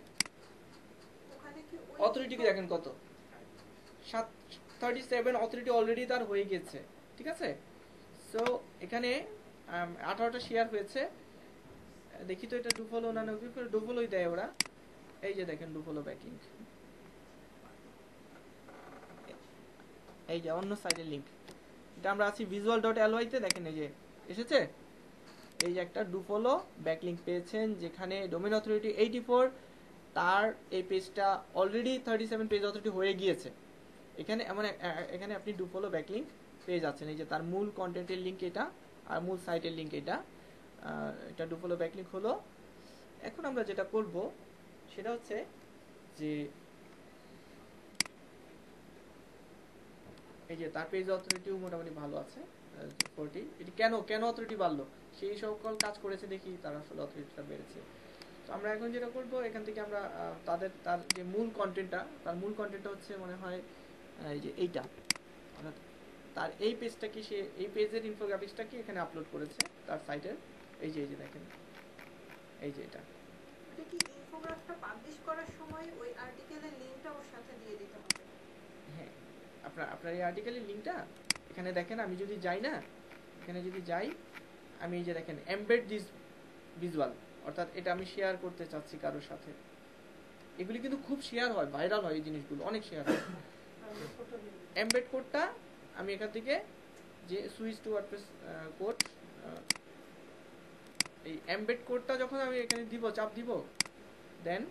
ওখানে কি অথরিটি কি দেখেন কত, 37 অথরিটি অলরেডি তার হয়ে গেছে, ঠিক আছে। সো এখানে 18টা শেয়ার হয়েছে, দেখি তো এটা ডু ফলো না, ডু ফলোই দেয় ওরা, এই যে দেখেন ডু ফলো ব্যাকলিংক, এই যে অন্য সাইটের লিংক, এটা আমরা আছি visual.ly তে, দেখেন এই যে এসেছে, এই যে একটা ডু ফলো ব্যাকলিংক পেয়েছেন, যেখানে ডোমেইন অথরিটি 84, তার এই পেজটা অলরেডি 37 পেজ অথরিটি হয়ে গিয়েছে। এখানে আপনি ডু ফলো ব্যাকলিংক পেয়ে যাচ্ছেন, এই যে তার মূল কন্টেন্টের লিংক এটা, আর মূল সাইটের লিংক এটা, এটা ডু ফলো ব্যাকলিংক হলো। এখন আমরা যেটা করব সেটা হচ্ছে যে এই যে তার পেজ অথরিটিও মোটামুটি ভালো আছে 40, এটি কেন অথরিটি বাড়লো, সেই সকল কাজ করেছে দেখি তার আসলে অথরিটিটা বেড়েছে। তো আমরা এখন যেটা করব, এখান থেকে আমরা তার যে মূল কন্টেন্টটা হচ্ছে মনে হয় এই যে এইটা, অর্থাৎ তার এই পেজটা কি, সে এই পেজের ইনফোগ্রাফিক্সটা কি এখানে আপলোড করেছে তার সাইটের, এই যে দেখেন এই যে এটা কি ইনফোগ্রাফটা পাবলিশ করার সময় ওই আর্টিকেলের লিংকটা ওর সাথে দিয়ে দিতে হবে? হ্যাঁ আপনার এই আর্টিকেলের লিঙ্কটা এখানে দেখেন, আমি যদি যাই না, এখানে যদি যাই, আমি এই যে দেখেন এমবেড দিস ভিজুয়াল, অর্থাৎ এটা আমি শেয়ার করতে চাচ্ছি কারোর সাথে। এগুলি কিন্তু খুব শেয়ার হয়, ভাইরাল হয় এই জিনিসগুলো, অনেক শেয়ার হয়। এমবেড কোডটা আমি এখান থেকে যে সুইচ টু ওয়ার্ডপ্রেস কোড, এই এমবেড কোডটা যখন আমি এখানে দিব, চাপ দিব, দেন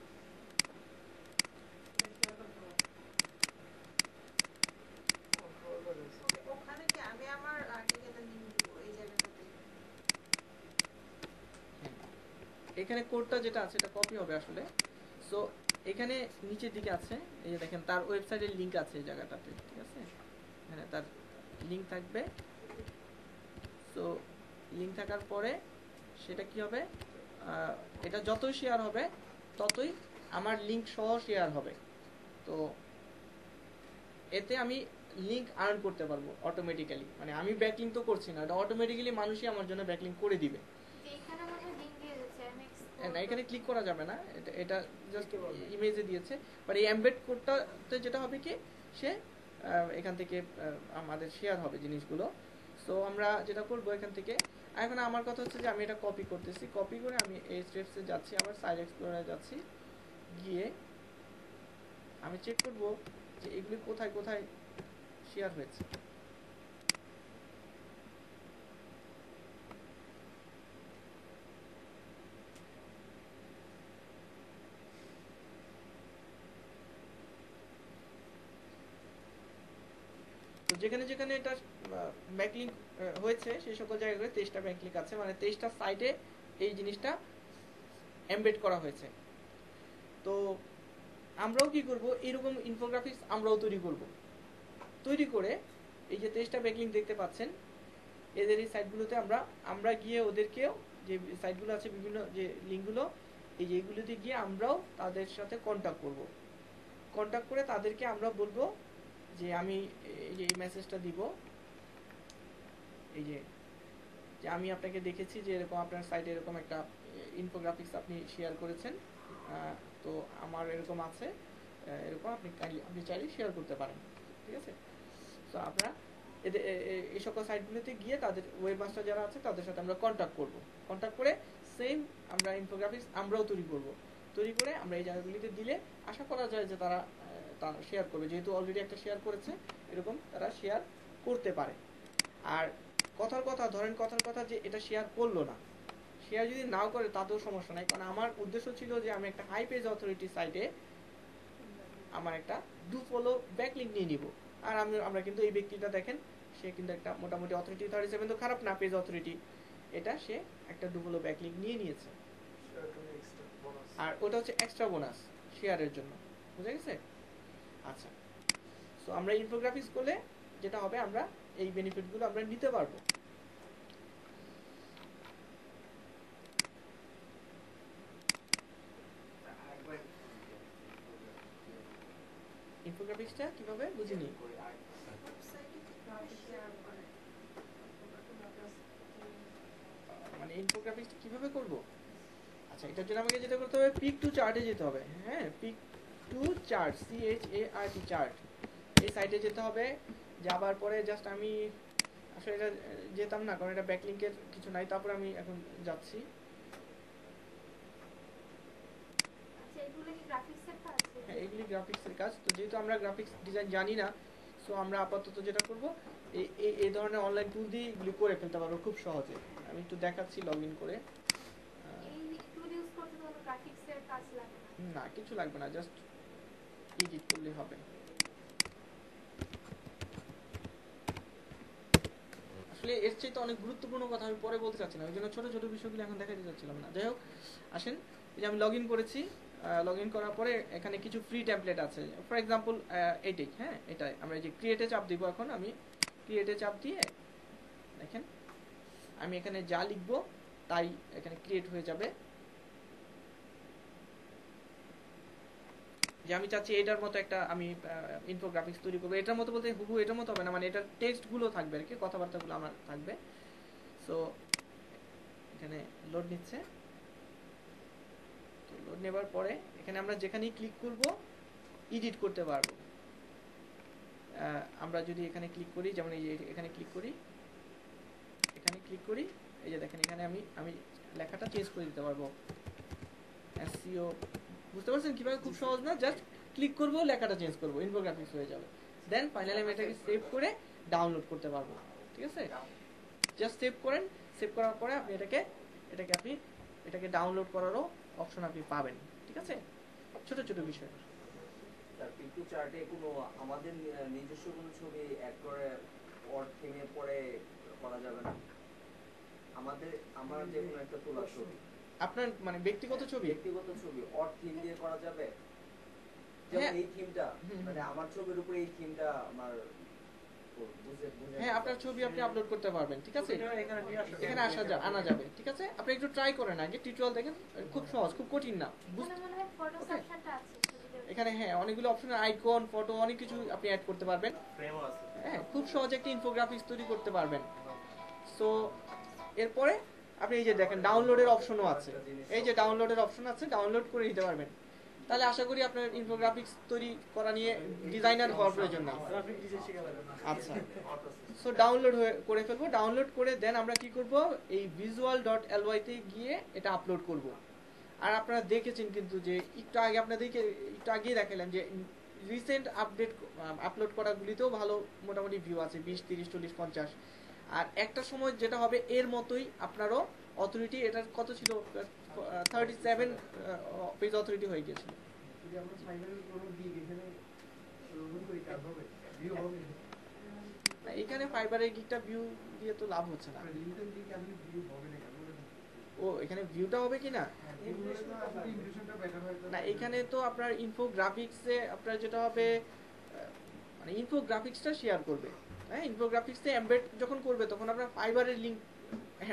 ওখানে কি আমি আমার আর্টিকেলের লিংক দিব এই জায়গাটাতে? এখানে কোডটা যেটা আছে এটা কপি হবে আসলে। সো এখানে নিচের দিকে আছে, এই যে দেখেন তার ওয়েবসাইটের লিংক আছে এই জায়গাটাতে, ঠিক আছে, এখানে তার লিংক থাকবে। সো লিংক থাকার পরে সেটা কি হবে, এটা যতই শেয়ার হবে ততই আমার লিংক সহ শেয়ার হবে। তো এতে আমি লিংক আর্ন করতে পারবো অটোমেটিক্যালি, মানে আমি ব্যাকলিংক তো করছি না, এটা অটোমেটিক্যালি মানুষই আমার জন্য ব্যাকলিংক করে দিবে। এইখানে মনে হয় লিংক দিয়ে দিচ্ছে এমএক্স। না, এখানে ক্লিক করা যাবে না, এটা জাস্ট ইমেজে দিয়েছে। বাট এই এমবেড কোডটাতে যেটা হবে কি, সে এখান থেকে আমাদের শেয়ার হবে জিনিসগুলো। সো আমরা যেটা করবো এখান থেকে, এখন আমার কথা হচ্ছে যে আমি এটা কপি করতেছি, কপি করে আমি এই স্টেপসে যাচ্ছি, আবার সাইড এক্সপ্লোরারে যাচ্ছি, গিয়ে আমি চেক করব যে এগুলি কোথায় কোথায় শেয়ার হয়েছে। তো যেখানে যেখানে এটা ব্যাকলিংক হয়েছে সেই সকল জায়গায় 23টা ব্যাকলিংক আছে, মানে 23টা সাইটে এই জিনিসটা এমবেড করা হয়েছে। তো আমরাও কি করব, এরকম ইনফোগ্রাফিক্স আমরাও তৈরি করব। তৈরি করে এই যে 23টা ব্যাকলিংক দেখতে পাচ্ছেন, এদের এই সাইটগুলোতে আমরা গিয়ে ওদেরকেও, যে সাইটগুলো আছে বিভিন্ন যে লিঙ্কগুলো, এই যে এইগুলোতে গিয়ে আমরাও তাদের সাথে কন্ট্যাক্ট করব। কন্ট্যাক্ট করে তাদেরকে আমরা বলবো যে আমি এই যে এই মেসেজটা দিব, এই যে আমি আপনাকে দেখেছি যে এরকম আপনার সাইটে এরকম একটা ইনফোগ্রাফিক্স আপনি শেয়ার করেছেন, তো আমার এরকম আছে, এরকম আপনি চাইলে শেয়ার করতে পারেন, ঠিক আছে। তো আমরা এদের এই সকল সাইটগুলোতে গিয়ে তাদের ওয়েব মাস্টার যারা আছে তাদের সাথে আমরা কন্ট্যাক্ট করব। কন্ট্যাক্ট করে সেম আমরা ইনফোগ্রাফিক্স আমরাও তৈরি করব। তৈরি করে আমরা এই জায়গাগুলিতে দিলে আশা করা যায় যে তারা শেয়ার করবে, যেহেতু অলরেডি একটা শেয়ার করেছে, এরকম তারা শেয়ার করতে পারে। আর কথার কথা যে এটা শেয়ার করলো না, শেয়ার যদি নাও করে তাতেও সমস্যা নাই, কারণ আমার উদ্দেশ্য ছিল যে আমি একটা হাই পেজ অথরিটি সাইটে আমার একটা ডু ফলো ব্যাকলিংক নিয়ে নিব। আর আমরা কিন্তু এই ব্যক্তিটা দেখেন, সে কিন্তু একটা মোটামুটি অথরিটি 37 তো খারাপ না, পেজ অথরিটি, এটা সে একটা ডু ফলো ব্যাকলিংক নিয়ে নিয়েছে। আর ওটা হচ্ছে এক্সট্রা বোনাস শেয়ারের জন্য, বুঝা গেছে? আচ্ছা, সো আমরা ইনফোগ্রাফিক্স করলে যেটা হবে, আমরা এই বেনিফিটগুলো আমরা নিতে পারবো। ইনফোগ্রাফিক্সটা কিভাবে বুঝিনি? ওয়েবসাইটে কিভাবে শেয়ার করে? মানে ইনফোগ্রাফিক্সটা কিভাবে করব? আচ্ছা, এটার জন্য আমাকে যেটা করতে হবে, পিক টু চার্টে যেতে হবে। হ্যাঁ, pick to chart, CHART chart, এই সাইটে যেতে হবে। যাবার পরে জাস্ট আমি আসলে এটা যেতাম না, কারণ এটা ব্যাকলিংকের কিছু নাই, তারপরে আমি এখন যাচ্ছি। আচ্ছা, এগুলো কি গ্রাফিক্সের কাজ? হ্যাঁ, এগুলি গ্রাফিক্সের কাজ। তো যেহেতু আমরা গ্রাফিক্স ডিজাইন জানি না, সো আমরা আপাতত যেটা করব, এই ধরনের অনলাইন টুল দিয়ে এগুলি করে ফেলতে পারবো খুব সহজে। আমি একটু দেখাচ্ছি লগ ইন করে। এই টুল ইউজ করতে তো গ্রাফিক্সের কাজ লাগে না? না, কিছু লাগবে না, জাস্ট এডিট করলে হবে। আসলে এর চাইতে অনেক গুরুত্বপূর্ণ কথা আমি পরে বলতে চাচ্ছি না, ওই জন্য ছোট ছোট বিষয়গুলো এখন দেখাতে চাচ্ছিলাম না। যাই হোক, আসেন, এই যে আমি লগ ইন করেছি, লগ ইন করার পরে এখানে কিছু ফ্রি টেমপ্লেট আছে। ফর এক্সাম্পল এটাই, হ্যাঁ, এটাই আমরা এই যে ক্রিয়েটে চাপ দিব। এখন আমি ক্রিয়েটে চাপ দিয়ে দেখেন আমি এখানে যা লিখবো তাই এখানে ক্রিয়েট হয়ে যাবে। যে আমি চাচ্ছি এটার মতো একটা আমি ইনফোগ্রাফিক্স তৈরি করবো, এটার মতো বলতে হুবহু এটার মতো হবে না, মানে এটার টেক্সট গুলো থাকবে আর কি, কথাবার্তাগুলো আমার থাকবে। সো এখানে লোড নিচ্ছে, তো লোড নেবার পরে এখানে আমরা যেখানেই ক্লিক করব এডিট করতে পারবো। আমরা যদি এখানে ক্লিক করি, যেমন এই যে এখানে ক্লিক করি, এই যে দেখেন এখানে আমি লেখাটা চেঞ্জ করে দিতে পারবো। এসইও বুঝতে পারছেন কিভাবে? খুব সহজ না, জাস্ট ক্লিক করবো, লেখাটা চেঞ্জ করবো, ইনফোগ্রাফিক্স হয়ে যাবে। দেন ফাইনালি আমি এটাকে সেভ করে ডাউনলোড করতে পারবো। ঠিক আছে, জাস্ট সেভ করেন, সেভ করার পরে আপনি এটাকে ডাউনলোড করারও অপশন আপনি পাবেন। ঠিক আছে, ছোট ছোট বিষয়। স্যার পিকচার চার্টে কোনো আমাদের নিজস্ব কোনো ছবি অ্যাড করে ওর থিমে পরে করা যাবে না? আমার যে কোনো একটা তোলা ছবি, আপনার মানে ব্যক্তিগত ছবি ওর থিম দিয়ে করা যাবে? যেমন এই থিমটা, মানে আমার ছবির উপরে এই থিমটা আমার হ্যাঁ, আপনার ছবি আপনি আপলোড করতে পারবেন। ঠিক আছে, এখানে আনা যাবে। ঠিক আছে, আপনি একটু ট্রাই করেন, আগে টিউটোরিয়াল দেখেন, খুব সহজ, খুব কঠিন না। এখানে হ্যাঁ অনেকগুলো অপশন, আইকন, ফটো, অনেক কিছু আপনি অ্যাড করতে পারবেন। হ্যাঁ, খুব সহজে একটা ইনফোগ্রাফিক্স তৈরি করতে পারবেন। সো এরপরে আপনি এই যে দেখেন ডাউনলোডের অপশনও আছে, এই যে ডাউনলোডের অপশন আছে, ডাউনলোড করে নিতে পারবেন। তাহলে আশা করি আপনার ইনফোগ্রাফিক্স তৈরি করা নিয়ে ডিজাইনার হওয়ার প্রয়োজন নাই। আচ্ছা, সো ডাউনলোড করে ফেলবো। ডাউনলোড করে দেন আমরা কি করব, এই visual.ly তে গিয়ে এটা আপলোড করব। আর আপনারা দেখেছেন কিন্তু যে একটু আগে দেখালাম যে রিসেন্ট আপলোড করাগুলিতেও ভালো মোটামুটি ভিউ আছে, 20, 30, 40, 50। আর একটা সময় যেটা হবে এর মতোই আপনারও অথরিটি, এটা কত ছিল, 37 পেজ অথরিটি হয়ে গিয়েছিল। এখানে ফাইবারের গিকটা ভিউ দিয়ে তো লাভ হচ্ছে না। ও এখানে ভিউটা হবে কি না, না এখানে তো আপনার ইনফোগ্রাফিক্সে আপনার যেটা হবে, মানে ইনফোগ্রাফিক্সটা শেয়ার করবে। হ্যাঁ, ইনফোগ্রাফিক্সে এমবেড যখন করবে তখন আপনার ফাইবারের লিংক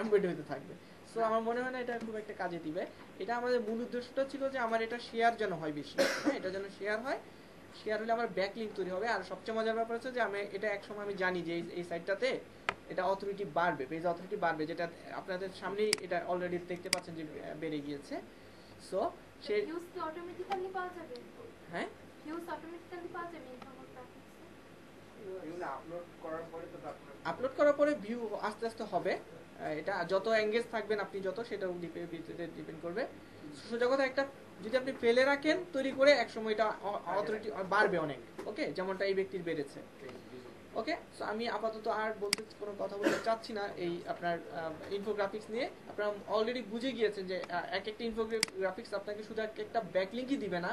এমবেড হতে থাকবে। সো আমার মনে হয় না এটা খুব একটা কাজে দিবে। এটা আমাদের মূল উদ্দেশ্যটা ছিল যে আমার এটা শেয়ার যেন হয় বেশি। হ্যাঁ, এটা যেন শেয়ার হয়, শেয়ার হলে আমার ব্যাক লিঙ্ক তৈরি হবে। আর সবচেয়ে মজার ব্যাপার হচ্ছে যে আমি এটা একসময় আমি জানি যে এই সাইটটাতে এটা অথরিটি বাড়বে, পেজ অথরিটি বাড়বে, যেটা আপনাদের সামনেই এটা অলরেডি দেখতে পাচ্ছেন যে বেড়ে গিয়েছে। সো সে ভিউজ কি অটোমেটিক্যালি পাওয়া যাবে? হ্যাঁ, ভিউজ অটোমেটিক্যালি পাওয়া যাবে আপলোড করার পরে ভিউ আস্তে আস্তে হবে। এটা যত এঙ্গেজ থাকবেন আপনি, যত সেটা ডিপেন্ড করবে। সোজা কথা, একটা যদি আপনি ফেলে রাখেন তৈরি করে, এক সময় এটা অথরিটি বাড়বে অনেক। ওকে, যেমনটা এই ব্যক্তির বেড়েছে। ওকে, সো আমি আপাতত আর কোনো কথা বলতে চাচ্ছি না এই আপনার ইনফোগ্রাফিক্স নিয়ে। আপনারা অলরেডি বুঝে গিয়েছেন যে এক একটা ইনফোগ্রাফিক্স আপনাকে শুধু একটা ব্যাকলিঙ্কই দিবে না,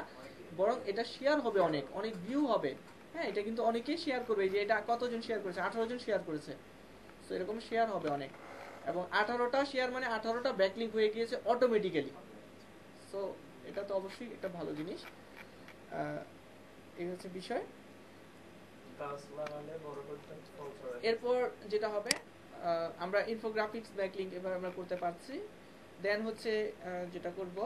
বরং এটা শেয়ার হবে, অনেক ভিউ হবে। হ্যাঁ, এটা কিন্তু অনেকেই শেয়ার করবে। যে এটা কতজন শেয়ার করেছে, 18 জন শেয়ার করেছে। সো এরকম শেয়ার হবে অনেক, এবং 18টা শেয়ার মানে 18টা ব্যাকলিঙ্ক হয়ে গিয়েছে অটোমেটিক্যালি। সো এটা তো অবশ্যই একটা ভালো জিনিস। এই হচ্ছে বিষয়। এরপর যেটা হবে, আমরা ইনফোগ্রাফিক্স ব্যাকলিঙ্ক এবার আমরা করতে পারছি। দেন হচ্ছে যেটা করব,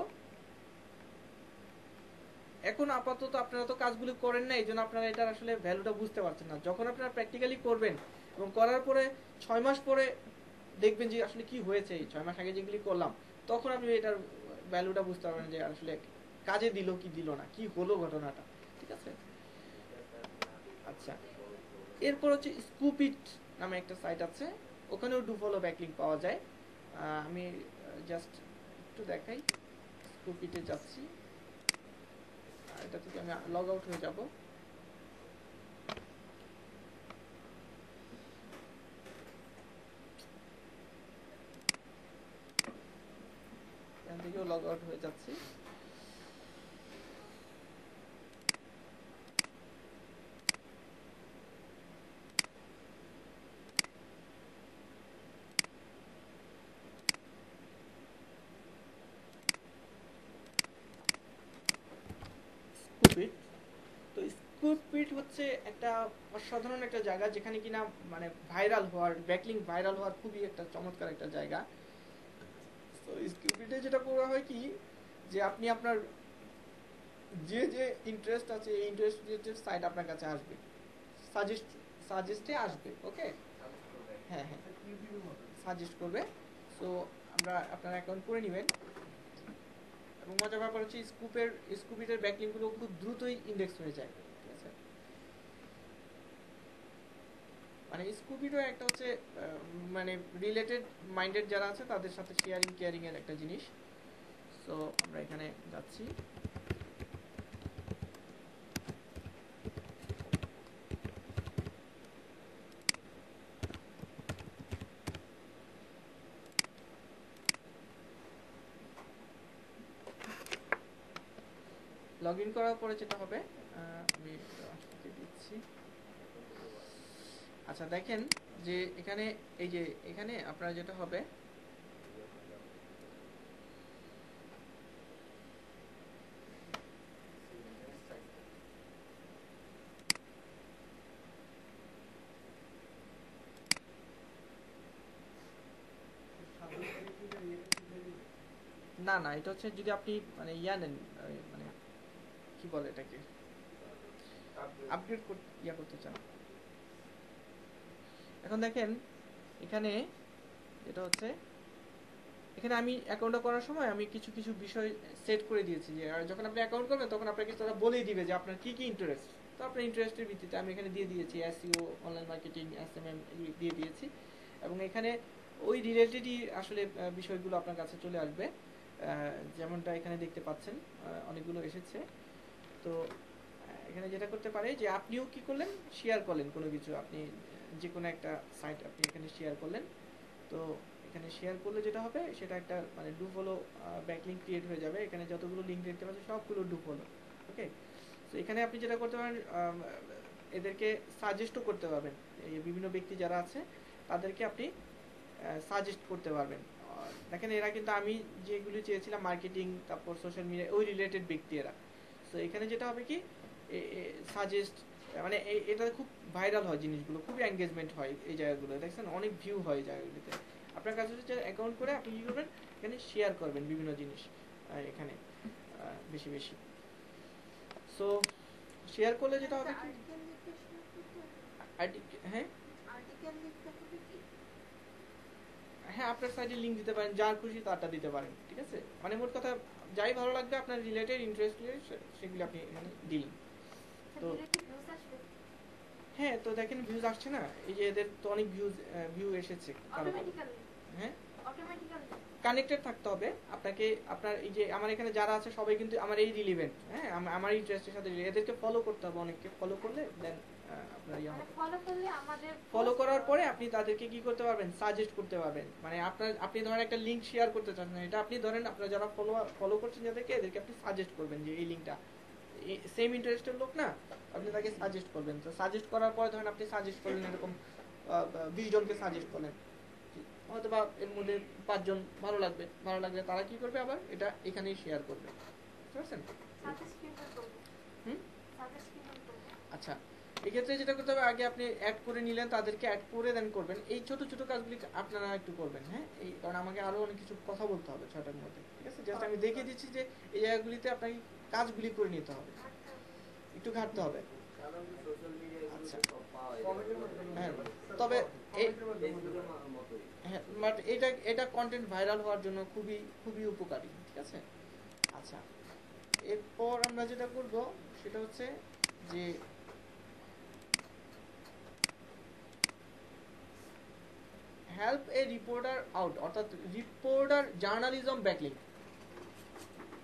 এখন আপাতত আপনারা তো কাজগুলো করেন না, এই জন্য আপনারা এটার আসলে ভ্যালুটা বুঝতে পারছেন না। যখন আপনারা প্র্যাকটিক্যালি করবেন এবং করার পরে 6 মাস পরে দেখবেন যে আসলে কি হয়েছে, এই 6 মাস আগে যেগুলি করলাম, তখন আপনি এটার ভ্যালুটা বুঝতে পারবেন যে আসলে কাজে দিল কি দিল না, কি হলো ঘটনাটা। ঠিক আছে, আচ্ছা। এরপর হচ্ছে স্কুপিট নামে একটা সাইট আছে, ওখানেও ডু ফলো ব্যাকলিঙ্ক পাওয়া যায়। আমি জাস্ট একটু দেখাই, স্কুপিটে যাচ্ছি, এটা থেকে আমি লগ আউট হয়ে যাব। এখান থেকেও লগ আউট হয়ে যাচ্ছি। তো স্কুপিট হচ্ছে একটা অসাধারণ একটা জায়গা, যেখানে কিনা মানে ভাইরাল হওয়ার, ব্যাকলিঙ্ক ভাইরাল হওয়ার খুবই একটা চমৎকার একটা জায়গা। তো স্কুপিটে যেটা করা হয় কি, যে আপনি আপনার যে ইন্টারেস্ট আছে, এই ইন্টারেস্টেড সাইট আপনার কাছে আসবে, সাজেস্টে আসবে। ওকে, হ্যাঁ হ্যাঁ, সাজেস্ট করবে। সো আপনারা অ্যাকাউন্ট করে নেবেন। এবং মজার ব্যাপার হচ্ছে স্কুপিটের ব্যাকলিঙ্কগুলো খুব দ্রুতই ইন্ডেক্স হয়ে যায়। ঠিক আছে, মানে স্কুবিডো একটা হচ্ছে মানে রিলেটেড মাইন্ডেড যারা আছে তাদের সাথে শেয়ারিং কেয়ারিং এর একটা জিনিস। সো আমরা এখানে যাচ্ছি, লগ ইন করার পরে যেটা হবে আমি দিচ্ছি। আচ্ছা দেখেন যে এখানে এই যে এখানে আপনারা যেটা হবে না না, এটা হচ্ছে যদি আপনি মানে ইয়া নেন মানে কি বলে এটাকে আপগ্রেড করতে চান। এখন দেখেন এখানে এটা হচ্ছে এখানে আমি অ্যাকাউন্টটা করার সময় আমি কিছু কিছু বিষয় সেট করে দিয়েছি যে আর যখন আপনি অ্যাকাউন্ট করবেন তখন আপনাকে তারা বলেই দিবে যে আপনার কি কি ইন্টারেস্ট। তো আপনার ইন্টারেস্টের ভিত্তিতে আমি এখানে দিয়ে দিয়েছি এসইও, অনলাইন মার্কেটিং, এসএমএম দিয়ে দিয়েছি এবং এখানে ওই রিলেটেডই আসলে বিষয়গুলো আপনার কাছে চলে আসবে। যেমনটা এখানে দেখতে পাচ্ছেন অনেকগুলো এসেছে। তো এখানে যেটা করতে পারে যে আপনিও কি করলেন, শেয়ার করলেন কোনো কিছু, আপনি যে কোনো একটা সাইট আপনি এখানে শেয়ার করলেন। তো এখানে শেয়ার করলে যেটা হবে সেটা একটা মানে ডু ফলো ব্যাকলিঙ্ক ক্রিয়েট হয়ে যাবে। এখানে যতগুলো লিঙ্ক দেখতে পাচ্ছেন সবগুলো ডু ফলো। ওকে, তো এখানে আপনি যেটা করতে পারেন এদেরকে সাজেস্টও করতে পারবেন। এই বিভিন্ন ব্যক্তি যারা আছে তাদেরকে আপনি সাজেস্ট করতে পারবেন। দেখেন এরা কিন্তু আমি যেগুলো চেয়েছিলাম মার্কেটিং তারপর সোশ্যাল মিডিয়া ওই রিলেটেড ব্যক্তি এরা। সো এখানে যেটা হবে কি সাজেস্ট মানে এটা খুব ভাইরাল হয় জিনিসগুলো, খুবই এঙ্গেজমেন্ট হয় এই জায়গাগুলো, দেখছেন অনেক ভিউ হয় এই জায়গাগুলোতে। আপনার কাছে হচ্ছে অ্যাকাউন্ট করে আপনি কি করবেন এখানে শেয়ার করবেন বিভিন্ন জিনিস এখানে বেশি বেশি। সো শেয়ার করলে যেটা হবে কি হ্যাঁ হ্যাঁ আপনার সাইডে লিঙ্ক দিতে পারেন, যার খুশি তারটা দিতে পারেন, ঠিক আছে। মানে মোট কথা যাই ভালো লাগবে আপনার রিলেটেড ইন্টারেস্ট সেগুলো আপনি মানে দিলেন। তো হ্যাঁ তো দেখেন ভিউজ আসছে না, এই যে এদের তো অনেক ভিউ এসেছে। হ্যাঁ কানেক্টেড থাকতে হবে আপনাকে, আপনার এই যে আমার এখানে যারা আছে সবাই কিন্তু আমার এই রিলেভেন্ট, হ্যাঁ আমার ইন্টারেস্টের সাথে এদেরকে ফলো করতে হবে। অনেককে ফলো করলে দেন আপনার ইয়া হবে। ফলো করার পরে আপনি তাদেরকে কি করতে পারবেন, সাজেস্ট করতে পারবেন। মানে আপনি ধরেন একটা লিংক শেয়ার করতে চান, এটা আপনি ধরেন আপনারা যারা ফলো করছেন যাদেরকে এদেরকে আপনি সাজেস্ট করবেন যে এই লিংকটা সেম ইন্টারেস্টের লোক না, আপনি তাকে সাজেস্ট করবেন। তো সাজেস্ট করার পরে ধরেন আপনি সাজেস্ট করলেন এরকম 20 জনকে সাজেস্ট করলেন, হয়তো বা এর মধ্যে 5 জন ভালো লাগলে তারা কি করবে আবার এটা এখানেই শেয়ার করবে, বুঝতে পারছেন? আচ্ছা এক্ষেত্রে যেটা করতে হবে আগে আপনি অ্যাড করে নিলেন, তাদেরকে অ্যাড করে দেন করবেন। এই ছোট ছোট কাজগুলি আপনারা একটু করবেন, হ্যাঁ এই কারণ আমাকে আরো অনেক কিছু কথা বলতে হবে 6টার মধ্যে, ঠিক আছে। জাস্ট আমি দেখিয়ে দিচ্ছি যে এই জায়গাগুলিতে আপনাকে কাজগুলি করে নিতে হবে, একটু ঘাটতে হবে। আচ্ছা হ্যাঁ তবে হ্যাঁ বাট এটা কন্টেন্ট ভাইরাল হওয়ার জন্য খুবই খুবই উপকারী, ঠিক আছে। আচ্ছা এরপর আমরা যেটা করব সেটা হচ্ছে যে হেল্প এ রিপোর্টার আউট, অর্থাৎ রিপোর্টার জার্নালিজম ব্যাকলিংক।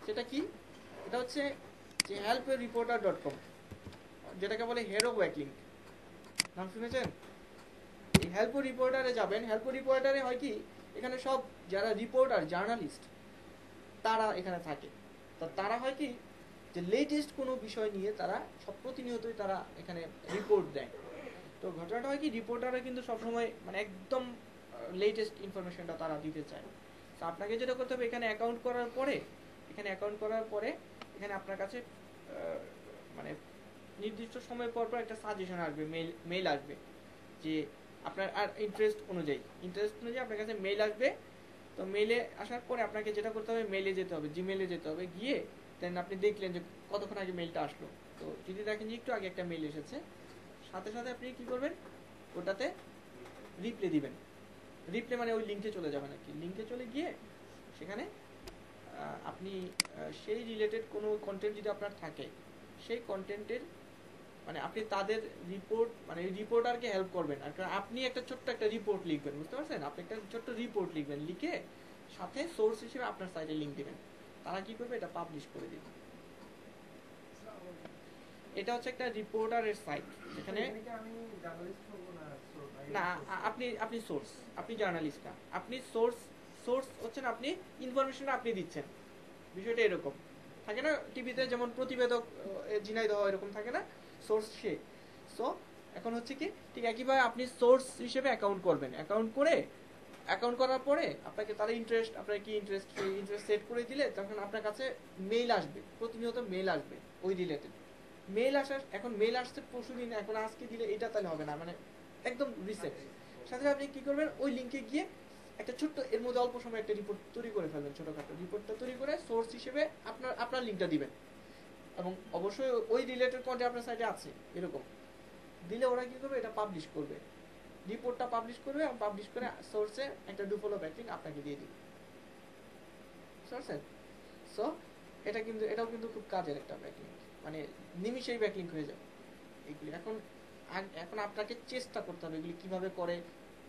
সেটা কি? এটা হচ্ছে যে helpereporter.com, যেটাকে বলে হেরো ব্যাকলিংক, নাম শুনেছেন? এই হেল্প রিপোর্টারে যাবেন। হেল্প রিপোর্টারে হয় কি এখানে সব যারা রিপোর্টার জার্নালিস্ট তারা এখানে থাকে। তো তারা হয় কি যে লেটেস্ট কোনো বিষয় নিয়ে তারা সব প্রতিনিয়তই তারা এখানে রিপোর্ট দেয়। তো ঘটনাটা হয় কি রিপোর্টাররা কিন্তু সবসময় মানে একদম লেটেস্ট ইনফরমেশনটা তারা দিতে চায়। তো আপনাকে যেটা করতে হবে এখানে অ্যাকাউন্ট করার পরে এখানে আপনার কাছে মানে নির্দিষ্ট সময় পর পর একটা সাজেশন আসবে, মেইল আসবে যে আপনার আর ইন্টারেস্ট অনুযায়ী আপনার কাছে মেইল আসবে। তো মেইলে আসার পরে আপনাকে যেটা করতে হবে মেইলে যেতে হবে, জিমেইলে যেতে হবে, গিয়ে দেন আপনি দেখলেন যে কতক্ষণ আগে মেইলটা আসলো। তো যদি দেখেন যে একটু আগে একটা মেইল এসেছে, সাথে সাথে আপনি কি করবেন ওটাতে রিপ্লে দিবেন। রিপ্লে মানে ওই লিঙ্কে চলে যাবেন আর কি। লিঙ্কে চলে গিয়ে সেখানে আপনি সেই রিলেটেড কোনো কন্টেন্ট যদি আপনার থাকে সেই কন্টেন্টের মানে আপনি তাদের রিপোর্ট মানে রিপোর্টারকে হেল্প করবেন, আর কারণ আপনি একটা ছোট্ট একটা রিপোর্ট লিখবেন, বুঝতে পারছেন? আপনি একটা ছোট্ট রিপোর্ট লিখবেন, লিখে সাথে সোর্স হিসেবে আপনার সাইটে লিংক দিবেন। তারা কি করবে? এটা পাবলিশ করে দিবে। এটা হচ্ছে একটা রিপোর্টারের সাইট যেখানে আমি জার্নালিস্ট হব না না আপনি সোর্স, আপনি জার্নালিস্ট না, আপনি সোর্স। সোর্স হচ্ছেন আপনি, ইনফরমেশনটা আপনি দিচ্ছেন। বিষয়টা এরকম থাকে না, টিভিতে যেমন প্রতিবেদক ঝিনাইদহ এরকম থাকে না, সোর্স সে। সো এখন হচ্ছে কি ঠিক একইভাবে আপনি সোর্স হিসেবে অ্যাকাউন্ট করবেন, অ্যাকাউন্ট করার পরে আপনাকে তারা ইন্টারেস্ট, আপনার কি ইন্টারেস্ট, সেই ইন্টারেস্ট সেট করে দিলে তখন আপনার কাছে মেইল আসবে, প্রতিনিয়ত মেইল আসবে ওই রিলেটেড। মেইল আসার, এখন মেইল আসছে পরশুদিন, এখন আজকে দিলে এটা তাহলে হবে না, মানে একদম রিসেন্ট। সাথে আপনি কি করবেন? ওই লিঙ্কে গিয়ে একটা ছোট্ট, এর মধ্যে অল্প সময় একটা রিপোর্ট তৈরি করে ফেলবেন, ছোটখাটো রিপোর্টটা তৈরি করে সোর্স হিসেবে আপনার লিঙ্কটা দিবেন, এবং অবশ্যই ওই রিলেটেড কন্টেন্ট আপনার সাইটে আছে এরকম দিলে ওরা কি করবে? এটা পাবলিশ করবে, রিপোর্টটা পাবলিশ করবে, এবং পাবলিশ করে সোর্সে একটা ডু ফলো ব্যাকলিংক আপনাকে দিয়ে দিবে। সো এটাও কিন্তু খুব কাজের একটা ব্যাকলিংক, মানে নিমিশেই ব্যাকলিংক হয়ে যাবে এগুলি। এখন আপনাকে চেষ্টা করতে হবে এগুলি কিভাবে করে,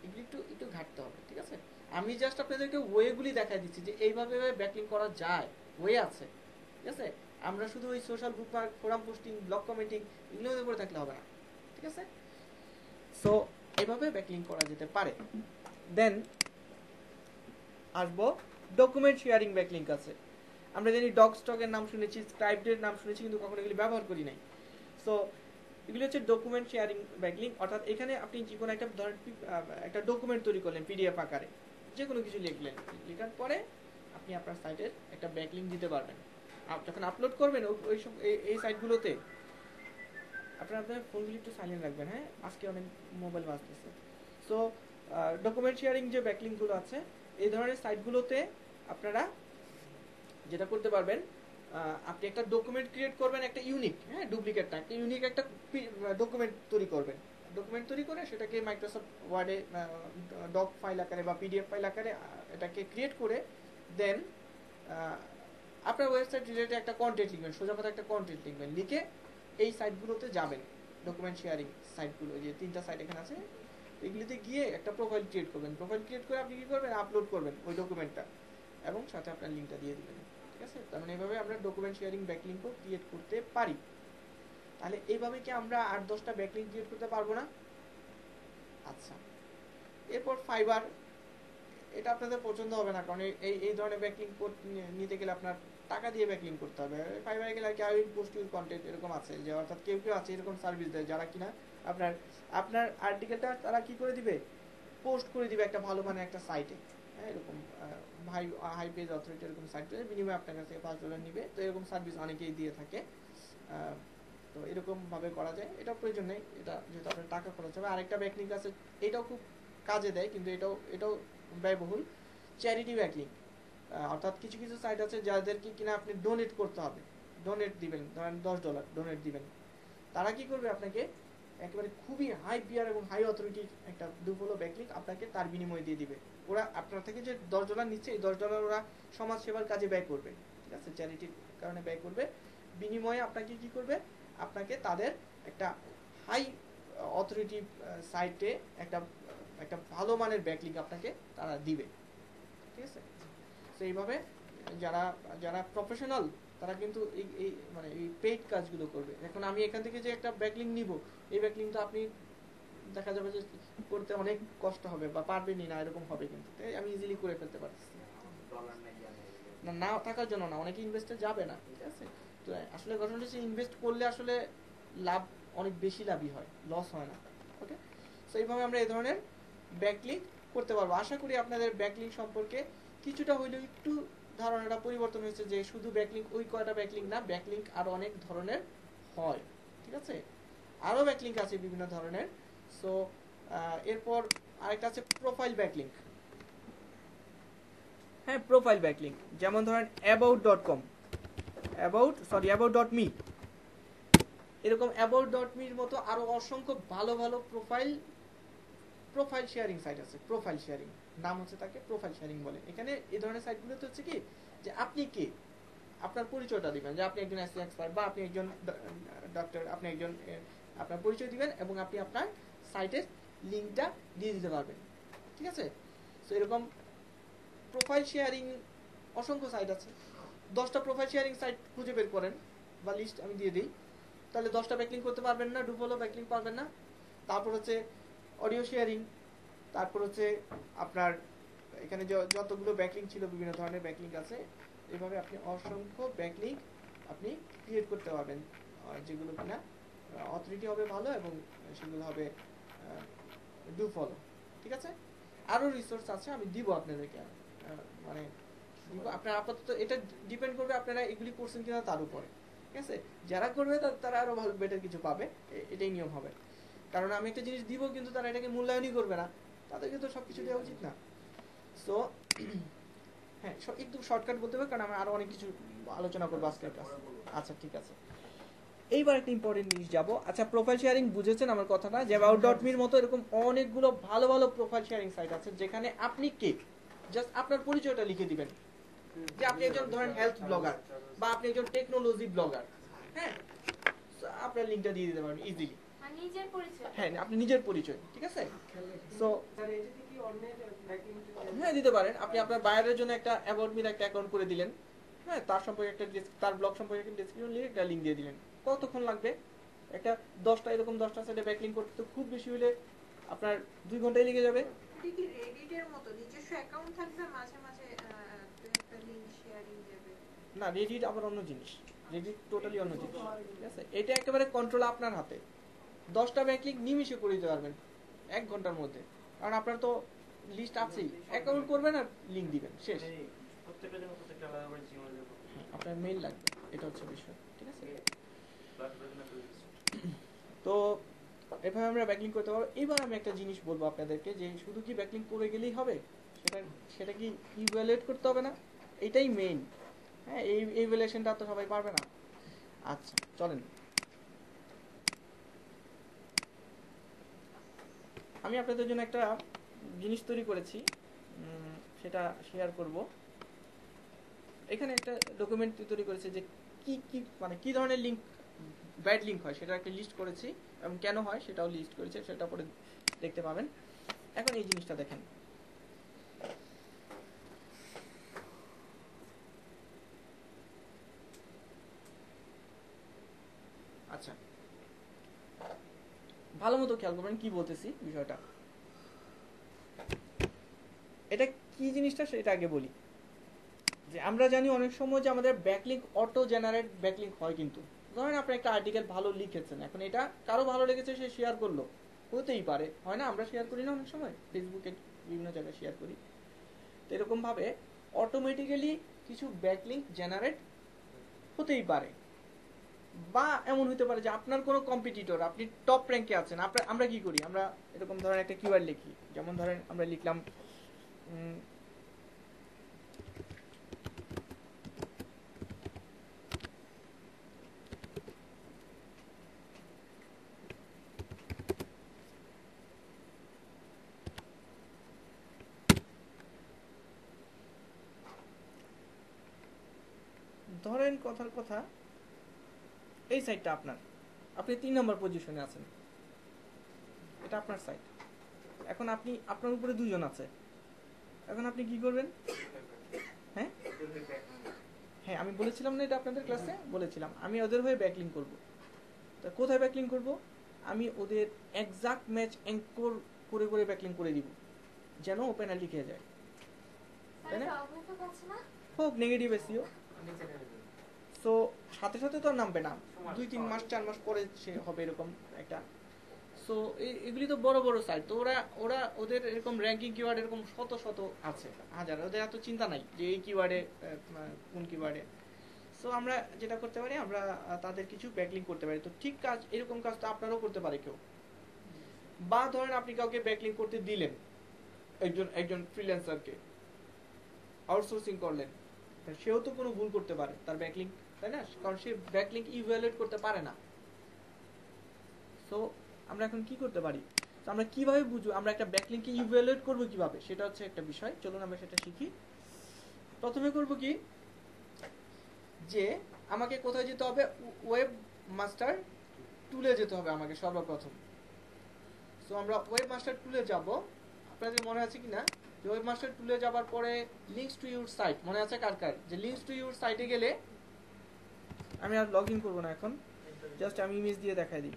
এগুলি একটু ঘাটতে হবে, ঠিক আছে? আমি জাস্ট আপনাদেরকে ওয়েগুলি দেখাই দিচ্ছি যে এইভাবে ব্যাকলিংক করা যায়, ওয়ে আছে, ঠিক আছে? আমরা শুধু ওই সোশ্যাল গ্রুপ আর ফোরাম পোস্টিং, ব্লগ কমেন্টিং এগুলোর উপরে থাকলে হবে না, ঠিক আছে? সো এইভাবে ব্যাকলিংক করা যেতে পারে। দেন আসবো ডকুমেন্ট শেয়ারিং ব্যাকলিংক আছে। আমরা জানি ডগ স্টকের নাম শুনেছি, স্ক্রাইবডের নাম শুনেছি, কিন্তু কখনো এগুলি ব্যবহার করি নাই। সো এগুলি হচ্ছে ডকুমেন্ট শেয়ারিং ব্যাকলিংক, অর্থাৎ এখানে আপনি যে কোনো একটা ধরেন একটা ডকুমেন্ট তৈরি করলেন পিডিএফ আকারে, যে কোনো কিছু লিখলেন, লেখার পরে আপনি আপনার সাইটের একটা ব্যাকলিংক দিতে পারবেন। যখন আপলোড করবেন ওই সব এই সাইটগুলোতে, আপনার ফোনগুলি একটু সাইলেন্ট রাখবেন, হ্যাঁ, আজকে অনেক মোবাইল বাজতেছে। সো ডকুমেন্ট শেয়ারিং যে ব্যাকলিংকগুলো আছে এই ধরনের সাইটগুলোতে আপনারা যেটা করতে পারবেন, আপনি একটা ডকুমেন্ট ক্রিয়েট করবেন, একটা ইউনিক, হ্যাঁ, ডুপ্লিকেট না, একটা ইউনিক একটা ডকুমেন্ট তৈরি করবেন। ডকুমেন্ট তৈরি করে সেটাকে মাইক্রোসফট ওয়ার্ডে ডক ফাইল আকারে বা পিডিএফ ফাইল আকারে এটাকে ক্রিয়েট করে দেন আপনার ওয়েবসাইট রিলেটেড একটা কন্টেন্ট লিখবেন, সোজা কথা একটা কন্টেন্ট লিখবেন, লিখে এই সাইটগুলোতে যাবেন, ডকুমেন্ট শেয়ারিং সাইটগুলো যে 3টা সাইট এখানে আছে, এগুলিতে গিয়ে একটা প্রোফাইল ক্রিয়েট করবেন। প্রোফাইল ক্রিয়েট করে আপনি কি করবেন? আপলোড করবেন ওই ডকুমেন্টটা, এবং সাথে আপনার লিঙ্কটা দিয়ে দিবেন, ঠিক আছে? তার মানে এইভাবে আমরা ডকুমেন্ট শেয়ারিং ব্যাকলিংকও ক্রিয়েট করতে পারি। তাহলে এইভাবে কি আমরা 8-10টা ব্যাকলিংক ক্রিয়েট করতে পারবো না? আচ্ছা, এরপর ফাইবার, এটা আপনাদের পছন্দ হবে না, কারণ এই ধরনের ব্যাকলিংক নিতে গেলে আপনার টাকা দিয়ে ব্যাকলিংক করতে হবে। ফাইবারে গেলে কি I will post your content এরকম আছে, যে অর্থাৎ কেউ আছে এরকম সার্ভিস দেয় যারা কিনা আপনার আর্টিকেলটা তারা কি করে দিবে? পোস্ট করে দিবে একটা ভালো মানের একটা সাইটে, হ্যাঁ, এরকম হাই পেজ অথরিটি এরকম সাইট, বিনিময়ে আপনার কাছ থেকে $5 নিবে। তো এরকম সার্ভিস অনেকেই দিয়ে থাকে। তো এরকম ভাবে করা যায়, এটা প্রয়োজন নেই, এটা যেহেতু আপনার টাকা খরচ হবে। আরেকটা ব্যাকলিংক আছে, এটাও খুব কাজে দেয়, কিন্তু এটাও ব্যয়বহুল, চ্যারিটি ব্যাকলিংক। অর্থাৎ কিছু সাইট আছে যাদেরকে কিনা আপনি ডোনেট করতে হবে, ডোনেট দিবেন, ধরেন $10 ডোনেট দিবেন, তারা কি করবে? আপনাকে একেবারে খুবই হাই পিয়ার এবং হাই অথরিটি একটা ডু ফলো ব্যাকলিংক আপনাকে তার বিনিময়ে দিয়ে দিবে। ওরা আপনার থেকে যে $10 নিচ্ছে, এই $10 ওরা সমাজ সেবার কাজে ব্যয় করবে, ঠিক আছে, চ্যারিটির কারণে ব্যয় করবে। বিনিময়ে আপনাকে কি করবে? আপনাকে তাদের একটা হাই অথরিটি সাইটে একটা ভালো মানের ব্যাকলিংক আপনাকে তারা দিবে, ঠিক আছে? তো এইভাবে যারা প্রফেশনাল তারা কিন্তু এই মানে এই পেইড কাজগুলো করবে। এখন আমি এখান থেকে যে একটা ব্যাকলিংক নিব, এই ব্যাকলিংকটা আপনি দেখা যাবে যে করতে অনেক কষ্ট হবে বা পারবেনই না, এরকম হবে, কিন্তু আমি ইজিলি করে ফেলতে পারছি না থাকার জন্য না, অনেকে ইনভেস্টে যাবে না, ঠিক আছে? তো আসলে ঘটনাটা হচ্ছে ইনভেস্ট করলে আসলে লাভ অনেক বেশি লাভই হয়, লস হয় না। ওকে, সো এইভাবে আমরা এই ধরনের ব্যাকলিংক করতে পারবো। আশা করি আপনাদের ব্যাকলিংক সম্পর্কে কিছুটা হইলেও একটু ধারণাটা পরিবর্তন হয়েছে, যে শুধু ব্যাকলিংক ওই কয়টা ব্যাকলিংক না, ব্যাকলিংক আরো অনেক ধরনের হয়, ঠিক আছে? আরো ব্যাকলিংক আছে বিভিন্ন ধরনের। সো এরপর আরেকটা আছে প্রোফাইল ব্যাকলিংক। হ্যাঁ, প্রোফাইল ব্যাকলিংক, যেমন ধরেন about.com, about.me, এরকম about.me এর মতো আরো অসংখ্য ভালো ভালো প্রোফাইল শেয়ারিং সাইট আছে। প্রোফাইল শেয়ারিং নাম হচ্ছে, তাকে প্রোফাইল শেয়ারিং বলে। এখানে এই ধরনের সাইটগুলোতে হচ্ছে কি, যে আপনি কে, আপনার পরিচয়টা দিবেন, যে আপনি একজন এক্সপার্ট, বা আপনি একজন ডক্টর, আপনি একজন আপনার পরিচয় দিবেন এবং আপনি আপনার সাইটের লিঙ্কটা দিয়ে দিতে পারবেন। ঠিক আছে? সো এরকম প্রোফাইল শেয়ারিং অসংখ্য সাইট আছে। 10টা প্রোফাইল শেয়ারিং সাইট খুঁজে বের করেন বা লিস্ট আমি দিয়ে দিই, তাহলে 10টা ব্যাকলিঙ্ক করতে পারবেন না, ডুপলো ব্যাকলিঙ্ক পারবেন না। তারপর হচ্ছে অডিও শেয়ারিং, তারপর হচ্ছে আপনার এখানে যতগুলো ব্যাকলিঙ্ক ছিল বিভিন্ন ধরনের ব্যাকলিঙ্ক আছে, এইভাবে আপনি অসংখ্য ব্যাকলিঙ্ক আপনি ক্রিয়েট করতে পারবেন, যেগুলো কিনা অথরিটি হবে ভালো এবং সেগুলো হবে ডু ফলো। ঠিক আছে? আরও রিসোর্স আছে, আমি দিব আপনাদেরকে, মানে দিব। আপনার আপাতত এটা ডিপেন্ড করবে আপনারা এগুলি করছেন কিনা তার উপরে। ঠিক আছে? যারা করবে তারা আরও ভালো বেটার কিছু পাবে, এটাই নিয়ম হবে। কারণ আমি একটা জিনিস দিব কিন্তু তারা এটাকে মূল্যায়নই করবে না, তাদেরকে তো সব কিছু দেওয়া উচিত না। সো হ্যাঁ, একটু শর্টকাট বলতে হবে কারণ আমরা আরও অনেক কিছু আলোচনা করবো আজকের ক্লাস। আচ্ছা ঠিক আছে, এইবার একটা ইম্পর্টেন্ট জিনিস যাবো। আচ্ছা, প্রোফাইল শেয়ারিং বুঝেছেন আমার কথাটা, যে about.me-র মতো এরকম অনেকগুলো ভালো ভালো প্রোফাইল শেয়ারিং সাইট আছে যেখানে আপনি কে জাস্ট আপনার পরিচয়টা লিখে দিবেন যে আপনি একজন ধরেন হেলথ ব্লগার বা আপনি একজন টেকনোলজি ব্লগার। হ্যাঁ, আপনার লিঙ্কটা দিয়ে দিতে পারবেন ইজিলি। নিজের পরিচয়, হ্যাঁ, আপনি নিজের পরিচয়। ঠিক আছে? সো স্যার এটা কি অন্যের ব্যাকলিংক? হ্যাঁ, দিতে পারেন। আপনি আপনার বায়ারের জন্য একটা about.me একটা অ্যাকাউন্ট করে দিলেন, হ্যাঁ, তার সম্পর্কে একটা তার ব্লগ সম্পর্কে একটা ডেসক্রিপশন লিখে একটা লিঙ্ক দিয়ে দিলেন। কতক্ষণ লাগবে? একটা 10টা এরকম 10টা সাইটে ব্যাকলিঙ্ক করতে তো খুব বেশি হলে আপনার 2 ঘন্টায় লেগে যাবে। এটা কি রেডিটের মতো নিজস্ব অ্যাকাউন্ট থাকবে, মাঝে মাঝে একটা লিংক শেয়ারিং যাবে? না, রেডিট আবার অন্য জিনিস, রেডিট টোটালি অন্য জিনিস। ঠিক আছে? এটা একেবারে কন্ট্রোল আপনার হাতে। 10টা ব্যাকলিঙ্ক নিমিশে করে দিতে পারবেন 1 ঘন্টার মধ্যে, কারণ আপনার তো লিস্ট আছেই। অ্যাকাউন্ট করবেন আর লিঙ্ক দিবেন, শেষ। প্রত্যেকটা জন্য প্রত্যেকটা আলাদা করে জিমেল দেবো। আপনার মেইল লাগবে, এটা হচ্ছে বিষয়। ঠিক আছে? তো এভাবে আমরা ব্যাকলিঙ্ক করতে পারবো। এবার আমি একটা জিনিস বলবো আপনাদেরকে, যে শুধু কি ব্যাকলিঙ্ক করে গেলেই হবে? সেটা কি ইভ্যালুয়েট করতে হবে না? এটাই মেইন। হ্যাঁ, এই ইভ্যালুয়েশনটা তো সবাই পারবে না। আচ্ছা চলেন, আমি আপনাদের জন্য একটা জিনিস তৈরি করেছি, সেটা শেয়ার করব। এখানে একটা ডকুমেন্ট তৈরি করেছে যে কি কি মানে কি ধরনের লিঙ্ক ব্যাড লিঙ্ক হয় সেটা একটা লিস্ট করেছি, এবং কেন হয় সেটাও লিস্ট করেছে, সেটা পরে দেখতে পাবেন। এখন এই জিনিসটা দেখেন, আচ্ছা ভালো মতো খেয়াল করবেন কি বলতেছি বিষয়টা। এটা কি জিনিসটা সেটা আগে বলি। যে আমরা জানি অনেক সময় যে আমাদের ব্যাকলিঙ্ক অটো জেনারেট ব্যাকলিঙ্ক হয়, কিন্তু ধরেন আপনি একটা আর্টিকেল ভালো লিখেছেন, এখন এটা কারো ভালো লেগেছে, সে শেয়ার করলো, হতেই পারে, হয় না? আমরা শেয়ার করি না অনেক সময়, ফেসবুকে বিভিন্ন জায়গায় শেয়ার করি। তো এরকম ভাবে অটোমেটিক্যালি কিছু ব্যাকলিঙ্ক জেনারেট হতেই পারে, বা এমন হতে পারে যে আপনার কোনো কম্পিটিটর, আপনি টপ র্যাঙ্কে আছেন, আমরা কি করি, আমরা এরকম ধরেন একটা কিওয়ার্ড লিখি, যেমন ধরেন আমরা লিখলাম ধরেন কথার কথা এই সাইটটা আপনার, আপনি 3 নম্বর পজিশনে আছেন, এটা আপনার সাইট। এখন আপনি আপনার উপরে 2 জন আছে, এখন আপনি কি করবেন? হ্যাঁ হ্যাঁ, আমি বলেছিলাম না, এটা আপনাদের ক্লাসে বলেছিলাম, আমি ওদের হয়ে ব্যাকলিঙ্ক করব। তা কোথায় ব্যাকলিঙ্ক করব? আমি ওদের এক্সাক্ট ম্যাচ এনকোর করে করে ব্যাকলিঙ্ক করে দিব, যেন ও পেনাল্টি খেয়ে যায়, তাই না? হোক নেগেটিভ এসইও। সো সাথে সাথে তো আর নামবে না, 2-3 মাস 4 মাস পরে সে হবে এরকম একটা। সো এগুলি তো বড় বড় সাইট, তো ওরা ওদের এরকম র্যাঙ্কিং কিওয়ার্ড এরকম শত শত আছে, হাজার, ওদের এত চিন্তা নাই যে এই কিওয়ার্ডে কোন কিওয়ার্ডে। সো আমরা যেটা করতে পারি, আমরা তাদের কিছু ব্যাকলিঙ্ক করতে পারি। তো ঠিক কাজ, এরকম কাজ তো আপনারাও করতে পারে কেউ। বা ধরেন আপনি কাউকে ব্যাকলিঙ্ক করতে দিলেন, একজন ফ্রিল্যান্সারকে আউটসোর্সিং করলেন, সেও তো কোনো ভুল করতে পারে তার ব্যাকলিঙ্ক, তাই না? কারণ সে ব্যাকলিঙ্ক ইভ্যালুয়েট করতে পারে না। সো আমরা এখন কি করতে পারি, তো আমরা কিভাবে বুঝবো আমরা একটা ব্যাকলিঙ্ককে ইভ্যালুয়েট করবো কিভাবে, সেটা হচ্ছে একটা বিষয়। চলুন আমরা সেটা শিখি। প্রথমে করব কি, যে আমাকে কোথায় যেতে হবে, ওয়েব মাস্টার টুলে যেতে হবে আমাকে সর্বপ্রথম। সো আমরা ওয়েবমাস্টার টুলে যাব। আপনাদের মনে আছে কিনা যে ওয়েবমাস্টার টুলে যাবার পরে লিঙ্কস টু ইউর সাইট মনে আছে কার কার, যে লিঙ্কস টু ইউর সাইটে গেলে আমি আর লগ ইন করবো না এখন, জাস্ট আমি ইমেজ দিয়ে দেখাই দিই।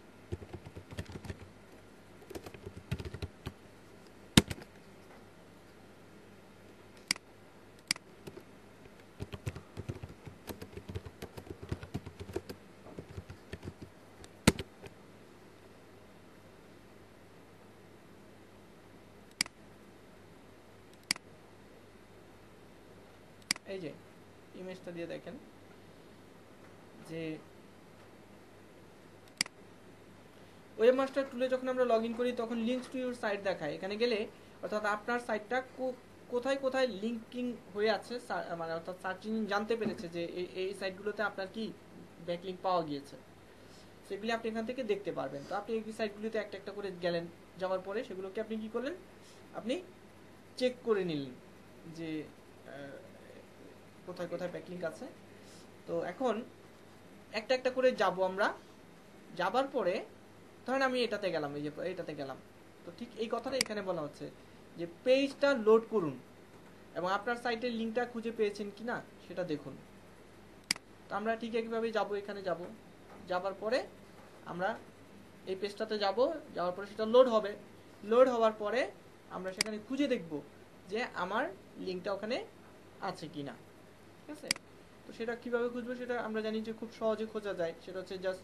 এই যে ইমেজটা দিয়ে দেখেন যে ওয়েবমাস্টার টুলে যখন আমরা লগ ইন করি তখন লিঙ্কস টু ইউর সাইট দেখায়। এখানে গেলে অর্থাৎ আপনার সাইটটা কোথায় কোথায় লিঙ্কিং হয়ে আছে, মানে অর্থাৎ সার্চ ইঞ্জিন জানতে পেরেছে যে এই সাইটগুলোতে আপনার কি ব্যাকলিঙ্ক পাওয়া গিয়েছে, সেগুলি আপনি এখান থেকে দেখতে পারবেন। তো আপনি এই সাইটগুলিতে একটা একটা করে গেলেন, যাওয়ার পরে সেগুলোকে আপনি কি করলেন, আপনি চেক করে নিলেন যে কোথায় কোথায় ব্যাকলিঙ্ক আছে। তো এখন একটা একটা করে যাব আমরা, যাবার পরে ধরেন আমি এটাতে গেলাম, এই যে এটাতে গেলাম, তো ঠিক এই কথাটা এখানে বলা হচ্ছে যে পেজটা লোড করুন এবং আপনার সাইটের লিঙ্কটা খুঁজে পেয়েছেন কিনা সেটা দেখুন। তো আমরা ঠিক একইভাবে যাব, এখানে যাব, যাবার পরে আমরা এই পেজটাতে যাব, যাওয়ার পরে সেটা লোড হবে, লোড হওয়ার পরে আমরা সেখানে খুঁজে দেখব যে আমার লিঙ্কটা ওখানে আছে কিনা, ঠিক আছে। তো সেটা কিভাবে খুঁজবো সেটা আমরা জানি যে খুব সহজে খোঁজা যায়, সেটা হচ্ছে জাস্ট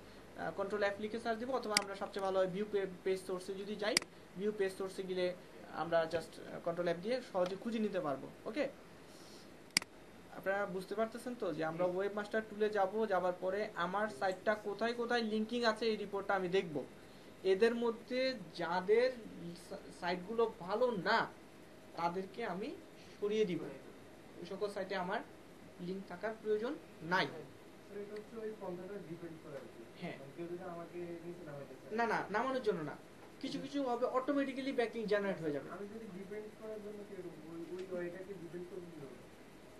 কন্ট্রোল অ্যাপ লিখে সার্চ দেবো, অথবা আমরা সবচেয়ে ভালো হয় ভিউ পেজ সোর্সে যদি যাই, ভিউ পেজ সোর্সে গেলে আমরা জাস্ট কন্ট্রোল অ্যাপ দিয়ে সহজে খুঁজে নিতে পারবো। ওকে, আপনারা বুঝতে পারতেছেন তো যে আমরা ওয়েবমাস্টার টুলে যাব, যাবার পরে আমার সাইটটা কোথায় কোথায় লিঙ্কিং আছে এই রিপোর্টটা আমি দেখব। এদের মধ্যে যাদের সাইটগুলো ভালো না তাদেরকে আমি সরিয়ে দিব, ওই সকল সাইটে আমার লিঙ্ক থাকার প্রয়োজন নাই। হ্যাঁ, না না, নামানোর জন্য না, কিছু কিছু হবে অটোমেটিক্যালি ব্যাকলিঙ্ক জেনারেট হয়ে যাবে। আমি যদি ডিপেন্ড করার জন্য কি ওই ওইটাকে ডিপেন্ড করব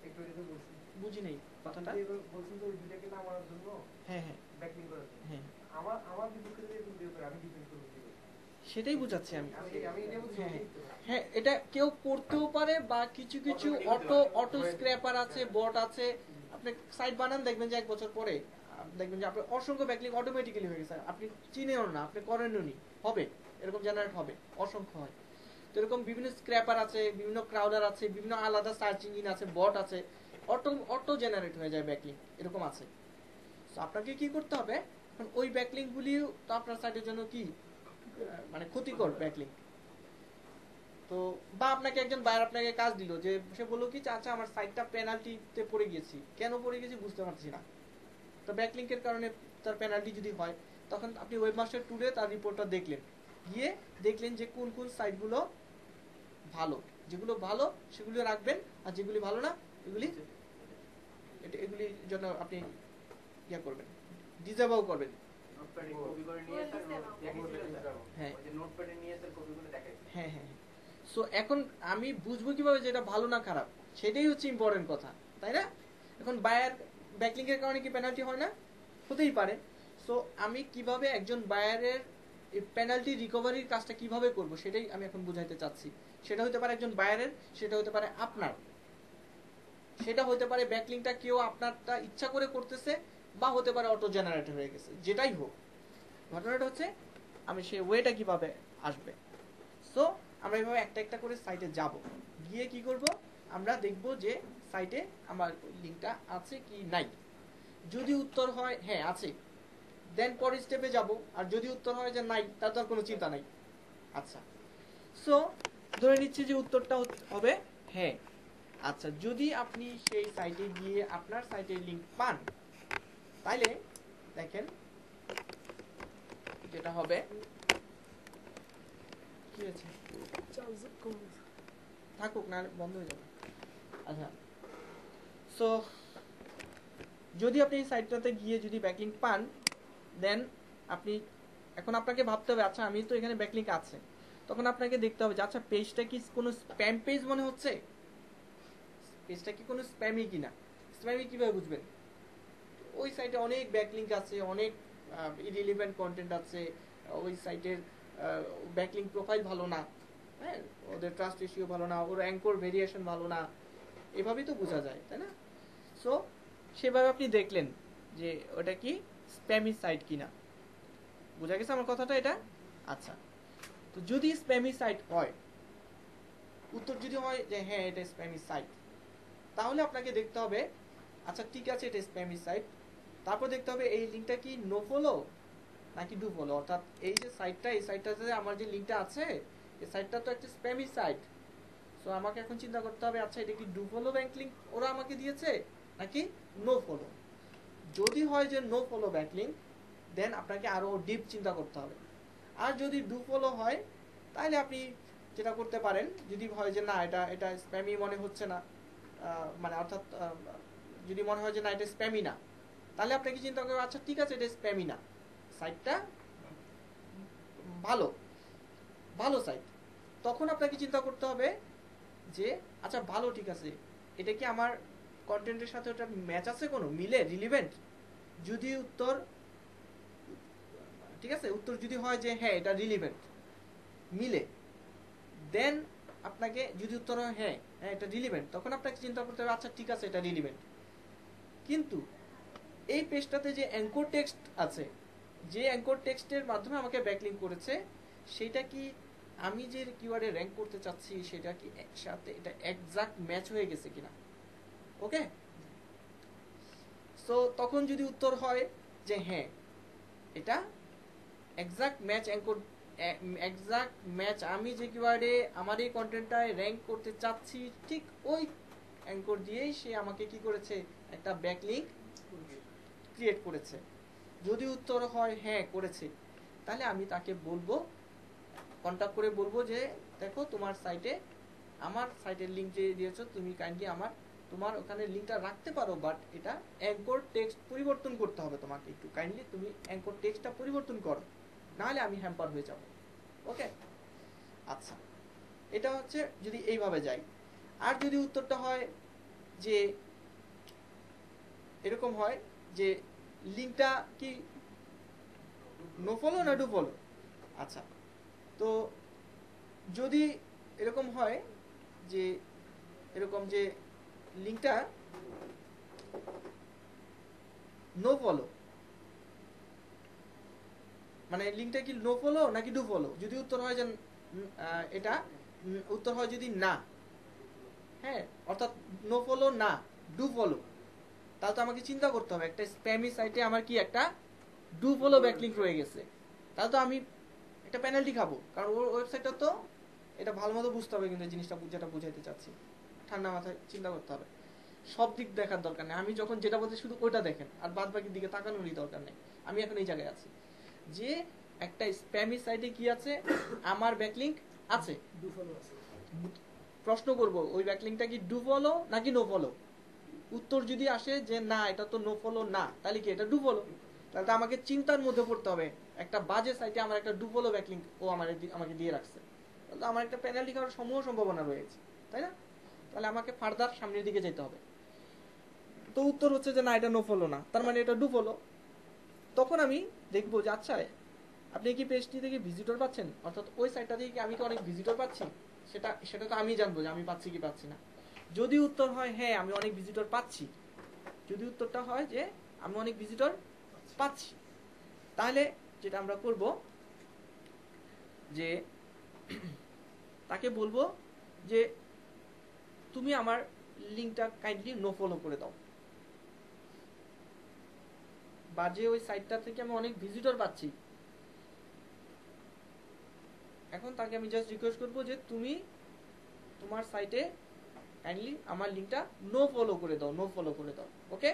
একটু এটা বলছি, বুঝি নেই কথাটা। বলছেন যে ওই দুটাকে নামানোর জন্য, হ্যাঁ হ্যাঁ ব্যাকলিঙ্ক করার জন্য, হ্যাঁ, আমার বিপক্ষে যদি এরকম দিয়ে আমি ডিপেন্ড করব, সেটাই বুঝাচ্ছি আমি। আমি এটা বুঝি। হ্যাঁ হ্যাঁ, এটা কেউ করতেও পারে, বা কিছু কিছু অটো স্ক্র্যাপার আছে, বট আছে। আপনি সাইট বানান, দেখবেন যে 1 বছর পরে দেখবেন যে আপনার অসংখ্য ব্যাকলিঙ্ক অটোমেটিক্যালি হয়ে গেছে, আপনি চিনেও না, আপনি করেনও নি, হবে এরকম জেনারেট হবে, অসংখ্য হয়। তো এরকম বিভিন্ন স্ক্র্যাপার আছে, বিভিন্ন ক্রাউডার আছে, বিভিন্ন আলাদা সার্চ ইঞ্জিন আছে, বট আছে, অটো জেনারেট হয়ে যায় ব্যাকলিঙ্ক, এরকম আছে। তো আপনাকে কি করতে হবে, এখন ওই ব্যাকলিঙ্ক গুলি তো আপনার সাইটের জন্য কি মানে ক্ষতিকর ব্যাকলিঙ্ক। তো বা আপনাকে একজন বায়ার আপনাকে কাজ দিল, যে সে বললো কি আচ্ছা আমার সাইটটা পেনাল্টিতে পড়ে গেছি, কেন পড়ে গেছি বুঝতে পারছি না, তো ব্যাকলিঙ্কের কারণে তার পেনাল্টি যদি হয়, তখন আপনি ওয়েবমাস্টার টুলে তার রিপোর্টটা দেখলেন, গিয়ে দেখলেন যে কোন কোন সাইটগুলো ভালো, যেগুলো ভালো সেগুলো রাখবেন, আর যেগুলি ভালো না এগুলির জন্য আপনি ইয়া করবেন, ডিসেবল করবেন। হ্যাঁ হ্যাঁ হ্যাঁ। সো এখন আমি বুঝবো কিভাবে যে এটা ভালো না খারাপ, সেটাই হচ্ছে ইম্পর্টেন্ট কথা, তাই না? এখন বায়ার ব্যাকলিঙ্কের কারণে কি পেনাল্টি হয় না? হতেই পারে। সো আমি কিভাবে একজন বায়ারের পেনাল্টি রিকভারির কাজটা কিভাবে করব সেটাই আমি এখন বুঝাইতে চাচ্ছি। সেটা হতে পারে একজন বায়ারের, সেটা হতে পারে আপনার, সেটা হতে পারে ব্যাকলিঙ্কটা কেউ আপনারটা ইচ্ছা করে করতেছে, বা হতে পারে অটো জেনারেটর হয়ে গেছে, যেটাই হোক। ঘটনাটা হচ্ছে আমি সেই ওয়েটা কিভাবে আসবে। সো আমরা এইভাবে একটা একটা করে সাইটে যাব, গিয়ে কি করব, আমরা দেখব যে সাইটে আমার লিঙ্কটা আছে কি নাই। যদি উত্তর হয় হ্যাঁ আছে, দেন পরের স্টেপে যাব, আর যদি উত্তর হয় যে নাই, তার তো আর কোনো চিন্তা নাই। আচ্ছা, সো ধরে নিচ্ছি যে উত্তরটা হবে হ্যাঁ। আচ্ছা, যদি আপনি সেই সাইটে গিয়ে আপনার সাইটের লিঙ্ক পান, তাইলে দেখেন যেটা হবে, কি হয়েছে থাকুক না, বন্ধ হয়ে যাবে। আচ্ছা, সো যদি আপনি এই সাইটটাতে গিয়ে যদি ব্যাকলিঙ্ক পান, দেন আপনি এখন আপনাকে ভাবতে হবে আচ্ছা আমি তো এখানে ব্যাকলিঙ্ক আছে, তখন আপনাকে দেখতে হবে যে আচ্ছা পেজটা কি কোনো স্প্যাম পেজ মনে হচ্ছে, পেজটা কি কোনো স্প্যামই কিনা। স্প্যামই কিভাবে বুঝবেন? ওই সাইটে অনেক ব্যাকলিঙ্ক আছে, অনেক ইরিলিভেন্ট কন্টেন্ট আছে, ওই সাইটের ব্যাকলিং প্রোফাইল ভালো না, হ্যাঁ, ওদের ট্রাস্ট রেশিও ভালো না, ওর অ্যাঙ্কর ভেরিয়েশন ভালো না, এভাবেই তো বোঝা যায়, তাই না? সো সেভাবে আপনি দেখলেন যে ওটা কি স্প্যামি সাইট কিনা। বোঝা গেছে আমার কথাটা এটা? আচ্ছা, তো যদি স্প্যামি সাইট হয়, উত্তর যদি হয় যে হ্যাঁ এটা স্প্যামি সাইট, তাহলে আপনাকে দেখতে হবে আচ্ছা ঠিক আছে এটা স্প্যামি সাইট, তারপর দেখতে হবে এই লিঙ্কটা কি নো ফলো নাকি ডু ফলো, অর্থাৎ এই যে সাইটটা, এই সাইটটাতে আমার যে লিঙ্কটা আছে, এই সাইটটা তো একটা স্প্যামি সাইট। সো আমাকে এখন চিন্তা করতে হবে আচ্ছা এটা কি ডু ফলো ব্যাক লিঙ্ক ওরা আমাকে দিয়েছে নাকি নো ফলো। যদি হয় যে নো ফলো ব্যাক লিঙ্ক, দেন আপনাকে আরো ডিপ চিন্তা করতে হবে। আর যদি ডু ফলো হয়, তাহলে আপনি যেটা করতে পারেন, যদি হয় যে না এটা এটা স্প্যামি মনে হচ্ছে না, মানে অর্থাৎ যদি মনে হয় যে না এটা স্প্যামি না, তাহলে আপনাকে চিন্তা করবেন আচ্ছা ঠিক আছে এটা স্প্যামি না, সাইটটা ভালো ভালো সাইট। তখন আপনাকে চিন্তা করতে হবে যে আচ্ছা ভালো ঠিক আছে, এটা কি আমার কন্টেন্টের সাথে ওটা ম্যাচ আছে, কোনো মিলে, রিলিভেন্ট? যদি উত্তর ঠিক আছে, উত্তর যদি হয় যে হ্যাঁ এটা রিলিভেন্ট, মিলে, দেন আপনাকে যদি উত্তর হয় হ্যাঁ হ্যাঁ এটা রিলিভেন্ট, তখন আপনাকে চিন্তা করতে হবে আচ্ছা ঠিক আছে এটা রিলিভেন্ট। কিন্তু এই পেজটাতে যে অ্যাঙ্কর টেক্সট আছে, যে অ্যাঙ্কর টেক্সটের মাধ্যমে আমাকে ব্যাকলিঙ্ক করেছে, সেটা কি আমি যে কিওয়ার্ডে র্যাঙ্ক করতে চাচ্ছি সেটা কি একসাথে এটা এক্সাক্ট ম্যাচ হয়ে গেছে কিনা? ওকে, সো তখন যদি উত্তর হয় যে হ্যাঁ এটা exact match anchor, exact match, আমি যে কিওয়ার্ডে আমার এই কন্টেন্টটায় র্যাঙ্ক করতে চাচ্ছি ঠিক ওই অ্যাঙ্কর দিয়েই সে আমাকে কি করেছে, একটা ব্যাকলিঙ্ক ক্রিয়েট করেছে। যদি উত্তর হয় হ্যাঁ করেছে, তাহলে আমি তাকে বলবো, কন্টাক্ট করে বলবো যে দেখো তোমার সাইটে, আমার সাইটের লিঙ্ক যে দিয়েছো তুমি কাইন্ডলি তোমার ওখানে লিঙ্কটা রাখতে পারো, বাট এটা অ্যাঙ্কর টেক্সট পরিবর্তন করতে হবে তোমাকে, একটু কাইন্ডলি তুমি অ্যাঙ্কর টেক্সটটা পরিবর্তন করো, নাহলে আমি হ্যাম্পার হয়ে যাব। ওকে, আচ্ছা, এটা হচ্ছে যদি এইভাবে যাই। আর যদি উত্তরটা হয় যে এরকম হয় যে লিঙ্কটা কি নো ফলো না ডু ফলো, আচ্ছা, তো যদি এরকম হয় যে এরকম যে লিঙ্কটা নো ফলো, মানে লিঙ্কটা কি নো ফলো নাকি ডু ফলো, যদি উত্তর হয় যে এটা উত্তর হয় যদি না, হ্যাঁ, অর্থাৎ নো ফলো না ডু ফলো, তাহলে তো আমাকে চিন্তা করতে হবে একটা স্প্যামি সাইটে আমার কি একটা ডু ফলো ব্যাকলিঙ্ক রয়ে গেছে, তাহলে তো আমি একটা পেনাল্টি খাবো, কারণ ওর ওয়েবসাইটটা তো এটা ভালো মতো বুঝতে হবে, কিন্তু জিনিসটা যেটা বুঝাইতে চাচ্ছি ঠান্ডা মাথায় চিন্তা করতে হবে, সব দিক দেখার দরকার নেই। আমি যখন যেটা বলছি শুধু ওইটা দেখেন, আর বাদ বাকির দিকে তাকানোরই দরকার নেই। আমি এখন এই জায়গায় আছি যে একটা স্প্যামি সাইটে কি আছে, আমার ব্যাকলিঙ্ক আছে, প্রশ্ন করব ওই ব্যাকলিঙ্কটা কি ডু ফলো নাকি নো ফলো। উত্তর যদি আসে যে না এটা তো নো ফলো না, তাহলে কি এটা ডু ফলো, তাহলে তো আমাকে চিন্তার মধ্যে পড়তে হবে, একটা বাজে সাইটে আমার একটা ডু ফলো ব্যাকলিঙ্ক ও আমাকে দিয়ে রাখছে, তাহলে আমার একটা পেনাল্টি খাওয়ার সম্ভাবনা রয়েছে, তাই না? তাহলে আমাকে ফার্দার সামনের দিকে যেতে হবে। তো উত্তর হচ্ছে যে না এটা নো ফলো না, তার মানে এটা ডু ফলো। তখন আমি দেখবো যে আচ্ছা আপনি কি পেজটি থেকে ভিজিটর পাচ্ছেন, অর্থাৎ ওই সাইটটা থেকে কি আমি কি অনেক ভিজিটর পাচ্ছি, সেটা তো আমি জানবো যে আমি পাচ্ছি কি পাচ্ছি না। যদি উত্তর হয় হ্যাঁ আমি অনেক ভিজিটর পাচ্ছি, যদি উত্তরটা হয় যে আমি অনেক ভিজিটর পাচ্ছি, তাহলে যেটা আমরা করব যে তাকে বলবো যে তুমি আমার লিঙ্কটা কাইন্ডলি নো ফলো করে দাও, বা যে ওই সাইটটা থেকে আমি অনেক ভিজিটর পাচ্ছি, এখন তাকে আমি জাস্ট রিকোয়েস্ট করবো যে তুমি তোমার সাইটে কাইন্ডলি আমার লিঙ্কটা নো ফলো করে দাও, নো ফলো করে দাও। ওকে,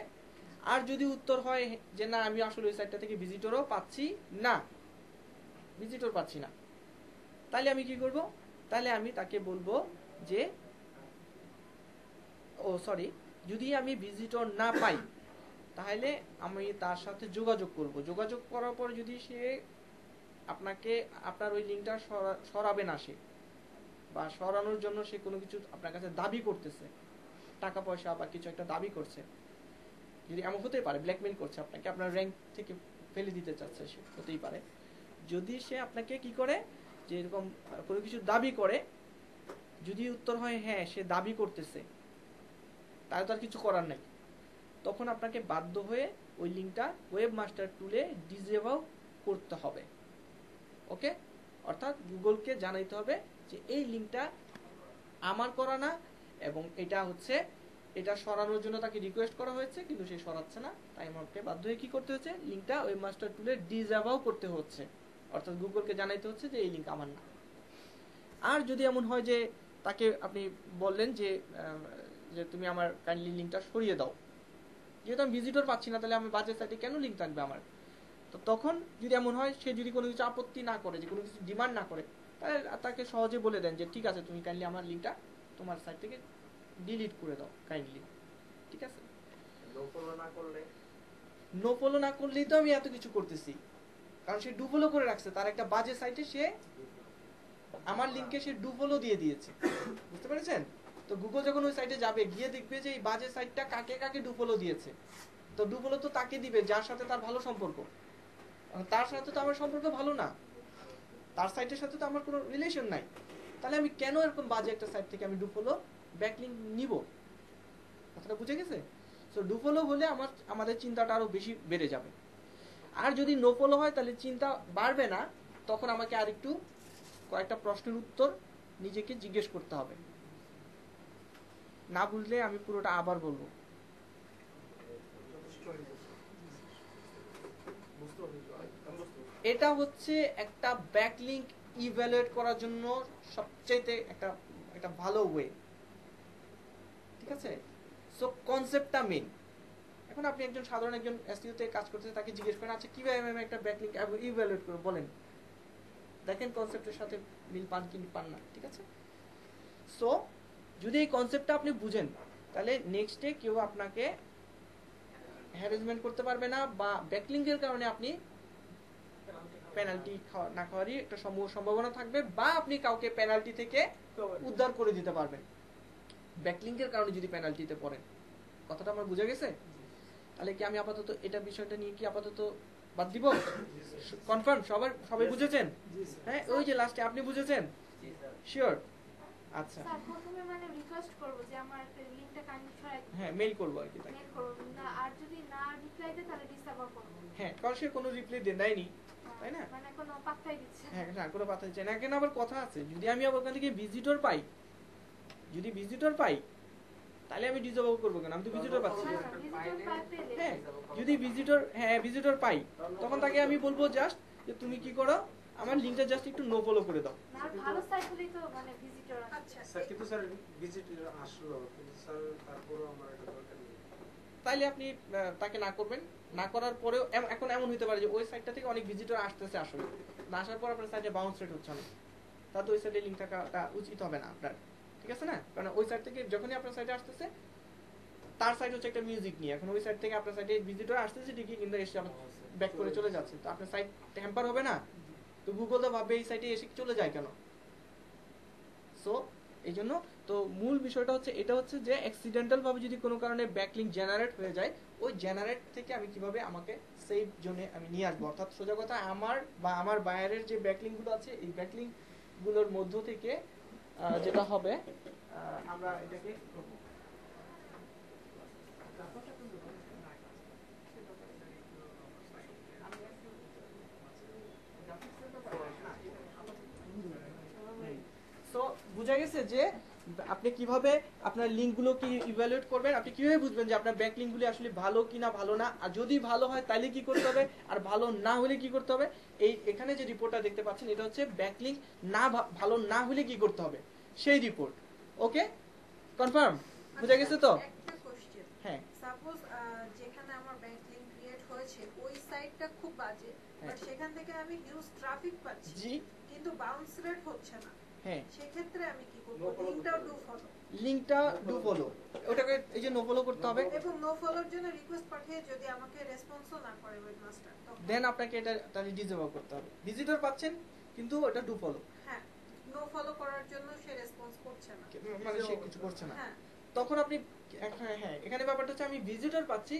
আর যদি উত্তর হয় যে না আমি আসলে ওই সাইটটা থেকে ভিজিটরও পাচ্ছি না, ভিজিটর পাচ্ছি না, তাহলে আমি কি করব, তাহলে আমি তাকে বলবো যে যদি আমি ভিজিটর না পাই, তাহলে আমি তার সাথে যোগাযোগ করব। যোগাযোগ করার পর যদি সে আপনার ওই লিঙ্কটা সরাবে না, সে বা সরানোর জন্য সে কোনো কিছু আপনার কাছে দাবি করতেছে, টাকা পয়সা বা কিছু একটা দাবি করছে, যদি এমন হতে পারে ব্ল্যাকমেইল করছে আপনাকে আপনার র্যাঙ্ক থেকে ফেলে দিতে চাচ্ছে, সে হতেই পারে। যদি সে আপনাকে কি করে, যে এরকম কোনো কিছু দাবি করে, যদি উত্তর হয় হ্যাঁ সে দাবি করতেছে, তাহলে তো আর কিছু করার নাই। তখন আপনাকে বাধ্য হয়ে ওই লিঙ্কটা ওয়েবমাস্টার টুলে ডিসেবল করতে হবে। ওকে, অর্থাৎ গুগলকে জানাইতে হবে যে এই লিঙ্কটা আমার করা না, এবং এটা হচ্ছে এটা সরানোর জন্য তাকে রিকোয়েস্ট করা হয়েছে কিন্তু সে সরাচ্ছে না, তাই আমাকে বাধ্য হয়ে কি করতে হচ্ছে, লিঙ্কটা ওয়েবমাস্টার টুলে ডিসেবল করতে হচ্ছে। অর্থাৎ গুগলকে জানাইতে হচ্ছে যে এই লিঙ্ক আমার না। আর যদি এমন হয় যে তাকে আপনি বললেন যে তুমি আমার কাইন্ডলি লিঙ্কটা সরিয়ে দাও, যেহেতু আমি ভিজিটর পাচ্ছি না, তাহলে আমি বাজে সাইটে কেন লিঙ্ক থাকবে আমার। তো তখন যদি এমন হয় সে যদি কোনো কিছু আপত্তি না করে, যে কোনো কিছু ডিমান্ড না করে, তাহলে তাকে সহজে বলে দেন যে ঠিক আছে তুমি কাইন্ডলি আমার লিঙ্কটা তোমার সাইট থেকে ডিলিট করে দাও কাইন্ডলি, ঠিক আছে। নো ফলো না করলে, নো ফলো না করলেই তো আমি এত কিছু করতেছি, কারণ সে ডু ফলো করে রাখছে, তার একটা বাজে সাইটে সে আমার লিঙ্কে সে ডু ফলো দিয়ে দিয়েছে, বুঝতে পেরেছেন। তো গুগল যখন ওই সাইটে যাবে, গিয়ে দেখবে যে এই বাজে সাইটটা কাকে কাকে ডু ফলো দিয়েছে, তো ডু ফলো তো তাকে দিবে যার সাথে তার ভালো সম্পর্ক, তার সাথে তো আমার সম্পর্ক ভালো না, তার সাইটের সাথে তো আমার কোনো রিলেশন নাই, তাহলে আমি কেন এরকম বাজে একটা সাইট থেকে আমি ডু ফলো ব্যাকলিঙ্ক নিব। কথাটা বুঝে গেছে? সো ডু ফলো হলে আমাদের চিন্তাটা আরো বেশি বেড়ে যাবে। আর যদি নো ফলো হয় তাহলে চিন্তা বাড়বে না, তখন আমাকে আর একটু কয়েকটা প্রশ্নের উত্তর নিজেকে জিজ্ঞেস করতে হবে। না বুঝলে আমি পুরোটা আবার বলবো। এটা হচ্ছে একটা ব্যাকলিঙ্ক ইভ্যালুয়েট করার জন্য সবচেয়ে একটা ভালো ওয়ে, ঠিক আছে। সো কনসেপ্টটা মেইন। এখন আপনি একজন সাধারণ একজন এসইও তে কাজ করতে, তাকে জিজ্ঞেস করেন আচ্ছা কিভাবে আমি একটা ব্যাকলিঙ্ক ইভ্যালুয়েট করব বলেন, দেখেন কনসেপ্টের সাথে মিল পান কি পান না, ঠিক আছে। সো যদি এই কনসেপ্টটা আপনি বুঝেন, তাহলে নেক্সট ডে কেউ আপনাকে হ্যারাসমেন্ট করতে পারবে না, বা ব্যাকলিঙ্কের কারণে আপনি পেনাল্টি না খাওয়ারই একটা সম্ভাবনা থাকবে, বা আপনি কাউকে পেনাল্টি থেকে উদ্ধার করে দিতে পারবেন ব্যাকলিঙ্কের কারণে যদি পেনাল্টিতে পড়েন। কথাটা আমার বুঝে গেছে? তাহলে কি আমি আপাতত এটা বিষয়টা নিয়ে কি আপাতত বাদ দিব? কনফার্ম সবাই বুঝেছেন? হ্যাঁ, ওই যে লাস্টে আপনি বুঝেছেন? শিওর? আচ্ছা স্যার প্রথমে মানে রিকোয়েস্ট করব যে আমার লিংকটা কাইন্ডলি ছড়াই দিন। হ্যাঁ, মেইল করব আর কি তাই। মেইল করব না, আর যদি না রিপ্লাই দেয় তাহলে ডিসেবল করব। হ্যাঁ, কারণ সে কোনো রিপ্লাই দেয়নি, তাই না? মানে কোনো পাত্তাই দিচ্ছে না। হ্যাঁ, না কোনো কথা দিচ্ছে না। কেন আবার কথা আছে, যদি আমি আবার ওখান থেকে ভিজিটর পাই, তাহলে আমি ডিসেবল করবো কেন? আমি তো ভিজিটর পাচ্ছি। হ্যাঁ, যদি ভিজিটর পাই, তখন তাকে আমি বলবো জাস্ট যে তুমি কি করো, আমার লিংকটা জাস্ট একটু নো ফলো করে দাও। আর ভালো সাইট হলেই তো মানে ভিজিটর আসে। আচ্ছা স্যার কিন্তু স্যার ভিজিটর আসলো, কিন্তু স্যার তারপরেও আমার এটা দরকার নেই। তাইলে আপনি তাকে না করবেন, না করার পরেও এখন এমন হতে পারে যে ওই সাইটটা থেকে অনেক ভিজিটর আসতেছে, আসলে না আসার পর আপনার সাইটে বাউন্স রেট হচ্ছে না, তাহলে ওই সাইটে লিংক থাকাটা উচিত হবে না আপনার, ঠিক আছে না? কারণ ওই সাইট থেকে যখনই আপনার সাইটে আসতেছে, তার সাইট হচ্ছে একটা মিউজিক নিয়ে, এখন ওই সাইট থেকে আপনার সাইটে ভিজিটর আসতেছে ঠিকই, কিন্তু এসে আবার ব্যাক করে চলে যাচ্ছে, তো আপনার সাইট হ্যাম্পার হবে না? তো গুগল তো ভাববে এই সাইটে এসে চলে যায় কেন। সো এই জন্য তো মূল বিষয়টা হচ্ছে এটা হচ্ছে যে অ্যাক্সিডেন্টাল ভাবে যদি কোনো কারণে ব্যাকলিংক জেনারেট হয়ে যায়, ওই জেনারেট থেকে আমি কিভাবে আমাকে সেফ জোনে আমি নিয়ে আসবো, অর্থাৎ সোজা কথা আমার বা আমার বায়ারের যে ব্যাকলিংক গুলো আছে, এই ব্যাকলিংক গুলোর মধ্য থেকে যেটা হবে আমরা এটাকে সো বুঝা গেছে যে আপনি কিভাবে আপনার লিঙ্কগুলো কি ইভ্যালুয়েট করবেন, আপনি কিভাবে বুঝবেন যে আপনার ব্যাক লিঙ্কগুলি আসলে ভালো কিনা ভালো না, আর যদি ভালো হয় তাহলে কি করতে হবে, আর ভালো না হলে কি করতে হবে। এখানে যে রিপোর্টটা দেখতে পাচ্ছেন এটা হচ্ছে ব্যাক লিঙ্ক ভালো না হলে কি করতে হবে সেই রিপোর্ট। ওকে, কনফার্ম? বুঝা গেছে তো? একটা কোশ্চেন, হ্যাঁ, সাপোজ যেখানে আমার ব্যাংক লিংক ক্রিয়েট হয়েছে ওই সাইটটা খুব বাজে, বাট সেখান থেকে আমি হিউজ ট্রাফিক পাচ্ছি, জি, কিন্তু বাউন্স রেট হচ্ছে না, হ্যাঁ, সেক্ষেত্রে আমি কি করব? লিংকটাও ডু ফলো, লিঙ্কটা ডু ফলো, ওটাকে এই যে নো ফলো করতে হবে, এবং নো ফলোর জন্য রিকোয়েস্ট পাঠিয়ে যদি আমাকে রেসপন্সও না করে ওয়েবমাস্টার, তখন দেন আপনাকে এটা তাহলে ডিসেবল করতে হবে। ভিজিটর পাচ্ছেন কিন্তু এটা ডু ফলো, হ্যাঁ, নো ফলো করার জন্য সে রেসপন্স করছে না, মানে সে কিছু করছে না, হ্যাঁ তখন আপনি হ্যাঁ, এখানে ব্যাপারটা হচ্ছে আমি ভিজিটর পাচ্ছি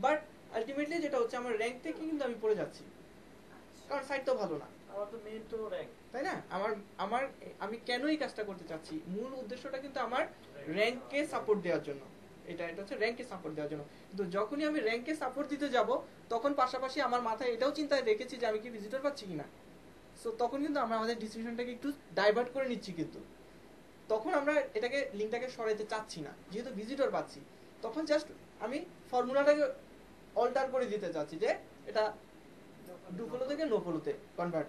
বাট আলটিমেটলি যেটা হচ্ছে আমার র্যাঙ্ক থেকে কিন্তু আমি পড়ে যাচ্ছি, কারণ সাইট তো ভালো না, আমার তো মেইন তো র্যাঙ্ক। তাই না? আমি কেন এই কাজটা করতে চাচ্ছি, মূল উদ্দেশ্যটা কিন্তু আমার র্যাঙ্ককে সাপোর্ট দেওয়ার জন্য। এটা হচ্ছে র্যাঙ্ককে সাপোর্ট দেওয়ার জন্য। কিন্তু যখনই আমি র্যাঙ্ককে সাপোর্ট দিতে যাব, তখন পাশাপাশি আমার মাথায় এটাও চিন্তায় রেখেছি যে আমি কি ভিজিটর পাচ্ছি কিনা। সো তখন কিন্তু আমরা আমাদের ডিসিশনটাকে একটু ডাইভার্ট করে নিচ্ছি, কিন্তু তখন আমরা লিঙ্কটাকে সরাইতে চাচ্ছি না, যেহেতু ভিজিটর পাচ্ছি। তখন জাস্ট আমি ফর্মুলাটাকে অল্টার করে দিতে চাচ্ছি যে এটা ডু ফলো থেকে নো ফলোতে কনভার্ট,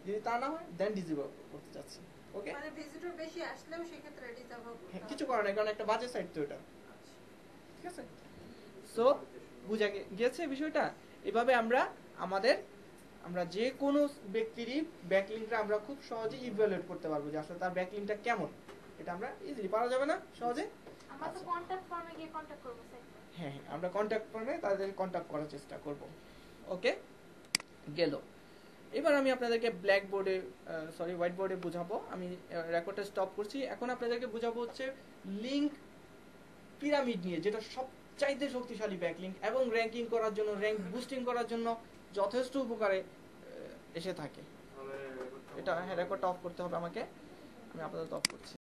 যদি তা না হয় দেন ডিসেবল করতে চাচ্ছি। ওকে, মানে ভিজিটর বেশি আসলেও সেক্ষেত্রে ডিসেবল করতে কিছু করার নাই, কারণ একটা বাজে সাইট তো এটা। ঠিক আছে, সো বুঝা গিয়েছে বিষয়টা। এভাবে আমরা যে কোনো ব্যক্তিরই ব্যাকলিংকটা আমরা খুব সহজে ইভ্যালুয়েট করতে পারবো যে আসলে তার ব্যাকলিংকটা কেমন। এটা আমরা ইজিলি পারা যাবে না সহজে। আমরা তো কন্টাক্ট ফর্মে গিয়ে কন্টাক্ট করব স্যার। হ্যাঁ, আমরা কন্টাক্ট ফর্মে তাদের কন্টাক্ট করার চেষ্টা করব। ওকে, গেল। এবার আমি আপনাদেরকে হোয়াইট বোর্ডে বুঝাবো। আমি রেকর্ডটা স্টপ করছি। এখন আপনাদেরকে বুঝাবো হচ্ছে লিঙ্ক পিরামিড নিয়ে, যেটা সবচাইতে শক্তিশালী ব্যাকলিংক এবং র্যাঙ্কিং করার জন্য, র্যাঙ্ক বুস্টিং করার জন্য যথেষ্ট উপকারে এসে থাকে। এটা রেকর্ডটা অফ করতে হবে আমাকে, আমি আপাতত অফ করছি।